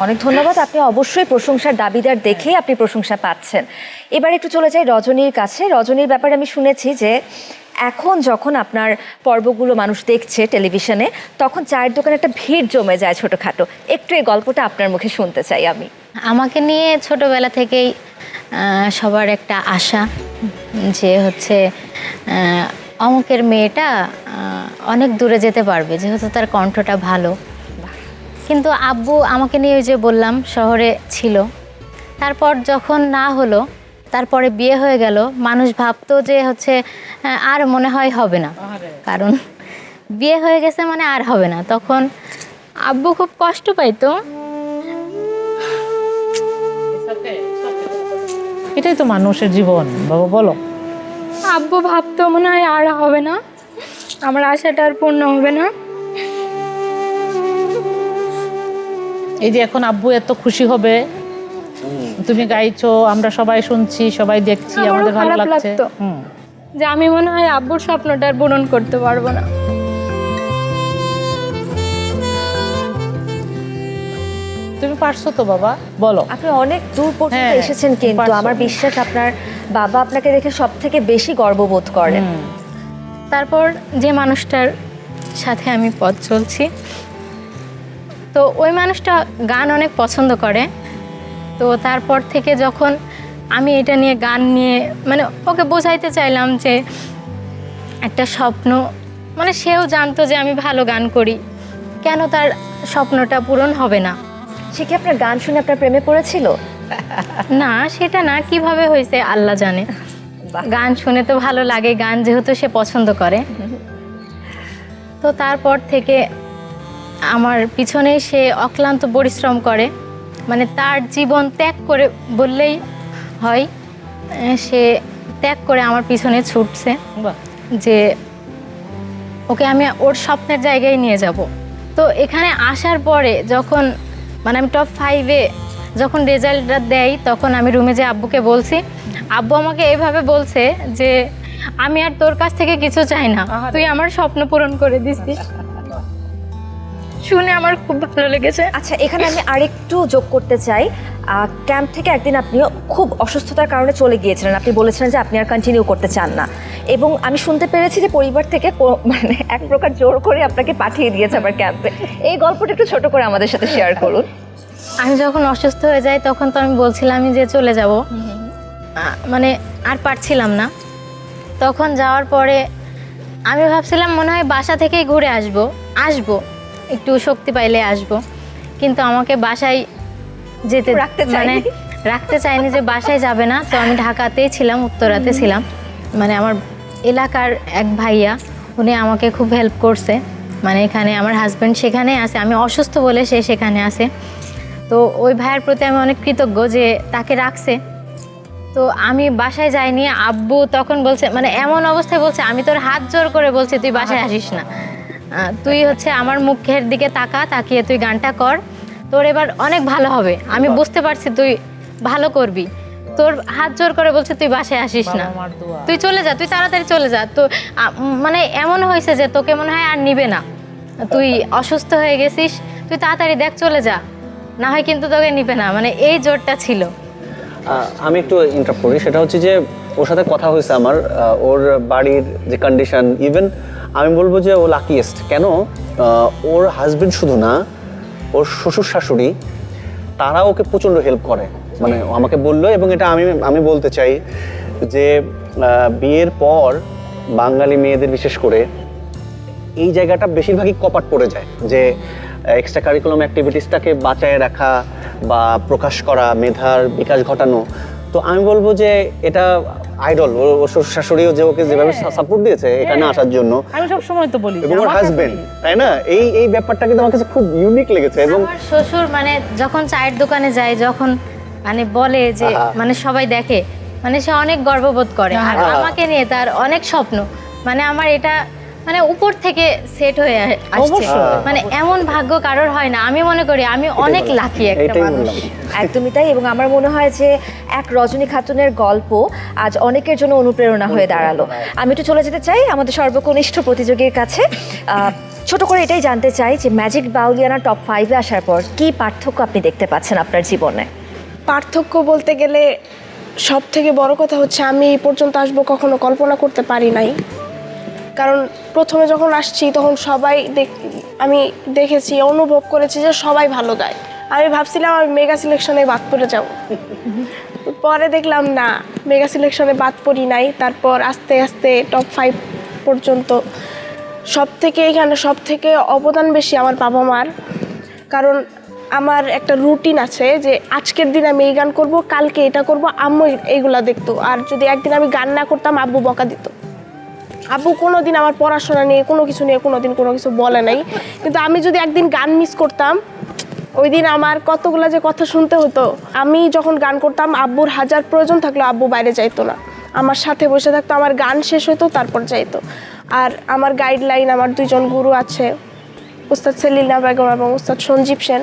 অনেক ধন্যবাদ। আপনি অবশ্যই প্রশংসার দাবিদার দেখেই আপনি প্রশংসা পাচ্ছেন। এবার একটু চলে যাই রজনীর কাছে। রজনীর ব্যাপারে আমি শুনেছি যে এখন যখন আপনার পর্বগুলো মানুষ দেখছে টেলিভিশনে, তখন চায়ের দোকানে একটা ভিড় জমে যায় ছোটোখাটো। একটু এই গল্পটা আপনার মুখে শুনতে চাই আমি। আমাকে নিয়ে ছোটবেলা থেকেই সবার একটা আশা যে হচ্ছে অমুকের মেয়েটা অনেক দূরে যেতে পারবে, যেহেতু তার কণ্ঠটা ভালো। কিন্তু আব্বু আমাকে নিয়ে ওই যে বললাম শহরে ছিল, তারপর যখন না হলো, তারপরে বিয়ে হয়ে গেল, মানুষ ভাবতো যে হচ্ছে আর মনে হয় হবে না, কারণ বিয়ে হয়ে গেছে মানে আর হবে না। তখন আব্বু খুব কষ্ট পাইতো। এটাই তো মানুষের জীবন বাবা, বলো। আব্বু ভাবতো মনে হয় আর হবে না, আমার আশাটা আর পূর্ণ হবে না। এই যে এখন আব্বু এত খুশি হবে, তুমি গাইছো, আমরা সবাই শুনছি, সবাই দেখছি, আমারও আমাদের ভালো খারাপ লাগছে। লাগতো যে আমি মনে হয় আব্বুর স্বপ্নটা আর পূরণ করতে পারবো না। তুমি পারছো তো বাবা, বলো। আপনি অনেক দূর পর্যন্ত হ্যাঁ, এসেছেন, কিন্তু পারছো। আমার বিশ্বাস আপনার বাবা আপনাকে দেখে সব থেকে বেশি গর্ববোধ করেন। তারপর যে মানুষটার সাথে আমি পথ চলছি, তো ওই মানুষটা গান অনেক পছন্দ করে। তো তারপর থেকে যখন আমি এটা নিয়ে গান নিয়ে মানে ওকে বোঝাইতে চাইলাম যে একটা স্বপ্ন, মানে সেও জানতো যে আমি ভালো গান করি, কেন তার স্বপ্নটা পূরণ হবে না। সে কি আপনার গান শুনে আপনার প্রেমে পড়েছিল? না, সেটা না, কিভাবে হয়েছে আল্লাহ জানে। গান শুনে তো ভালো লাগে, গান যেহেতু সে পছন্দ করে। তো তারপর থেকে আমার পিছনে সে অক্লান্ত পরিশ্রম করে, মানে তার জীবন ত্যাগ করে বললেই হয়, সে ত্যাগ করে আমার পিছনে ছুটছে যে ওকে আমি ওর স্বপ্নের জায়গায় নিয়ে যাব। তো এখানে আসার পরে যখন মানে আমি টপ 5-এ যখন রেজাল্টটা দেয়, তখন আমি রুমে যে আব্বুকে বলছি, আব্বু আমাকে এইভাবে বলছে যে আমি আর তোর কাছ থেকে কিছু চাই না, তুই আমার স্বপ্ন পূরণ করে দিছিস। শুনে আমার খুব ভালো লেগেছে। আচ্ছা, এখানে আমি আরেকটু যোগ করতে চাই। ক্যাম্প থেকে একদিন আপনি খুব অসুস্থতার কারণে চলে গিয়েছিলেন, আপনি বলেছিলেন যে আপনি আর কন্টিনিউ করতে চান না, এবং আমি শুনতে পেরেছি যে পরিবার থেকে মানে এক প্রকার জোর করে আপনাকে পাঠিয়ে দিয়েছে আবার ক্যাম্পে। এই গল্পটা একটু ছোট করে আমাদের সাথে শেয়ার করুন। আমি যখন অসুস্থ হয়ে যাই, তখন তো আমি বলছিলাম যে চলে যাব, মানে আর পারছিলাম না। তখন যাওয়ার পরে আমি ভাবছিলাম মনে হয় বাসা থেকেই ঘুরে আসবো, একটু শক্তি পাইলে আসবো, কিন্তু আমাকে বাসায় যেতে রাখতে চাইনি যে বাসায় যাবে না। তো আমি ঢাকাতেই ছিলাম, উত্তরাতে ছিলাম, মানে আমার এলাকার এক ভাইয়া, উনি আমাকে খুব হেল্প করছে। মানে এখানে আমার হাজব্যান্ড সেখানে আছে, আমি অসুস্থ বলে সে সেখানে আছে। তো ওই ভাইয়ের প্রতি আমি অনেক কৃতজ্ঞ যে তাকে রাখছে। তো আমি বাসায় যাইনি, আব্বু তখন বলছে, মানে এমন অবস্থায় বলছে, আমি তোর হাত জোর করে বলছি তুই বাসায় আসিস না, তুই হচ্ছে আমার মুখের দিকে তাকিয়ে তুই গানটা কর, তোর এবার অনেক ভালো হবে, আমি বুঝতে পারছি তুই ভালো করবি। তোর হাত জোর করে বলছে তুই বাসায় আসিস না, বাবা মার দোয়া। তুই চলে যা, তুই তাড়াতাড়ি চলে যা। তো মানে এমন হয়েছে যে তোকে মনে হয় আর নিবে না, তুই অসুস্থ হয়ে গেছিস, তুই তাড়াতাড়ি দেখ চলে যা, না হয় কিন্তু তোকে নিবে না, মানে এই জোরটা ছিল। আমি একটু ইন্টারাপ্ট করি, সেটা হচ্ছে যে ওর সাথে কথা হয়েছে আমার, ওর বাড়ির যে কন্ডিশন, ইভেন আমি বলবো যে ও লাকিয়েস্ট। কেন? ওর হাজবেন্ড শুধু না, ওর শ্বশুর শাশুড়ি তারা ওকে প্রচণ্ড হেল্প করে, মানে আমাকে বললো। এবং এটা আমি বলতে চাই যে বিয়ের পর বাঙালি মেয়েদের বিশেষ করে এই জায়গাটা বেশিরভাগই কপাট পড়ে যায়, যে এক্সট্রা কারিকুলাম অ্যাক্টিভিটিসটাকে বাঁচায় রাখা বা প্রকাশ করা, মেধার বিকাশ ঘটানো। তো আমি বলবো যে এটা আইডল, ওর শ্বশুর শাশুড়িও যে ওকে যেভাবে সাপোর্ট দিয়েছে এখানে আসার জন্য, আমি সব সময় তো বলি এবং ওর হাজবেন্ড, তাই না, এই ব্যাপারটা কিন্তু আমার কাছে খুব ইউনিক লেগেছে। এবং আমার শ্বশুর মানে যখন চায়ের দোকানে যায়, যখন মানে বলে যে মানে সবাই দেখে, মানে সে অনেক গর্ববোধ করে। আর আমাকে নিয়ে তার অনেক স্বপ্ন, মানে আমার এটা মানে উপর থেকে সেট হয়ে আসছে। মানে এমন ভাগ্য কারোর হয় না, আমি মনে করি আমি অনেক লাকি একটা এইটাই মানুষ। বললাম। একদমই তাই। এবং আমার মনে হয় যে এক রজনী খাতুনের গল্প আজ অনেকের জন্য অনুপ্রেরণা হয়ে দাঁড়ালো। আমি একটু চলে যেতে চাই আমাদের সর্বকনিষ্ঠ প্রতিযোগীর কাছে। ছোট করে এটাই জানতে চাই যে ম্যাজিক বাউলিয়ানা টপ 5-এ আসার পর কি পার্থক্য আপনি দেখতে পাচ্ছেন আপনার জীবনে? পার্থক্য বলতে গেলে সব থেকে বড় কথা হচ্ছে আমি এই পর্যন্ত আসবো কখনো কল্পনা করতে পারি নাই। কারণ প্রথমে যখন আসছি তখন সবাই আমি দেখেছি, অনুভব করেছি যে সবাই ভালো গায়। আমি ভাবছিলাম আমি মেগা সিলেকশনে বাদ পড়ে যাব, পরে দেখলাম না, মেগা সিলেকশনে বাদ পড়ি নাই। তারপর আস্তে আস্তে টপ 5 পর্যন্ত। এখানে সব থেকে অবদান বেশি আমার বাবা মার। কারণ আমার একটা রুটিন আছে যে আজকের দিন আমি এই গান করব, কালকে এটা করব, আম্মু এইগুলা দেখতো। আর যদি একদিন আমি গান না করতাম আব্বু বকা দিত। আব্বু কোনোদিন আমার পড়াশোনা নিয়ে কোনো কিছু বলে নাই, কিন্তু আমি যদি একদিন গান মিস করতাম, ওই দিন আমার কতগুলো যে কথা শুনতে হতো। আমি যখন গান করতাম আব্বুর হাজার প্রয়োজন থাকলেও আব্বু বাইরে যাইতো না, আমার সাথে বসে থাকতো, আমার গান শেষ হতো তারপর যাইতো। আর আমার গাইডলাইন, আমার 2জন গুরু আছে, উস্তাদ সেলিনা বেগম এবং উস্তাদ সঞ্জীব সেন।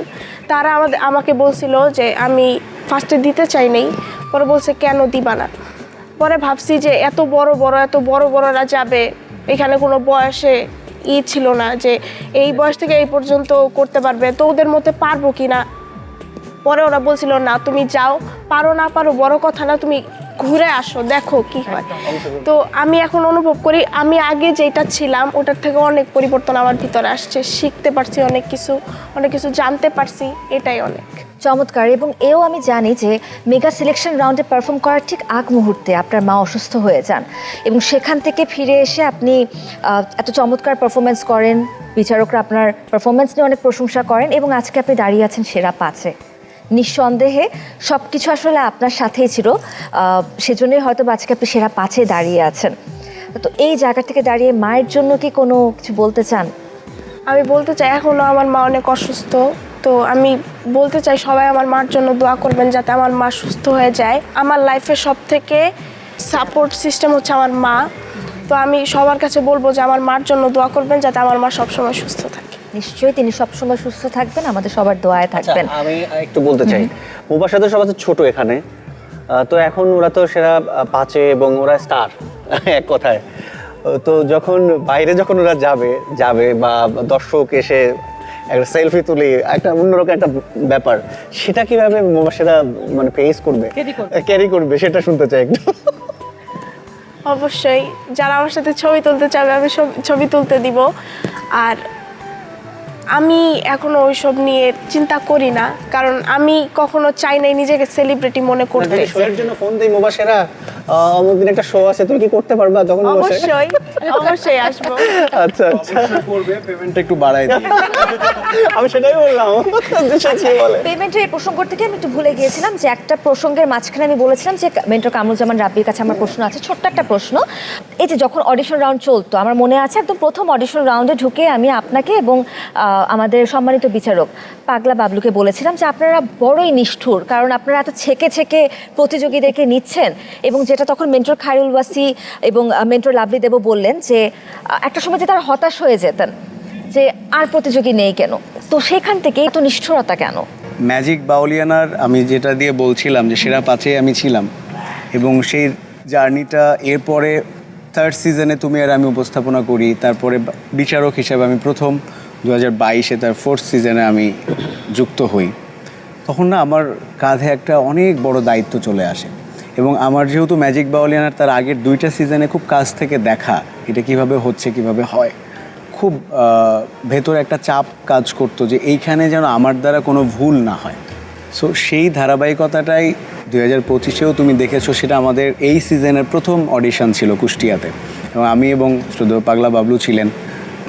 তারা আমাকে বলছিল যে আমি ফার্স্টে দিতে চাই নাই, পরে বলছে কেন দিবা না। পরে ভাবছি যে এত বড়রা যাবে, এখানে কোনো বয়সে ছিল না যে এই বয়স থেকে এই পর্যন্ত করতে পারবে, তো ওদের মধ্যে পারবো কি না। পরে ওরা বলছিল না তুমি যাও, পারো না পারো বড় কথা না, তুমি ঘুরে আসো, দেখো কি হয়। তো আমি এখন অনুভব করি আমি আগে যেটা ছিলাম ওটার থেকে অনেক পরিবর্তন আমার ভিতরে আসছে, শিখতে পারছি অনেক কিছু জানতে পারছি, এটাই অনেক চমৎকার। এবং এও আমি জানি যে মেগা সিলেকশন রাউন্ডে পারফর্ম করার ঠিক আগ মুহূর্তে আপনার মা অসুস্থ হয়ে যান এবং সেখান থেকে ফিরে এসে আপনি এত চমৎকার পারফরমেন্স করেন, বিচারকরা আপনার পারফরমেন্স নিয়ে অনেক প্রশংসা করেন এবং আজকে আপনি দাঁড়িয়ে আছেন সেরা 5-এ। নিঃসন্দেহে সব কিছু আসলে আপনার সাথেই ছিল, সেজন্যই হয়তো আজকে আপনি সেরা 5-এ দাঁড়িয়ে আছেন। তো এই জায়গা থেকে দাঁড়িয়ে মায়ের জন্য কি কোনো কিছু বলতে চান? আমি বলতে চাই এখনও আমার মা অনেক অসুস্থ, তো আমি বলতে চাই সবাই আমার মার জন্য দোয়া করবেন যাতে আমার মা সুস্থ হয়ে যায়। আমার লাইফের সব থেকে সাপোর্ট সিস্টেম হচ্ছে আমার মা, তো আমি সবার কাছে বলবো যে আমার মার জন্য দোয়া করবেন যাতে আমার মা সবসময় সুস্থ থাকে। নিশ্চয়ই তিনি সবসময় সুস্থ থাকবেন, আমাদের সবার দোয়ায় থাকবেন। আমি একটু বলতে চাই, মুবাশশাদের সবচেয়ে ছোট এখানে, তো এখন ওরা তো সেরা 5-এ এবং ওরা স্টার এক কথায়। তো যখন ওরা যাবে বা দর্শক এসে একটা সেলফি তুলে একটা অন্যরকম একটা ব্যাপার, সেটা কিভাবে মুবাশশারা মানে ফেস করবে, ক্যারি করবে, সেটা শুনতে চাই একটু। অবশ্যই যারা আমার সাথে ছবি তুলতে চাবে আমি ছবি তুলতে দিব। আর আমি এখনো ওইসব নিয়ে চিন্তা করি না, কারণ আমি কখনো চাই নাই নিজেকে সেলিব্রিটি মনে করতে। শোয়ের জন্য ফোন দেই মুবাশশারা, অমুক দিন একটা শো আছে, তুমি কি করতে পারবা তখন বসে? অবশ্যই অবশ্যই আসবো। আচ্ছা আচ্ছা, করবে পেমেন্টটা একটু বাড়াই দিই। আমি সেটাই বললাম যে বলে পেমেন্টের এই প্রসঙ্গ থেকে আমি একটু ভুলে গিয়েছিলাম যে একটা প্রসঙ্গের মাঝখানে আমি বলেছিলাম যে মেন্টর কামরুজ্জামান রাব্বির কাছে আমার প্রশ্ন আছে, ছোট্ট একটা প্রশ্ন। এই যে যখন অডিশন রাউন্ড চলতো, আমার মনে আছে একদম প্রথম অডিশন রাউন্ডে ঢুকে আমি আপনাকে এবং আমাদের সম্মানিত বিচারক পাগলা বাবলুকে বলেছিলাম যে আপনারা বড়ই নিষ্ঠুর, কারণ আপনারা এত ছেকে ছেকে প্রতিযোগীদেরকে নিচ্ছেন। এবং যেটা তখন মেন্টর খায়রুল ওয়াসি এবং মেন্টর লাভলি দেবও বললেন যে একটা সময় যে তারা হতাশ হয়ে যেতেন যে আর প্রতিযোগী নেই কেন, তো সেখান থেকে এত নিষ্ঠুরতা কেন? ম্যাজিক বাউলিয়ানার আমি যেটা দিয়ে বলছিলাম যে সেরা 5-এ আমি ছিলাম, এবং সেই জার্নিটা এরপরে 3rd সিজনে তুমি আর আমি উপস্থাপনা করি, তারপরে বিচারক হিসেবে আমি প্রথম 2022-এ তার 4th সিজনে আমি যুক্ত হই। তখন না আমার কাঁধে একটা অনেক বড় দায়িত্ব চলে আসে, এবং আমার যেহেতু ম্যাজিক বাউলিয়ানার তার আগের 2টা সিজনে খুব কাছ থেকে দেখা এটা কিভাবে হচ্ছে কিভাবে হয়, খুব ভেতরে একটা চাপ কাজ করতো যে এইখানে যেন আমার দ্বারা কোনো ভুল না হয়। সো সেই ধারাবাহিকতাটাই 2025-এও তুমি দেখেছো, সেটা আমাদের এই সিজনের প্রথম অডিশন ছিল কুষ্টিয়াতে, এবং আমি এবং শুধু পাগলা বাবলু ছিলেন।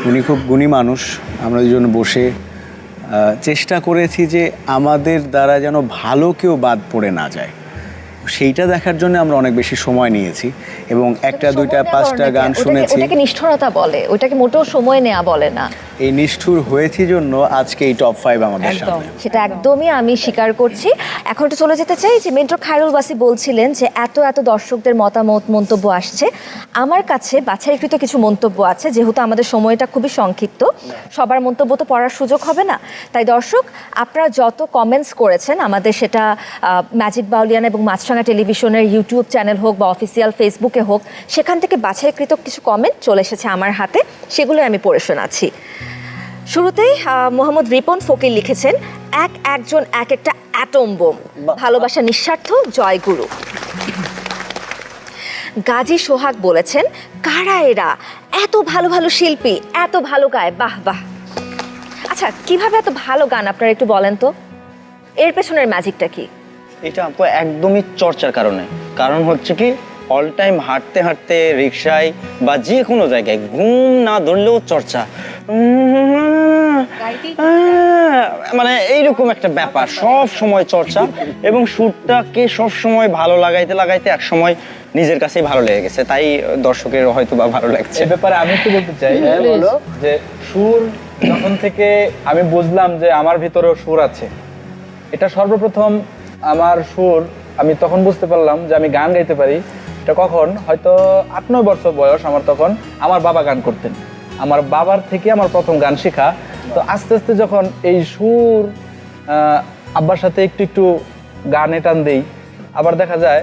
উনি খুব গুণী মানুষ, আমরা দুজন বসে চেষ্টা করেছি যে আমাদের দ্বারা যেন ভালো কেউ বাদ পড়ে না যায়, সেইটা দেখার জন্য আমরা অনেক বেশি সময় নিয়েছি, এবং 1টা 2টা 5টা গান শুনেছি। ওটাকে নিষ্ঠুরতা বলে, ওটাকে মোটেও সময় নেওয়া বলে না। এই নিষ্ঠুর হয়েছি জন্য আজকে এই টপ 5 আমাদের সামনে। সেটা একদমই আমি স্বীকার করছি। এখন তো চলে যেতে চাই যে মেন্টর খায়রুল ওয়াসি বলছিলেন যে এত এত দর্শকদের মতামত মন্তব্য আসছে, আমার কাছে বাছাইকৃত কিছু মন্তব্য আছে, যেহেতু আমাদের সময়টা খুবই সংক্ষিপ্ত, সবার মন্তব্য তো পড়ার সুযোগ হবে না। তাই দর্শক, আপনারা যত কমেন্টস করেছেন আমাদের, সেটা ম্যাজিক বাউলিয়ানা এবং মাছরাঙা টেলিভিশনের ইউটিউব চ্যানেল হোক বা অফিসিয়াল ফেসবুকে হোক, সেখান থেকে বাছাইকৃত কিছু কমেন্ট চলে এসেছে আমার হাতে, সেগুলো আমি পড়ে শোনাচ্ছি। শুরুতেই মোহাম্মদ রিপন ফকির লিখেছেন, একজন এক একটা অ্যাটম বোম, ভালোবাসা নিঃস্বার্থ, জয় গুরু। গাজী সোহাগ বলেছেন, কারা এরা, এত ভালো ভালো শিল্পী, এত ভালো গায়, বাহ বাহ। আচ্ছা, কিভাবে এত ভালো গান আপনারা একটু বলেন তো, এর পেছনের ম্যাজিকটা কি? এটা আপু একদমই চর্চার কারণে। কারণ হচ্ছে কি, অল টাইম হাঁটতে হাঁটতে রিক্সায় বা যে কোনো জায়গায় ঘুম না ধরলেও চর্চা, মানে এইরকম একটা ব্যাপার, সব সময় চর্চা, এবং সুরটাকে সব সময় ভালো লাগাইতে লাগাইতে এক সময় নিজের কাছেই ভালো লেগে গেছে, তাই দর্শকের হয়তো বা ভালো লাগছে। এই ব্যাপারে আমি একটু বলতে চাই যে সুর যখন থেকে আমি বুঝলাম যে আমার ভিতরেও সুর আছে, এটা সর্বপ্রথম আমার সুর আমি তখন বুঝতে পারলাম যে আমি গান গাইতে পারি। এটা কখন, হয়তো 8-9 বছর বয়স আমার, তখন আমার বাবা গান করতেন, আমার বাবার থেকে আমার প্রথম গান শেখা। তো আস্তে আস্তে যখন এই সুর আব্বার সাথে একটু একটু গানে টান দেই, আবার দেখা যায়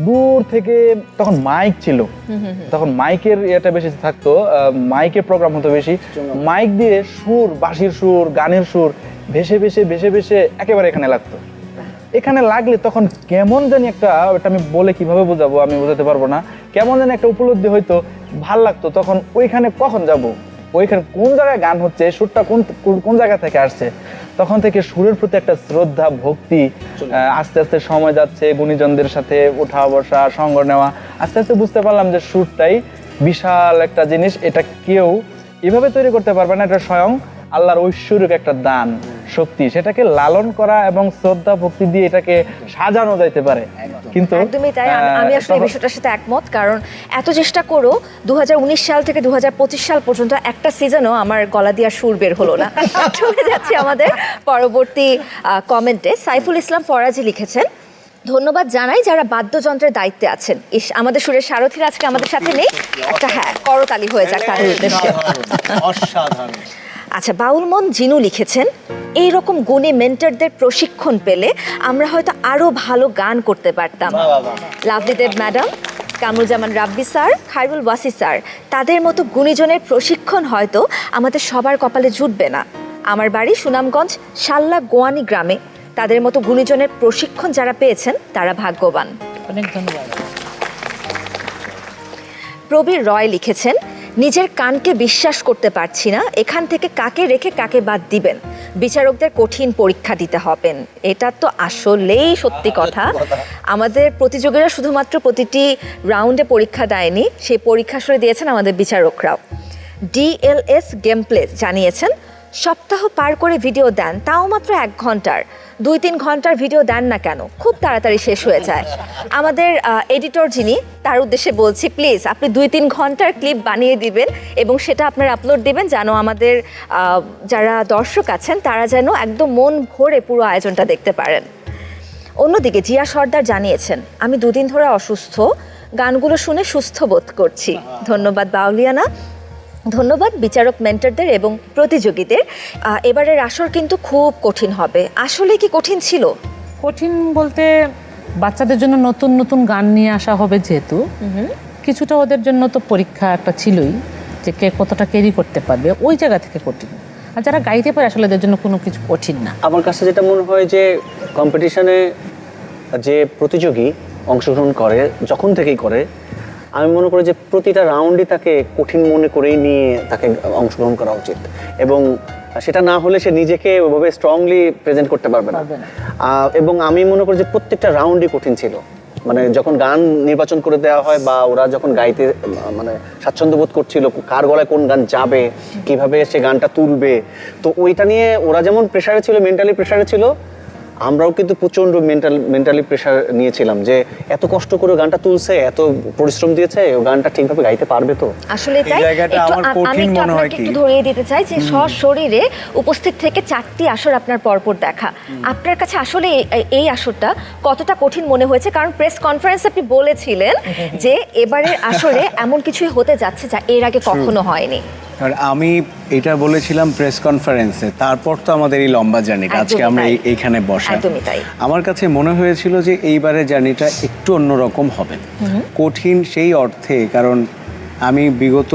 দূর থেকে, তখন মাইক ছিল, তখন মাইকের ইয়েটা বেশি থাকতো, মাইকের প্রোগ্রাম হতো বেশি, মাইক দিয়ে সুর, বাঁশির সুর, গানের সুর ভেসে ভেসে ভেসে ভেসে একেবারে এখানে লাগতো। এখানে লাগলে তখন কেমন জানি একটা, ওটা আমি বলে কিভাবে বোঝাবো, আমি বোঝাতে পারবো না, কেমন জানি একটা উপলব্ধি হয়তো, ভাল লাগতো। তখন ওইখানে কখন যাব, ওইখানে কোন জায়গায় গান হচ্ছে, সুরটা কোন জায়গা থেকে আসছে, তখন থেকে সুরের প্রতি একটা শ্রদ্ধা, ভক্তি, আস্তে আস্তে সময় যাচ্ছে, গুণীজনদের সাথে ওঠা বসা, সঙ্গ নেওয়া, আস্তে আস্তে বুঝতে পারলাম যে সুরটাই বিশাল একটা জিনিস, এটা কেউ এভাবে তৈরি করতে পারবে না, এটা স্বয়ং আল্লাহর ঐশ্বরিক একটা দান, শক্তি, সেটাকে লালন করা এবং শ্রদ্ধা ভক্তি দিয়ে এটাকে সাজানো যাইতে পারে। কিন্তু একদমই তাই, আমি আসলে এই বিষয়টার সাথে একমত, কারণ এত চেষ্টা করো 2019 সাল থেকে 2025 সাল পর্যন্ত একটা সিজনও আমার গলা দিয়া সুর বের হলো না। চলে যাচ্ছি আমাদের পরবর্তী কমেন্টে। সাইফুল ইসলাম ফরাজি লিখেছেন, ধন্যবাদ জানাই যারা বাদ্যযন্ত্রের দায়িত্বে আছেন। আমাদের সুরের সারথীরা আজকে আমাদের সাথে নেই, একটা করতালি হয়ে যাক তাদের উদ্দেশ্যে। অসাধারণ। আচ্ছা, বাউল মন জিনু লিখেছেন, এইরকম গুণী মেন্টরদের প্রশিক্ষণ পেলে আমরা হয়তো আরো ভালো গান করতে পারতাম। লাভলি দেব madam, Kamruzzaman rabbi sir, Khairul Wasi sir, তাদের মতো গুণীজনের প্রশিক্ষণ হয়তো আমাদের সবার কপালে জুটবে না। আমার বাড়ি সুনামগঞ্জ শাল্লা গোয়ানি গ্রামে, তাদের মতো গুণীজনের প্রশিক্ষণ যারা পেয়েছেন তারা ভাগ্যবান। অনেক ধন্যবাদ। প্রবীর রয় লিখেছেন, নিজের কানকে বিশ্বাস করতে পারছি না, এখান থেকে কাকে রেখে কাকে বাদ দিবেন, বিচারকদের কঠিন পরীক্ষা দিতে হবেন, এটা তো আসলেই সত্যি কথা। আমাদের প্রতিযোগীরা শুধুমাত্র প্রতিটি রাউন্ডে পরীক্ষা দেয়নি, সেই পরীক্ষা আসলে দিয়েছেন আমাদের বিচারকরাও। ডিএলএস গেম প্লে জানিয়েছেন সপ্তাহ পার করে ভিডিও দেন, তাও মাত্র 1 ঘন্টার। 2-3 ঘন্টার ভিডিও দেন না কেন, খুব তাড়াতাড়ি শেষ হয়ে যায়। আমাদের এডিটর যিনি, তার উদ্দেশ্যে বলছি, প্লিজ আপনি 2-3 ঘন্টার ক্লিপ বানিয়ে দিবেন এবং সেটা আপনারা আপলোড দিবেন, যেন আমাদের যারা দর্শক আছেন তারা যেন একদম মন ভরে পুরো আয়োজনটা দেখতে পারেন। অন্যদিকে জিয়া সর্দার জানিয়েছেন আমি 2 দিন ধরে অসুস্থ, গানগুলো শুনে সুস্থ বোধ করছি। ধন্যবাদ বাউলিয়ানা, ধন্যবাদ বিচারক মেন্টরদের এবং প্রতিযোগীদের। এবারের আসর কিন্তু খুব কঠিন হবে। আসলে কি কঠিন ছিল? কঠিন বলতে বাচ্চাদের জন্য নতুন নতুন গান নিয়ে আসা হবে যেহেতু, কিছুটা ওদের জন্য তো পরীক্ষা একটা ছিলই, যে কে কতটা ক্যারি করতে পারবে, ওই জায়গা থেকে কঠিন। আর যারা গাইতে পারে আসলে এদের জন্য কোনো কিছু কঠিন না। আমার কাছে যেটা মনে হয় যে কম্পিটিশনে যে প্রতিযোগী অংশগ্রহণ করে, যখন থেকেই করে, আমি মনে করি যে প্রতিটা রাউন্ডই তাকে কঠিন মনে করেই নিয়ে তাকে অংশগ্রহণ করা উচিত, এবং সেটা না হলে সে নিজেকে ওইভাবে স্ট্রংলি প্রেজেন্ট করতে পারবে না। এবং আমি মনে করি যে প্রত্যেকটা রাউন্ডই কঠিন ছিল। মানে যখন গান নির্বাচন করে দেওয়া হয় বা ওরা যখন গাইতে মানে স্বাচ্ছন্দ্য বোধ করছিল, কার গলায় কোন গান যাবে, কিভাবে সে গানটা তুলবে, তো ওইটা নিয়ে ওরা যেমন প্রেশারে ছিল, মেন্টালি প্রেশারে ছিল, আমরাও কিন্তু প্রচণ্ড মেন্টালি প্রেশার নিয়েছিলাম যে এত কষ্ট করে গানটা তুলছে, এত পরিশ্রম দিয়েছে, ও গানটা ঠিকভাবে গাইতে পারবে তো। আসলে তাই। আমি একটু আপনাকে একটু ধরিয়ে দিতে চাই যে সশরীরে উপস্থিত থেকে 4টি আসর আপনার পরপর দেখা, আপনার কাছে আসলে এই আসরটা কতটা কঠিন মনে হয়েছে? কারণ প্রেস কনফারেন্সে আপনি বলেছিলেন যে এবারের আসরে এমন কিছুই হতে যাচ্ছে যা এর আগে কখনো হয়নি। আর আমি এটা বলেছিলাম প্রেস কনফারেন্সে, তারপর তো আমাদের এই লম্বা জার্নিটা, আজকে আমরা এইখানে বসা। আমার কাছে মনে হয়েছিল যে এইবারের জার্নিটা একটু অন্যরকম হবে। কঠিন সেই অর্থে, কারণ আমি বিগত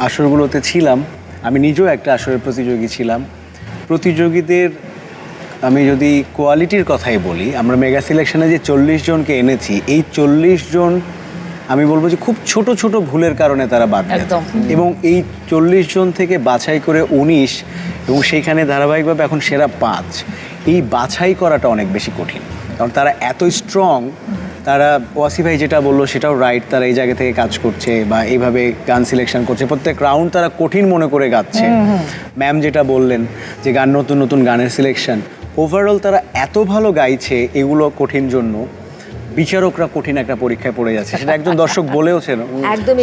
আসরগুলোতে ছিলাম, আমি নিজেও একটা আসরের প্রতিযোগী ছিলাম। প্রতিযোগীদের আমি যদি কোয়ালিটির কথাই বলি, আমরা মেগা সিলেকশনে যে 40 জনকে এনেছি, এই 40 জন আমি বলবো যে খুব ছোট ছোট ভুলের কারণে তারা বাদ গেছে, এবং এই 40 জন থেকে বাছাই করে 19, এবং সেইখানে ধারাবাহিকভাবে এখন সেরা 5, এই বাছাই করাটা অনেক বেশি কঠিন। কারণ তারা এত স্ট্রং, তারা ওয়াসি ভাই যেটা বললো সেটাও রাইট, তারা এই জায়গা থেকে কাজ করছে বা এইভাবে গান সিলেকশন করছে, প্রত্যেক রাউন্ড তারা কঠিন মনে করে গাচ্ছে। ম্যাম যেটা বললেন যে গান, নতুন নতুন গানের সিলেকশন, ওভারঅল তারা এত ভালো গাইছে, এগুলো কঠিন জন্য বিচারকরা কঠিন একটা পরীক্ষায় পড়ে যাচ্ছে, সেটা একজন দর্শক বলেওছেন।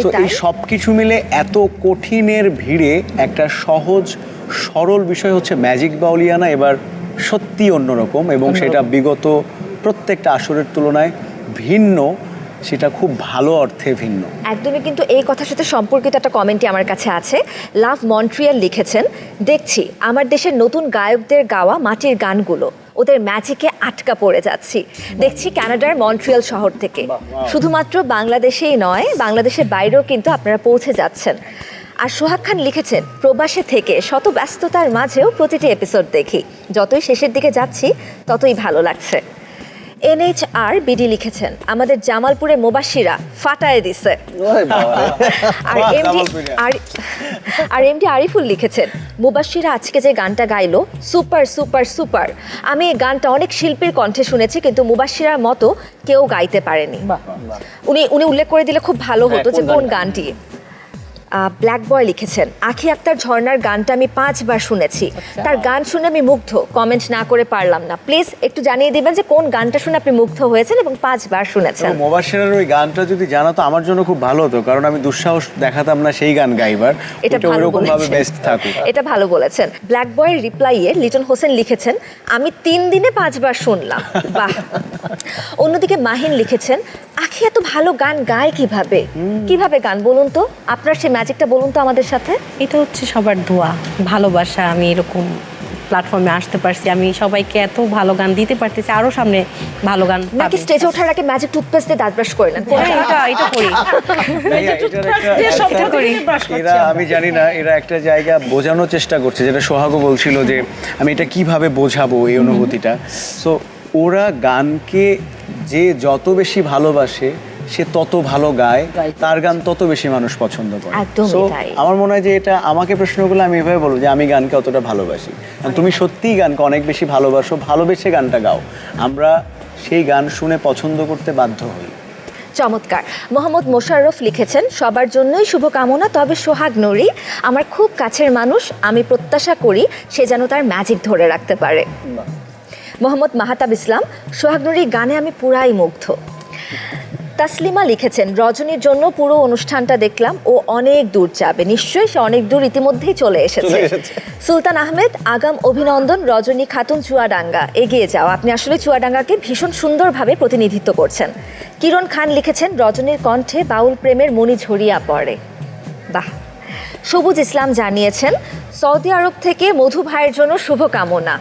তো এই সব কিছু মিলে এত কঠিনের ভিড়ে একটা সহজ সরল বিষয় হচ্ছে ম্যাজিক বাউলিয়ানা এবার সত্যি অন্যরকম, এবং সেটা বিগত প্রত্যেকটা আসরের তুলনায় ভিন্ন, সেটা খুব ভালো অর্থে ভিন্ন। একদমই। কিন্তু এই কথার সাথে সম্পর্কিত একটা কমেন্টই আমার কাছে আছে। লাভ মন্ট্রিয়াল লিখেছেন, দেখছি আমার দেশের নতুন গায়কদের গাওয়া মাটির গানগুলো, ওদের ম্যাজিকে আটকা পড়ে যাচ্ছি। দেখছি কানাডার মন্ট্রিয়াল শহর থেকে, শুধুমাত্র বাংলাদেশেই নয়, বাংলাদেশের বাইরেও কিন্তু আপনারা পৌঁছে যাচ্ছেন। আর সোহাগ খান লিখেছেন, প্রবাসে থেকে শত ব্যস্ততার মাঝেও প্রতিটি এপিসোড দেখি, যতই শেষের দিকে যাচ্ছি ততই ভালো লাগছে। NHR বিডি লিখেছেন, আমাদের জামালপুরে মোবাশিরা ফাটায় দিছে। আর এমডি আরিফুল লিখেছেন, মুবাশিরা আজকে যে গানটা গাইলো সুপার সুপার সুপার। আমি এই গানটা অনেক শিল্পীর কণ্ঠে শুনেছি, কিন্তু মুবাশিরার মতো কেউ গাইতে পারেনি। উনি উল্লেখ করে দিলে খুব ভালো হতো যে কোন গানটি। ব্ল্যাক বয় লিখেছেন, আখি আক্তার ঝর্ণার গানটা আমি 5 বার শুনেছি, তার গান শুনে আমি মুগ্ধ, কমেন্ট না করে পারলাম না। প্লিজ একটু জানিয়ে দিবেন যে কোন গানটা শুনে আপনি মুগ্ধ হয়েছেন এবং 5 বার শুনেছেন। মোবাশিরার ওই গানটা যদি জানাতো আমার জন্য খুব ভালো হতো, কারণ আমি দুঃসাহস দেখাতাম না সেই গান গাইবার। এটা ওরকম ভাবে বেস্ট থাকুক, এটা ভালো বলেছেন। ব্ল্যাক বয়ের রিপ্লাইয়ে লিটন হোসেন লিখেছেন, আমি 3 দিনে 5 বার শুনলাম। বাহ। অন্যদিকে মাহিন লিখেছেন, আখি এত ভালো গান গায় কিভাবে গান বলুন তো, আপনার সেই ম্যাজিকটা বলুন তো আমাদের সাথে। এটা হচ্ছে সবার দোয়া, ভালোবাসা। আমি এরকম প্ল্যাটফর্মে আসতে পারছি, আমি সবাইকে এত ভালো গান দিতে পারতেছি, আরো সামনে ভালো গান। নাকি স্টেজে ওঠার আগে ম্যাজিক টুথপেস্ট দিয়ে দাঁত ব্রাশ করে নেন? এরা আমি জানি না, এরা একটা জায়গা বোঝানোর চেষ্টা করছে, যেটা সোহাগও বলছিল যে আমি এটা কিভাবে বোঝাবো এই অনুভূতিটা। সো ওরা গানকে যে যত বেশি ভালোবাসে সে তত ভালো গায়, গাইতে তার গান তত বেশি মানুষ পছন্দ করে। একদমই So, তাই। আমার মনে হয় যে এটা আমাকে প্রশ্ন করলে আমি এভাবে বলবো যে আমি গানকে অতটা ভালোবাসি, কারণ তুমি সত্যিই গানকে অনেক বেশি ভালোবাসো, ভালোবেসে গানটা গাও, আমরা সেই গান শুনে পছন্দ করতে বাধ্য হই। চমৎকার। মোহাম্মদ মোশাররফ লিখেছেন, সবার জন্যই শুভকামনা, তবে সোহাগ নুরি আমার খুব কাছের মানুষ, আমি প্রত্যাশা করি সে যেন তার ম্যাজিক ধরে রাখতে পারে। মোহাম্মদ মাহাতাব ইসলাম, সোহাগ নুরি গানে আমি পুরাই মুগ্ধ। তাসলিমা লিখেছেন, রজনীর জন্য পুরো অনুষ্ঠানটা দেখলাম, ও অনেক দূর যাবে, নিশ্চয়ই সে অনেক দূর ইতিমধ্যেই চলে এসেছে। সুলতান আহমেদ, আগাম অভিনন্দন রজনী খাতুন, চুয়াডাঙ্গা, এগিয়ে যাও, আপনি আসলে চুয়াডাঙ্গাকে ভীষণ সুন্দরভাবে প্রতিনিধিত্ব করছেন। কিরণ খান লিখেছেন, রজনীর কণ্ঠে বাউল প্রেমের মণি ঝরিয়া পড়ে। বাহ। সবুজ ইসলাম জানিয়েছেন, সৌদি আরব থেকে মধু ভাইয়ের জন্য শুভকামনা।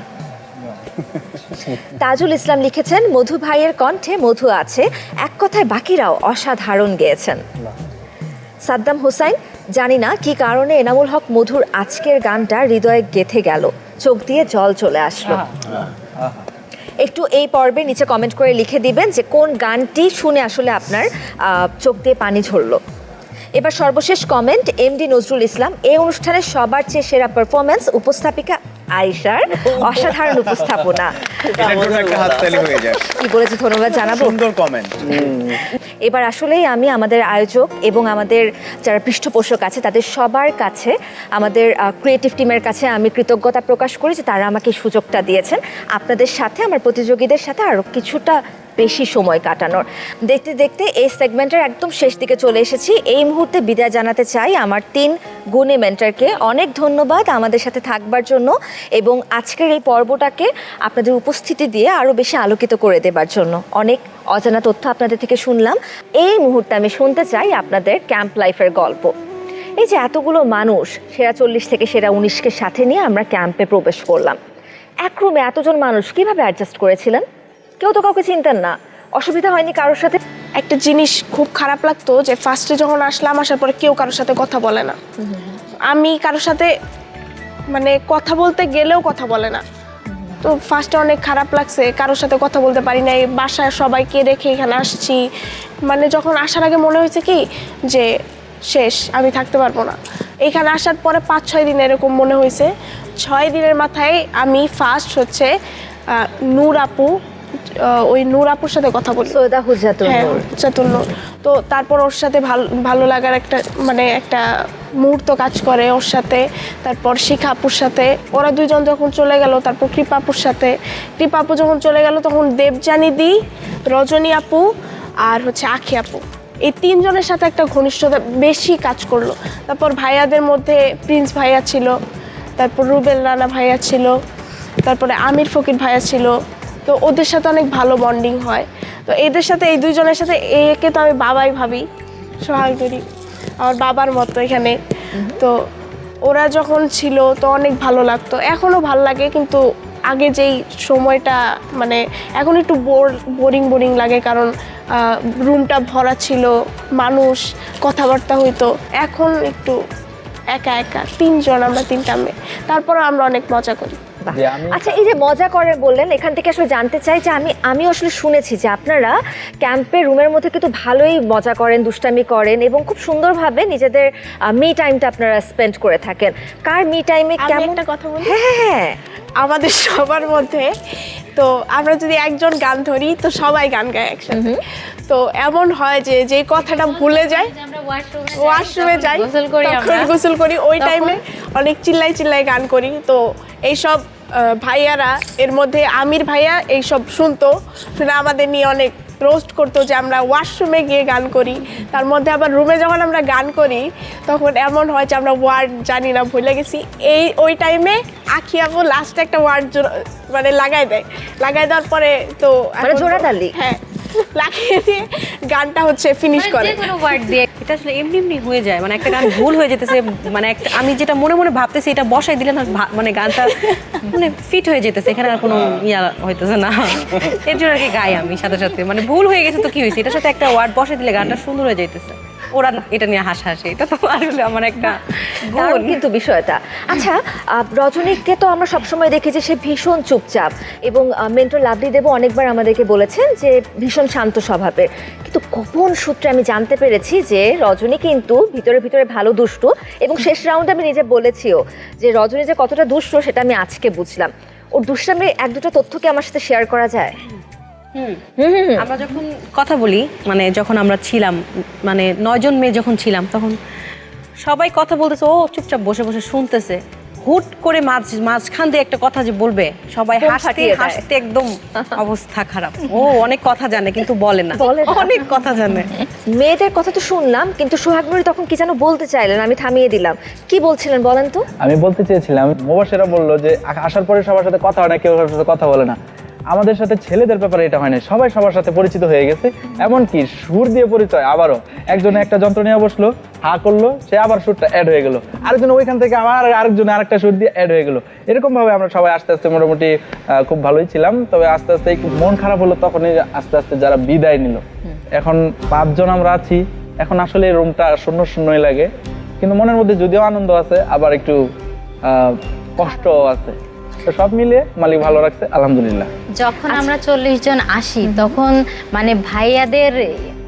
তাজুল ইসলাম লিখেছেন, মধু ভাইয়ের কণ্ঠে মধু আছে, এক কথায় বাকিরাও অসাধারণ গেয়েছেন। সাদ্দাম হোসাইন, জানি না কি কারণে এনামুল হক মধুর আজকের গানটা হৃদয়ে গেঁথে গেল, চোখ দিয়ে জল চলে আসলো। একটু এই পর্বে নিচে কমেন্ট করে লিখে দিবেন যে কোন গানটি শুনে আসলে আপনার চোখ দিয়ে পানি ঝরলো। এবার সর্বশেষ কমেন্ট, এমডি নজরুল ইসলাম, এই অনুষ্ঠানের সবার চেয়ে সেরা পারফরমেন্স উপস্থাপিকা আয়েশার, অসাধারণ উপস্থাপনা। এটার জন্য একটা হাততালি হয়ে যায়। কি বলেছে ধন্যবাদ জানাবো। সুন্দর কমেন্ট। এবার আসলেই আমি আমাদের আয়োজক এবং আমাদের যারা পৃষ্ঠপোষক আছে তাদের সবার কাছে, আমাদের ক্রিয়েটিভ টিমের কাছে আমি কৃতজ্ঞতা প্রকাশ করি যে তারা আমাকে এই সুযোগটা দিয়েছেন আপনাদের সাথে, আমার প্রতিযোগীদের সাথে আরও কিছুটা বেশি সময় কাটানোর। দেখতে দেখতে এই সেগমেন্টের একদম শেষ দিকে চলে এসেছি। এই মুহূর্তে বিদায় জানাতে চাই আমার 3 গুণী মেন্টরকে। অনেক ধন্যবাদ আমাদের সাথে থাকবার জন্য এবং আজকের এই পর্বটাকে আপনাদের উপস্থিতি দিয়ে আরও বেশি আলোকিত করে দেবার জন্য। অনেক অজানা তথ্য আপনাদের থেকে শুনলাম। এই মুহূর্তে আমি শুনতে চাই আপনাদের ক্যাম্প লাইফের গল্প। এই যে এতগুলো মানুষ, সেরা 40 থেকে সেরা 19কে সাথে নিয়ে আমরা ক্যাম্পে প্রবেশ করলাম। এক রুমে এতজন মানুষ কিভাবে অ্যাডজাস্ট করেছিলেন? কেউ তো কাউকে চিনতেন না, অসুবিধা হয়নি কারোর সাথে? একটা জিনিস খুব খারাপ লাগতো যে ফার্স্টে যখন আসলাম, আসার পরে কেউ কারোর সাথে কথা বলে না। আমি কারোর সাথে মানে কথা বলতে গেলেও কথা বলে না, তো ফার্স্টে অনেক খারাপ লাগছে, কারোর সাথে কথা বলতে পারি নাই, বাসায় সবাইকে রেখে এখানে আসছি। মানে যখন আসার আগে মনে হয়েছে কি যে শেষ, আমি থাকতে পারবো না। এখানে আসার পরে 5-6 দিন এরকম মনে হয়েছে। 6 দিনের মাথায় আমি ফার্স্ট হচ্ছে নূর আপু, ওই নূর আপুর সাথে কথা বলি, সৈয়দা হুজাতুন হ্যাঁ নূর। হুজাতুন নূর। তো তারপর ওর সাথে ভালো লাগার একটা মানে একটা মুহূর্ত কাজ করে ওর সাথে। তারপর শিখা আপুর সাথে, ওরা দুইজন যখন চলে গেল, তারপর কৃপা আপুর সাথে। কৃপা আপু যখন চলে গেল তখন দেবযানী দি, রজনী আপু আর হচ্ছে আখি আপু, এই 3 জনের সাথে একটা ঘনিষ্ঠতা বেশি কাজ করলো। তারপর ভাইয়াদের মধ্যে প্রিন্স ভাইয়া ছিল, তারপর রুবেল রানা ভাইয়া ছিল, তারপরে আমির ফকির ভাইয়া ছিল। তো ওদের সাথে অনেক ভালো বন্ডিং হয়। তো এদের সাথে, এই 2 জনের সাথে, একে তো আমি বাবাই ভাবি, সোহাগ নুরি আমার বাবার মতো এখানে। তো ওরা যখন ছিল তো অনেক ভালো লাগতো, এখনও ভালো লাগে, কিন্তু আগে যেই সময়টা মানে এখন একটু বোরিং লাগে, কারণ রুমটা ভরা ছিল, মানুষ কথাবার্তা হইতো। এখন একটু একা একা, 3 জন, আমরা 3টা মেয়ে, তারপরে আমরা অনেক মজা করি। আচ্ছা, এই যে মজা করে বললেন, এখান থেকে আসলে জানতে চাই যে আমি আসলে শুনেছি যে আপনারা ক্যাম্পের রুমের মধ্যে কিন্তু ভালোই মজা করেন, দুষ্টামি করেন এবং খুব সুন্দরভাবে নিজেদের মি টাইমটা আপনারা স্পেন্ড করে থাকেন। কার মি টাইমে কেমন একটা কথা বলি, হ্যাঁ, আমাদের সবার মধ্যে তো আমরা যদি একজন গান ধরি তো সবাই গান গায় একসাথে। তো এমন হয় যে যে কথাটা ভুলে যায়, ওয়াশরুমে যাই, তখন গোসল করি, ওই টাইমে অনেক চিল্লাই গান করি। তো এইসব ভাইয়ারা, এর মধ্যে আমির ভাইয়া এইসব শুনতো, শুনে আমাদের নিয়ে অনেক রোস্ট করতো যে আমরা ওয়াশরুমে গিয়ে গান করি। তার মধ্যে আবার রুমে যখন আমরা গান করি তখন এমন হয় যে আমরা ওয়ার্ড জানি না, ভুলে গেছি। ওই টাইমে আখি আপু লাস্টে একটা ওয়ার্ড মানে লাগাই দেওয়ার পরে তো জোড়াতালি, হ্যাঁ, লাগিয়ে দিয়ে গানটা হচ্ছে ফিনিশ করে। কোনো ওয়ার্ড দিয়ে এটা আসলে এমনি হয়ে যায়, মানে একটা গান ভুল হয়ে যেতেছে, মানে একটা আমি যেটা মনে ভাবতেছি এটা বসাই দিলে না, মানে গানটা মানে ফিট হয়ে যেতেছে, এখানে আর কোনো ইয়া হইতেছে না। এর জন্য আর কি গাই আমি সাথে সাথে, মানে ভুল হয়ে গেছে তো কি হয়েছে, এটার সাথে একটা ওয়ার্ড বসাই দিলে গানটা সুন্দর হয়ে যাইতেছে। ওরা না এটা নিয়ে হাসাহাসি, এটা তো আসলে আমার একটা দারুণ কিন্তু বিষয়টা। আচ্ছা, রজনীকে তো আমরা সবসময় দেখি যে সে ভীষণ চুপচাপ, এবং মেন্টর লাভলি দেবও অনেকবার আমাদেরকে বলেছেন যে ভীষণ শান্ত স্বভাবের, কিন্তু গোপন সূত্রে আমি জানতে পেরেছি যে রজনী কিন্তু ভিতরে ভিতরে ভালো দুষ্টু, এবং শেষ রাউন্ডে আমি নিজে বলেছিও যে রজনী যে কতটা দুষ্ট সেটা আমি আজকে বুঝলাম। ওর দুষ্টামির এক দুটো তথ্য কি আমার সাথে শেয়ার করা যায়? আমরা যখন কথা বলি, মানে যখন আমরা ছিলাম, মানে 9 জন মেয়ে যখন ছিলাম, তখন সবাই কথা বলতেছে, ও চুপচাপ বসে বসে শুনতেছে। হুট করে মাঝখান দিয়ে একটা কথা যে বলবে, সবাই বোম হাসতে ফাটিয়ে দেয়। হাসতে একদম অবস্থা খারাপ। ও অনেক কথা জানে কিন্তু বলে না, বলে না। অনেক কথা জানে। মেয়েদের কথা তো শুনলাম, কিন্তু সোহাগনুরী তখন কি যেন বলতে চাইলেন, আমি থামিয়ে দিলাম। কি বলছিলেন বলেন তো? আমি বলতে চেয়েছিলাম, মুবাশিরা বললো যে আসার পরে সবার সাথে কথা হয় না, কেউ কারোর সাথে কথা বলে না। আমাদের সাথে ছেলেদের ব্যাপারে এটা হয় না, সবাই সবার সাথে পরিচিত হয়ে গেছে। এমনকি সুর দিয়ে পরিচয়, আবারও একজনে একটা যন্ত্র নিয়ে বসলো, হা করলো, সে আবার সুরটা অ্যাড হয়ে গেল, আরেকজন ওইখান থেকে আবার আরেকজনে আরেকটা সুর দিয়ে অ্যাড হয়ে গেল। এরকম ভাবে আমরা সবাই আস্তে আস্তে মোটামুটি খুব ভালোই ছিলাম। তবে আস্তে আস্তে একটু মন খারাপ হলো তখনই, আস্তে আস্তে যারা বিদায় নিল। এখন 5 জন আমরা আছি, এখন আসলে রুমটা শূন্য শূন্যই লাগে, কিন্তু মনের মধ্যে যদিও আনন্দ আছে, আবার একটু কষ্ট আছে। তো সব মিলিয়ে মালিক ভালো রাখছে, আলহামদুলিল্লাহ। যখন আমরা 40 জন আসি তখন মানে ভাইয়াদের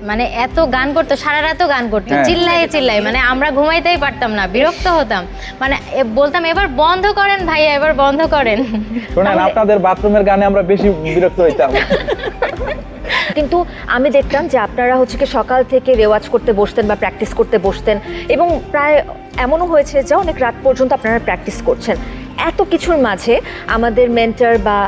মানে এত গান করতো, সারা রাতও গান করতো, হ্যাঁ। চিল্লায় চিল্লায়, মানে আমরা ঘুমাইতেই পারতাম না, বিরক্ত হতাম। মানে বলতাম এবার বন্ধ করেন ভাইয়া, এবার বন্ধ করেন। শোনেন, আপনাদের বাথরুমের গানে আমরা বেশি বিরক্ত হইতাম। কিন্তু আমি দেখতাম যে আপনারা হচ্ছে কি সকাল থেকে রেওয়াজ করতে বসতেন বা প্র্যাকটিস করতে বসতেন, এবং প্রায় এমনও হয়েছে যে অনেক রাত পর্যন্ত আপনারা প্র্যাকটিস করছেন। এত কিছুর মাঝে আমাদের মেন্টর বা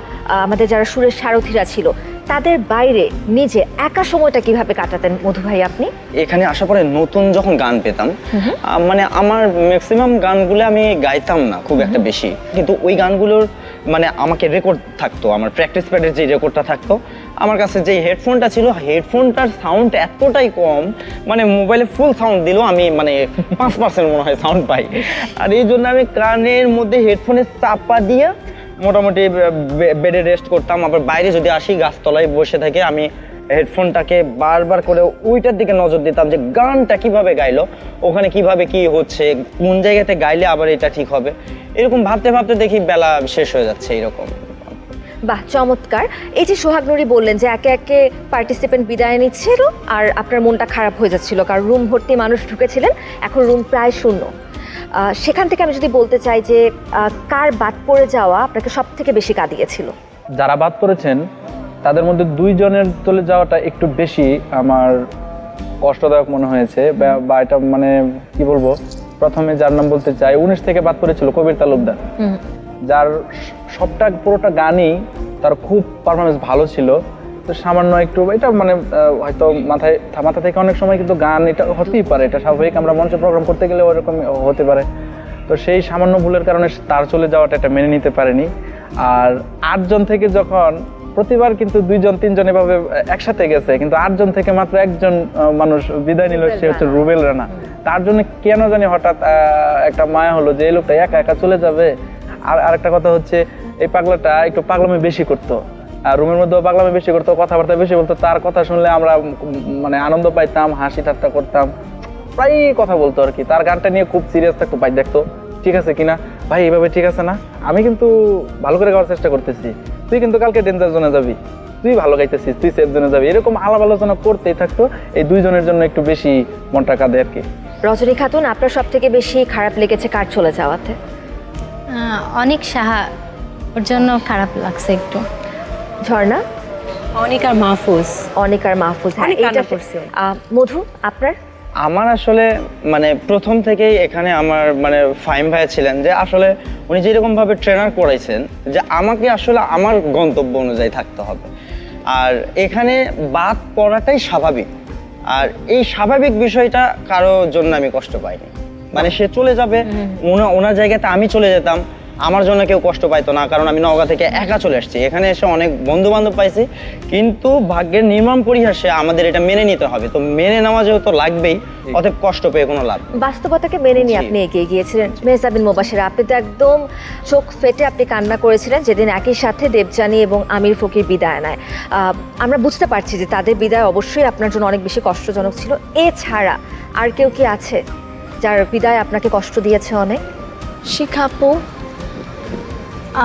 আমাদের যারা সুরের সারথীরা ছিল, তাদের বাইরে নিজে একা সময়টা কিভাবে কাটাতেন মধু ভাই আপনি? এখানে আসার পরে নতুন যখন গান পেতাম, মানে আমার ম্যাক্সিমাম গানগুলো আমি গাইতাম না খুব একটা বেশি, কিন্তু ওই গানগুলোর মানে আমাকে রেকর্ড থাকতো, আমার প্র্যাকটিস প্যাডের যে রেকর্ডটা থাকতো, আমার কাছে যে হেডফোনটা ছিল, হেডফোনটার সাউন্ড এতটাই কম, মানে মোবাইলে ফুল সাউন্ড দিলেও আমি মানে 5% মনে হয় সাউন্ড পাই। আর এই জন্য আমি কানের মধ্যে হেডফোনে চাপা দিয়ে মোটামুটি বেডে রেস্ট করতাম। আবার বাইরে যদি আসি, গাছতলায় বসে থেকে আমি হেডফোনটাকে বারবার করে ওইটার দিকে নজর দিতাম যে গানটা কিভাবে গাইলো, ওখানে কিভাবে কি হচ্ছে, কোন জায়গাতে গাইলে আবার এটা ঠিক হবে, এরকম ভাবতে ভাবতে দেখি বেলা শেষ হয়ে যাচ্ছে এরকম। বাহ, চমৎকার। এই যে সোহাগনুরী বললেন যে একে একে পার্টিসিপেন্ট বিদায় নিচ্ছিল আর আপনার মনটা খারাপ হয়ে যাচ্ছিল, কারণ রুম ভর্তি মানুষ ঢুকেছিলেন, এখন রুম প্রায় শূন্য। সেখান থেকে আমি যদি বলতে চাই যে কার বাদ পড়ে যাওয়া আপনাকে সব থেকে বেশি কাঁদিয়েছিল? যারা বাদ পড়েছেন তাদের মধ্যে 2 জনের চলে যাওয়াটা একটু বেশি আমার কষ্টদায়ক মনে হয়েছে, বা এটা মানে কি বলবো, প্রথমে যার নাম বলতে চাই, 19 থেকে বাদ পড়েছিল কবির তালুকদার, যার পুরোটা গানই তার খুব পারফরমেন্স ভালো ছিল। তো সামান্য একটু এটা মানে হয়তো মাথা থেকে অনেক সময় কিন্তু গান এটা হতেই পারে, এটা স্বাভাবিক, আমরা মঞ্চে প্রোগ্রাম করতে গেলে ওরকম হতে পারে। তো সেই সামান্য ভুলের কারণে তার চলে যাওয়াটা এটা মেনে নিতে পারেনি। আর 8 জন থেকে যখন প্রতিবার কিন্তু 2 জন 3 জন এভাবে একসাথে গেছে, কিন্তু 8 জন থেকে মাত্র একজন মানুষ বিদায় নিল, সে হচ্ছে রুবেল রানা। তার জন্য কেন জানি হঠাৎ একটা মায়া হলো যে এই লোকটা একা একা চলে যাবে। আর আরেকটা কথা হচ্ছে, এই পাগলাটা একটু পাগলামি বেশি করতো, আর রুমের মধ্যেও পাগলামি বেশি করতো, কথাবার্তা বেশি বলতো। তার কথা শুনলে আমরা মানে আনন্দ পাইতাম, হাসি ঠাট্টা করতাম, প্রায় কথা বলতো আর কি। তার গানটা নিয়ে খুব সিরিয়াস থাকতো, ভাই দেখতো ঠিক আছে কিনা, ভাই এইভাবে ঠিক আছে না, আমি কিন্তু ভালো করে গাওয়ার চেষ্টা করতেছি, তুই কিন্তু কালকে ডেঞ্জার জোনে যাবি, তুই ভালো গাইতেছিস, তুই সেফ জোনে যাবি, এরকম আলাপ আলোচনা করতেই থাকতো। এই 2 জনের জন্য একটু বেশি মনটা কাঁদে আর কি। রজনী খাতুন, আপনার সব থেকে বেশি খারাপ লেগেছে কার চলে যাওয়াতে? অনেক সাহা, ওর জন্য খারাপ লাগছে একটু। ঝর্ণা? অনেক আর মাহফুজ। অনেক আর মাহফুজ, হ্যাঁ, অনেক কান্না এইটা করছে। মধু আপনার? আমার আসলে মানে প্রথম থেকেই এখানে আমার মানে ফাহিম ভাইয়া ছিলেন, যে আসলে উনি যেরকমভাবে ট্রেনার করাইছেন যে আমাকে আসলে আমার গন্তব্য অনুযায়ী থাকতে হবে, আর এখানে বাদ পড়াটাই স্বাভাবিক। আর এই স্বাভাবিক বিষয়টা কারোর জন্য আমি কষ্ট পাইনি, মানে সে চলে যাবে, ওনার জায়গাতে আমি চলে যেতাম, আমার জন্য কেউ কষ্ট পাইতো না, কারণ আমি নওগাঁ থেকে একা চলে আসছি। এখানে এসে অনেক বন্ধু বান্ধব পাইছি, কিন্তু ভাগ্যের নির্মম পরিহাসে আমাদের এটা মেনে নিতে হবে। তো মেনে নেওয়া যেহেতু লাগবেই, অতএব কষ্ট পেয়ে কোনো লাভ নেই। বাস্তবতাকে মেনে নিয়ে আপনি এগিয়ে গিয়েছিলেন। মেহজাবিন মুবাশিরা, আপনি তো একদম চোখ ফেটে আপনি কান্না করেছিলেন যেদিন একই সাথে দেবযানী এবং আমির ফকির বিদায় নেয়। আমরা বুঝতে পারছি যে তাদের বিদায় অবশ্যই আপনার জন্য অনেক বেশি কষ্টজনক ছিল। এছাড়া আর কেউ কি আছে যার বিদায় আপনাকে কষ্ট দিয়েছে অনেক? শিখাপু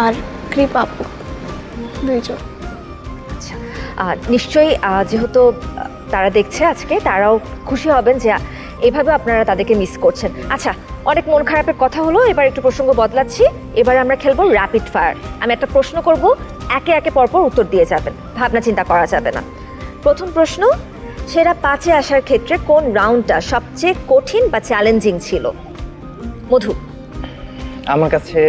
আর কৃপাপু, দুইজন। আচ্ছা, নিশ্চয়ই যেহেতু তারা দেখছে আজকে, তারাও খুশি হবেন যে এভাবে আপনারা তাদেরকে মিস করছেন। আচ্ছা, অনেক মন খারাপের কথা হলো, এবার একটু প্রসঙ্গ বদলাচ্ছি। এবার আমরা খেলবো র্যাপিড ফায়ার। আমি একটা প্রশ্ন করব, একে একে পরপর উত্তর দিয়ে যাবেন, ভাবনা চিন্তা করা যাবে না। প্রথম প্রশ্ন, সেরা 5-এ আসার ক্ষেত্রে কোন রাউন্ডটা সবচেয়ে কঠিন বা চ্যালেঞ্জিং ছিল? মধু। আমার কাছে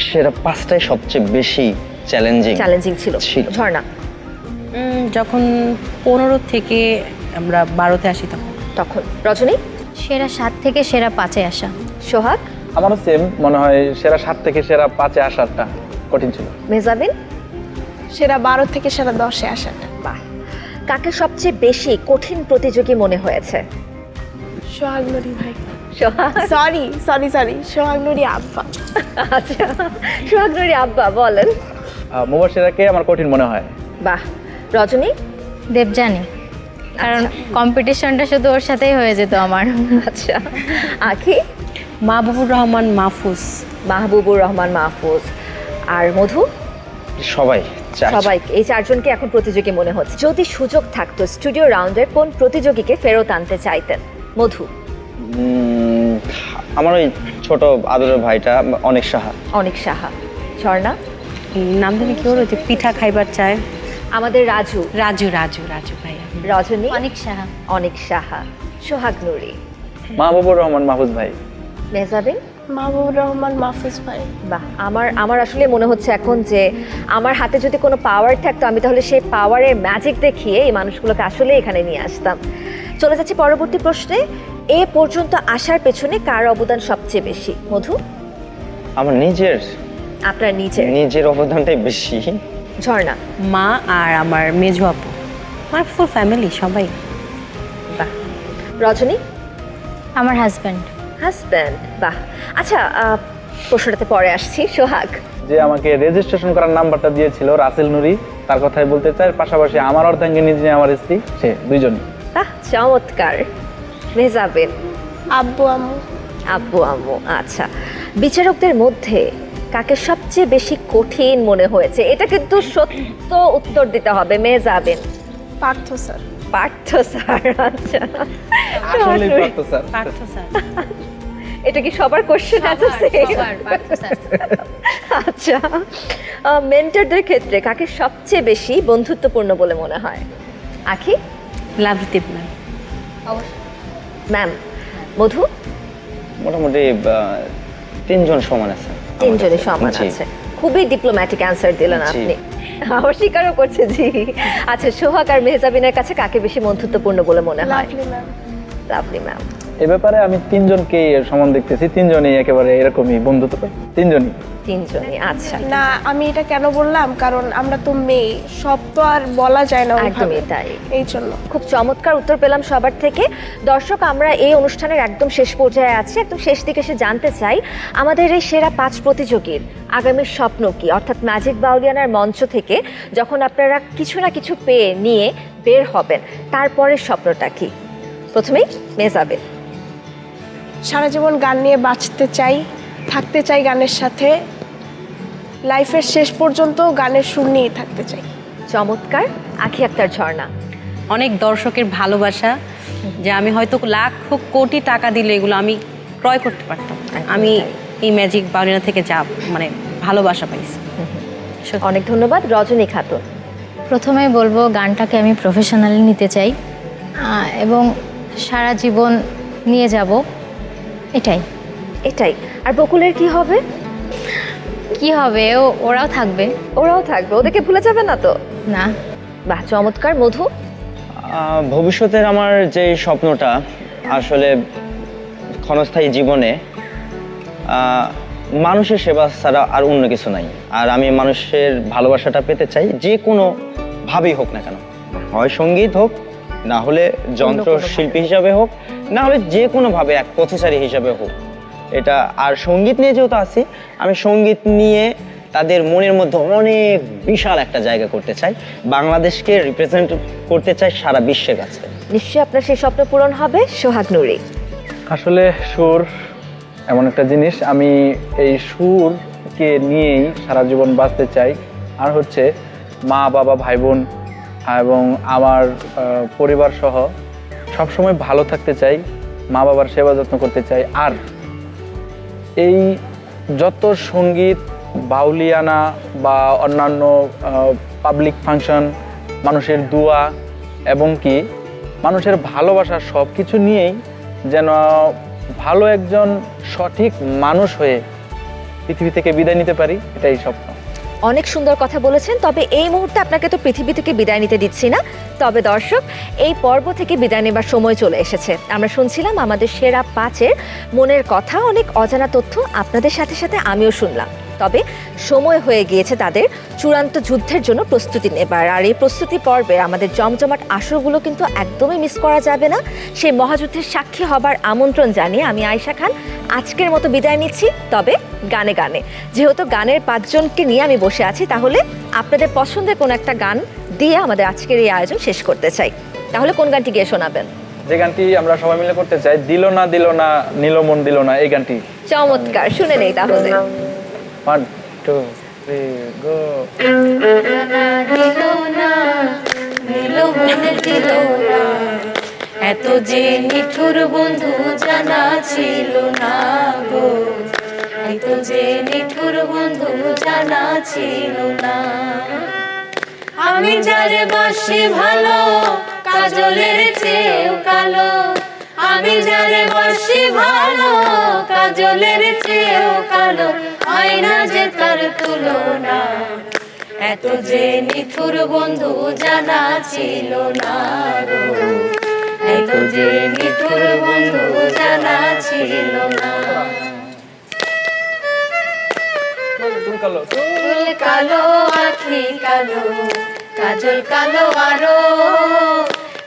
সেরা 5টাই সবচেয়ে বেশি চ্যালেঞ্জিং ছিল। ঝর্ণা। যখন 15 থেকে আমরা 12তে আসি তখন। রজনী। সেরা 7 থেকে সেরা 5-এ আসা। সোহাগ। আমারও সেম মনে হয়, সেরা 7 থেকে সেরা 5-এ আসাটা কঠিন ছিল। মেজাবিন। সেরা 12 থেকে সেরা 10-এ আসাটা। বাহ। কাকে সবচেয়ে বেশি কঠিন প্রতিযোগী মনে হয়েছে? সোহাগ নুরি ভাই। সোহাগ। সরি সোহাগ নুরি আব্বা। আচ্ছা, সোহাগ নুরি আব্বা বলেন। মুবাশিরাকে আমার কঠিন মনে হয়। বাহ। রজনী। দেবযানী, কারণ কম্পিটিশনটা শুধু ওর সাথেই হয়ে যেত আমার। আচ্ছা। আখি। মাহবুবুর রহমান মাহফুজ। মাহবুবুর রহমান মাহফুজ। আর মধু। সবাই এই 4 জনকে এখন প্রতিযোগী মনে হচ্ছে। যদি সুযোগ থাকতো স্টুডিও রাউন্ডের কোন প্রতিযোগীকে ফেরত আনতে চাইতেন? মধু। আমার ওই ছোট আদরের ভাইটা অনেক সাহা। অনেক সাহা। ঝর্ণা। নাম জানি কি ওর, ওই যে পিঠা খাইবার চায়, আমাদের রাজু। রাজু ভাইয়া। রজনী। অনেক সাহা। অনেক সাহা। সোহাগ নুরি। মাহবুবুর রহমান মাহফুজ ভাই। মেহজাবিন। মাহবুবুর রহমান মাহফুজ ভাই। বাহ। আমার আসলে মনে হচ্ছে এখন যে আমার হাতে যদি কোনো পাওয়ার থাকতো, আমি তাহলে সেই পাওয়ারের ম্যাজিক দেখিয়ে এই মানুষগুলোকে আসলে এখানে নিয়ে আসতাম। চলে যাচ্ছি পরবর্তী প্রশ্নে। এ পর্যন্ত আসার পেছনে কার অবদান সবচেয়ে বেশি? মধু। আমার আপনার নিজের অবদানটাই বেশি। ঝর্ণা। মা আর আমার মেজো আপু, আমার ফুল ফ্যামিলি সবাই। বাহ। রজনী। আমার হাজব্যান্ড। বাহ। আচ্ছা, প্রশ্নটাতে পরে আসছি। সোহাগ। যে আমাকে রেজিস্ট্রেশন করার নাম্বারটা দিয়েছিল রাসেল নুরি, তার কথাই বলতে চাই। পাশাপাশি আমার অর্ধাঙ্গিনী যিনি আমার স্ত্রী, সে দুইজনই। বাহ, চমৎকার। মেহজাবিন। আব্বু আম্মু। আচ্ছা, বিচারকদের মধ্যে কাকে সবচেয়ে বেশি কঠিন মনে হয়েছে? এটা কিন্তু সত্য উত্তর দিতে হবে। মেহজাবিন। পার্থ স্যার। আচ্ছা। আসলে পার্থ স্যার। এটা কি সবার কোশ্চেন আছে? আচ্ছা, মেন্টরদের ক্ষেত্রে কাকে সবচেয়ে বেশি বন্ধুত্বপূর্ণ বলে মনে হয়? আখি। লাভলিদেব ম্যাম। ম্যাম। মধু। মোটামুটি 3 জন সমান আছে। 3 জনের সমান আছে। খুবই ডিপ্লোম্যাটিক অ্যান্সার দিলেন আপনি। অস্বীকারও করছে জি। আচ্ছা, সোহাগ আর মেহজাবিনের কাছে কাকে বেশি বন্ধুত্বপূর্ণ বলে মনে হয়? Lovely ma'am. এ ব্যাপারে আমি 3 জনকে সমান দেখতেছি। 3 জনই একেবারে এরকমই বন্ধুত্ব। 3 জনই। আচ্ছা। না, আমি এটা কেন বললাম, কারণ আমরা তো মেয়ে, সব তো আর বলা যায় না। একদমই তাই। এই জন্য খুব চমৎকার উত্তর পেলাম সবার থেকে। দর্শক, আমরা এই অনুষ্ঠানের একদম শেষ পর্যায়ে আছি। একদম শেষ দিকে এসে জানতে চাই আমাদের এই সেরা 5 প্রতিযোগীর আগামীর স্বপ্ন কি, অর্থাৎ ম্যাজিক বাউলিয়ানার মঞ্চ থেকে যখন আপনারা কিছু না কিছু পেয়ে নিয়ে বের হবেন, তারপরের স্বপ্নটা কি? প্রথমেই মেহজাবিন। সারা জীবন গান নিয়ে বাঁচতে চাই, থাকতে চাই গানের সাথে, লাইফের শেষ পর্যন্ত গানের সুর নিয়ে থাকতে চাই। চমৎকার। আখি আক্তার। ঝর্ণা। অনেক দর্শকের ভালোবাসা, যে আমি হয়তো লাখ কোটি টাকা দিলে এগুলো আমি ক্রয় করতে পারতাম। আমি এই ম্যাজিক বাউলিয়ানা থেকে যা ভালোবাসা পাইছি। অনেক ধন্যবাদ। রজনী খাতুন। প্রথমেই বলবো গানটাকে আমি প্রফেশনালি নিতে চাই এবং সারা জীবন নিয়ে যাব, এটাই। আর বকুলের কি হবে? ওরাও থাকবে। ওদেরকে ভুলে যাবে না তো? না। বাহ, চমৎকার। মধু। ভবিষ্যতের আমার যে স্বপ্নটা, আসলে ক্ষণস্থায়ী জীবনে মানুষের সেবা ছাড়া আর অন্য কিছু নাই। আর আমি মানুষের ভালোবাসাটা পেতে চাই, যে কোনো ভাবেই হোক না কেন। হয় সঙ্গীত হোক, না হলে যন্ত্রশিল্পী হিসাবে হোক, না হলে যে কোনোভাবে এক পথচারী হিসাবে হোক। এটা আর সঙ্গীত নিয়ে যেহেতু আছি, আমি সঙ্গীত নিয়ে তাদের মনের মধ্যে অনেক বিশাল একটা জায়গা করতে চাই, বাংলাদেশকে রিপ্রেজেন্ট করতে চাই সারা বিশ্বের কাছে। নিশ্চয়ই আপনার সেই স্বপ্ন পূরণ হবে। সোহাগ নুরি। আসলে সুর এমন একটা জিনিস, আমি এই সুরকে নিয়েই সারা জীবন বাঁচতে চাই। আর হচ্ছে মা বাবা ভাই বোন এবং আমার পরিবার সহ সবসময় ভালো থাকতে চাই, মা বাবার সেবা যত্ন করতে চাই। আর এই যত সঙ্গীত, বাউলিয়ানা বা অন্যান্য পাবলিক ফাংশন, মানুষের দোয়া এবং কি মানুষের ভালোবাসা সব কিছু নিয়েই যেন ভালো একজন সঠিক মানুষ হয়ে পৃথিবী থেকে বিদায় নিতে পারি, এটাই স্বপ্ন। অনেক সুন্দর কথা বলেছেন, তবে এই মুহূর্তে আপনাকে তো পৃথিবী থেকে বিদায় নিতে দিচ্ছি না। তবে দর্শক, এই পর্ব থেকে বিদায় নেবার সময় চলে এসেছে। আমরা শুনছিলাম আমাদের সেরা 5-এর মনের কথা, অনেক অজানা তথ্য আপনাদের সাথে সাথে আমিও শুনলাম। তবে সময় হয়ে গিয়েছে তাদের চূড়ান্ত যুদ্ধের জন্য প্রস্তুতি নেবার। আর এই প্রস্তুতি পর্বে আমাদের জমজমাট আসরগুলো কিন্তু একদমই মিস করা যাবে না। সেই মহাযুদ্ধের সাক্ষী হবার আমন্ত্রণ জানিয়ে আমি আয়েশা খান আজকের মতো বিদায় নিচ্ছি। তবে গানে গানে, যেহেতু গানের 5 জনকে নিয়ে আমি বসে আছি, তাহলে আপনাদের পছন্দের কোন একটা গান দিয়ে আমাদের আজকের এই আয়োজন শেষ করতে চাই। তাহলে কোন গানটি গিয়ে শোনাবেন? যে গানটি আমরা সবাই মিলে করতে চাই, দিল না নীল মন দিল না, এই গানটি। চমৎকার, শুনে নেই তাহলে। 1 2 3 গো। এত যে নিঠুর বন্ধু জানা ছিল না গো, এত যে নিঠুর বন্ধু জানা ছিল না। আমি যারে বাসি ভালো, কাজলের চেয়েও কালো। আমি যারে বাসি ভালো, কাজলের চেয়েও কালো। হয় না যে তার তুলনা, এত যে নিঠুর বন্ধু জানা ছিল না গো, এত যে নিঠুর বন্ধু জানা ছিল না। চুল কালো, আখি কালো, কাজল কালো আরো।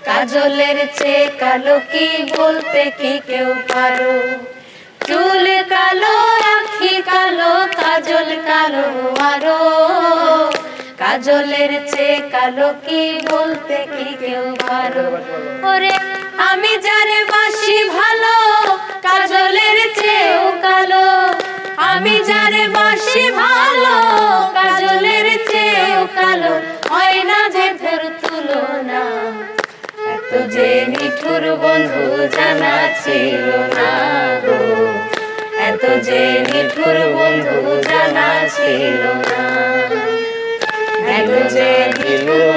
কাজলের চেয়ে কালো কি বলতে কি কেউ পারো? চুল কালো, আখি কালো, কাজল কালো আরো। কাজলের চেয়ে কালো কি বলতে কি কেউ পারো? ওরে আমি যারে বাসি ভালো, কাজলের চেয়েও কালো। আমি যারে বাসি ভালো, কাজলের চেয়েও কালো। হয় না যে তোর তুলনা, এত যে নিঠুর বন্ধু জানা ছিল না গো, এত যে নিঠুর বন্ধু জানা ছিল না। এত যে নিঠুর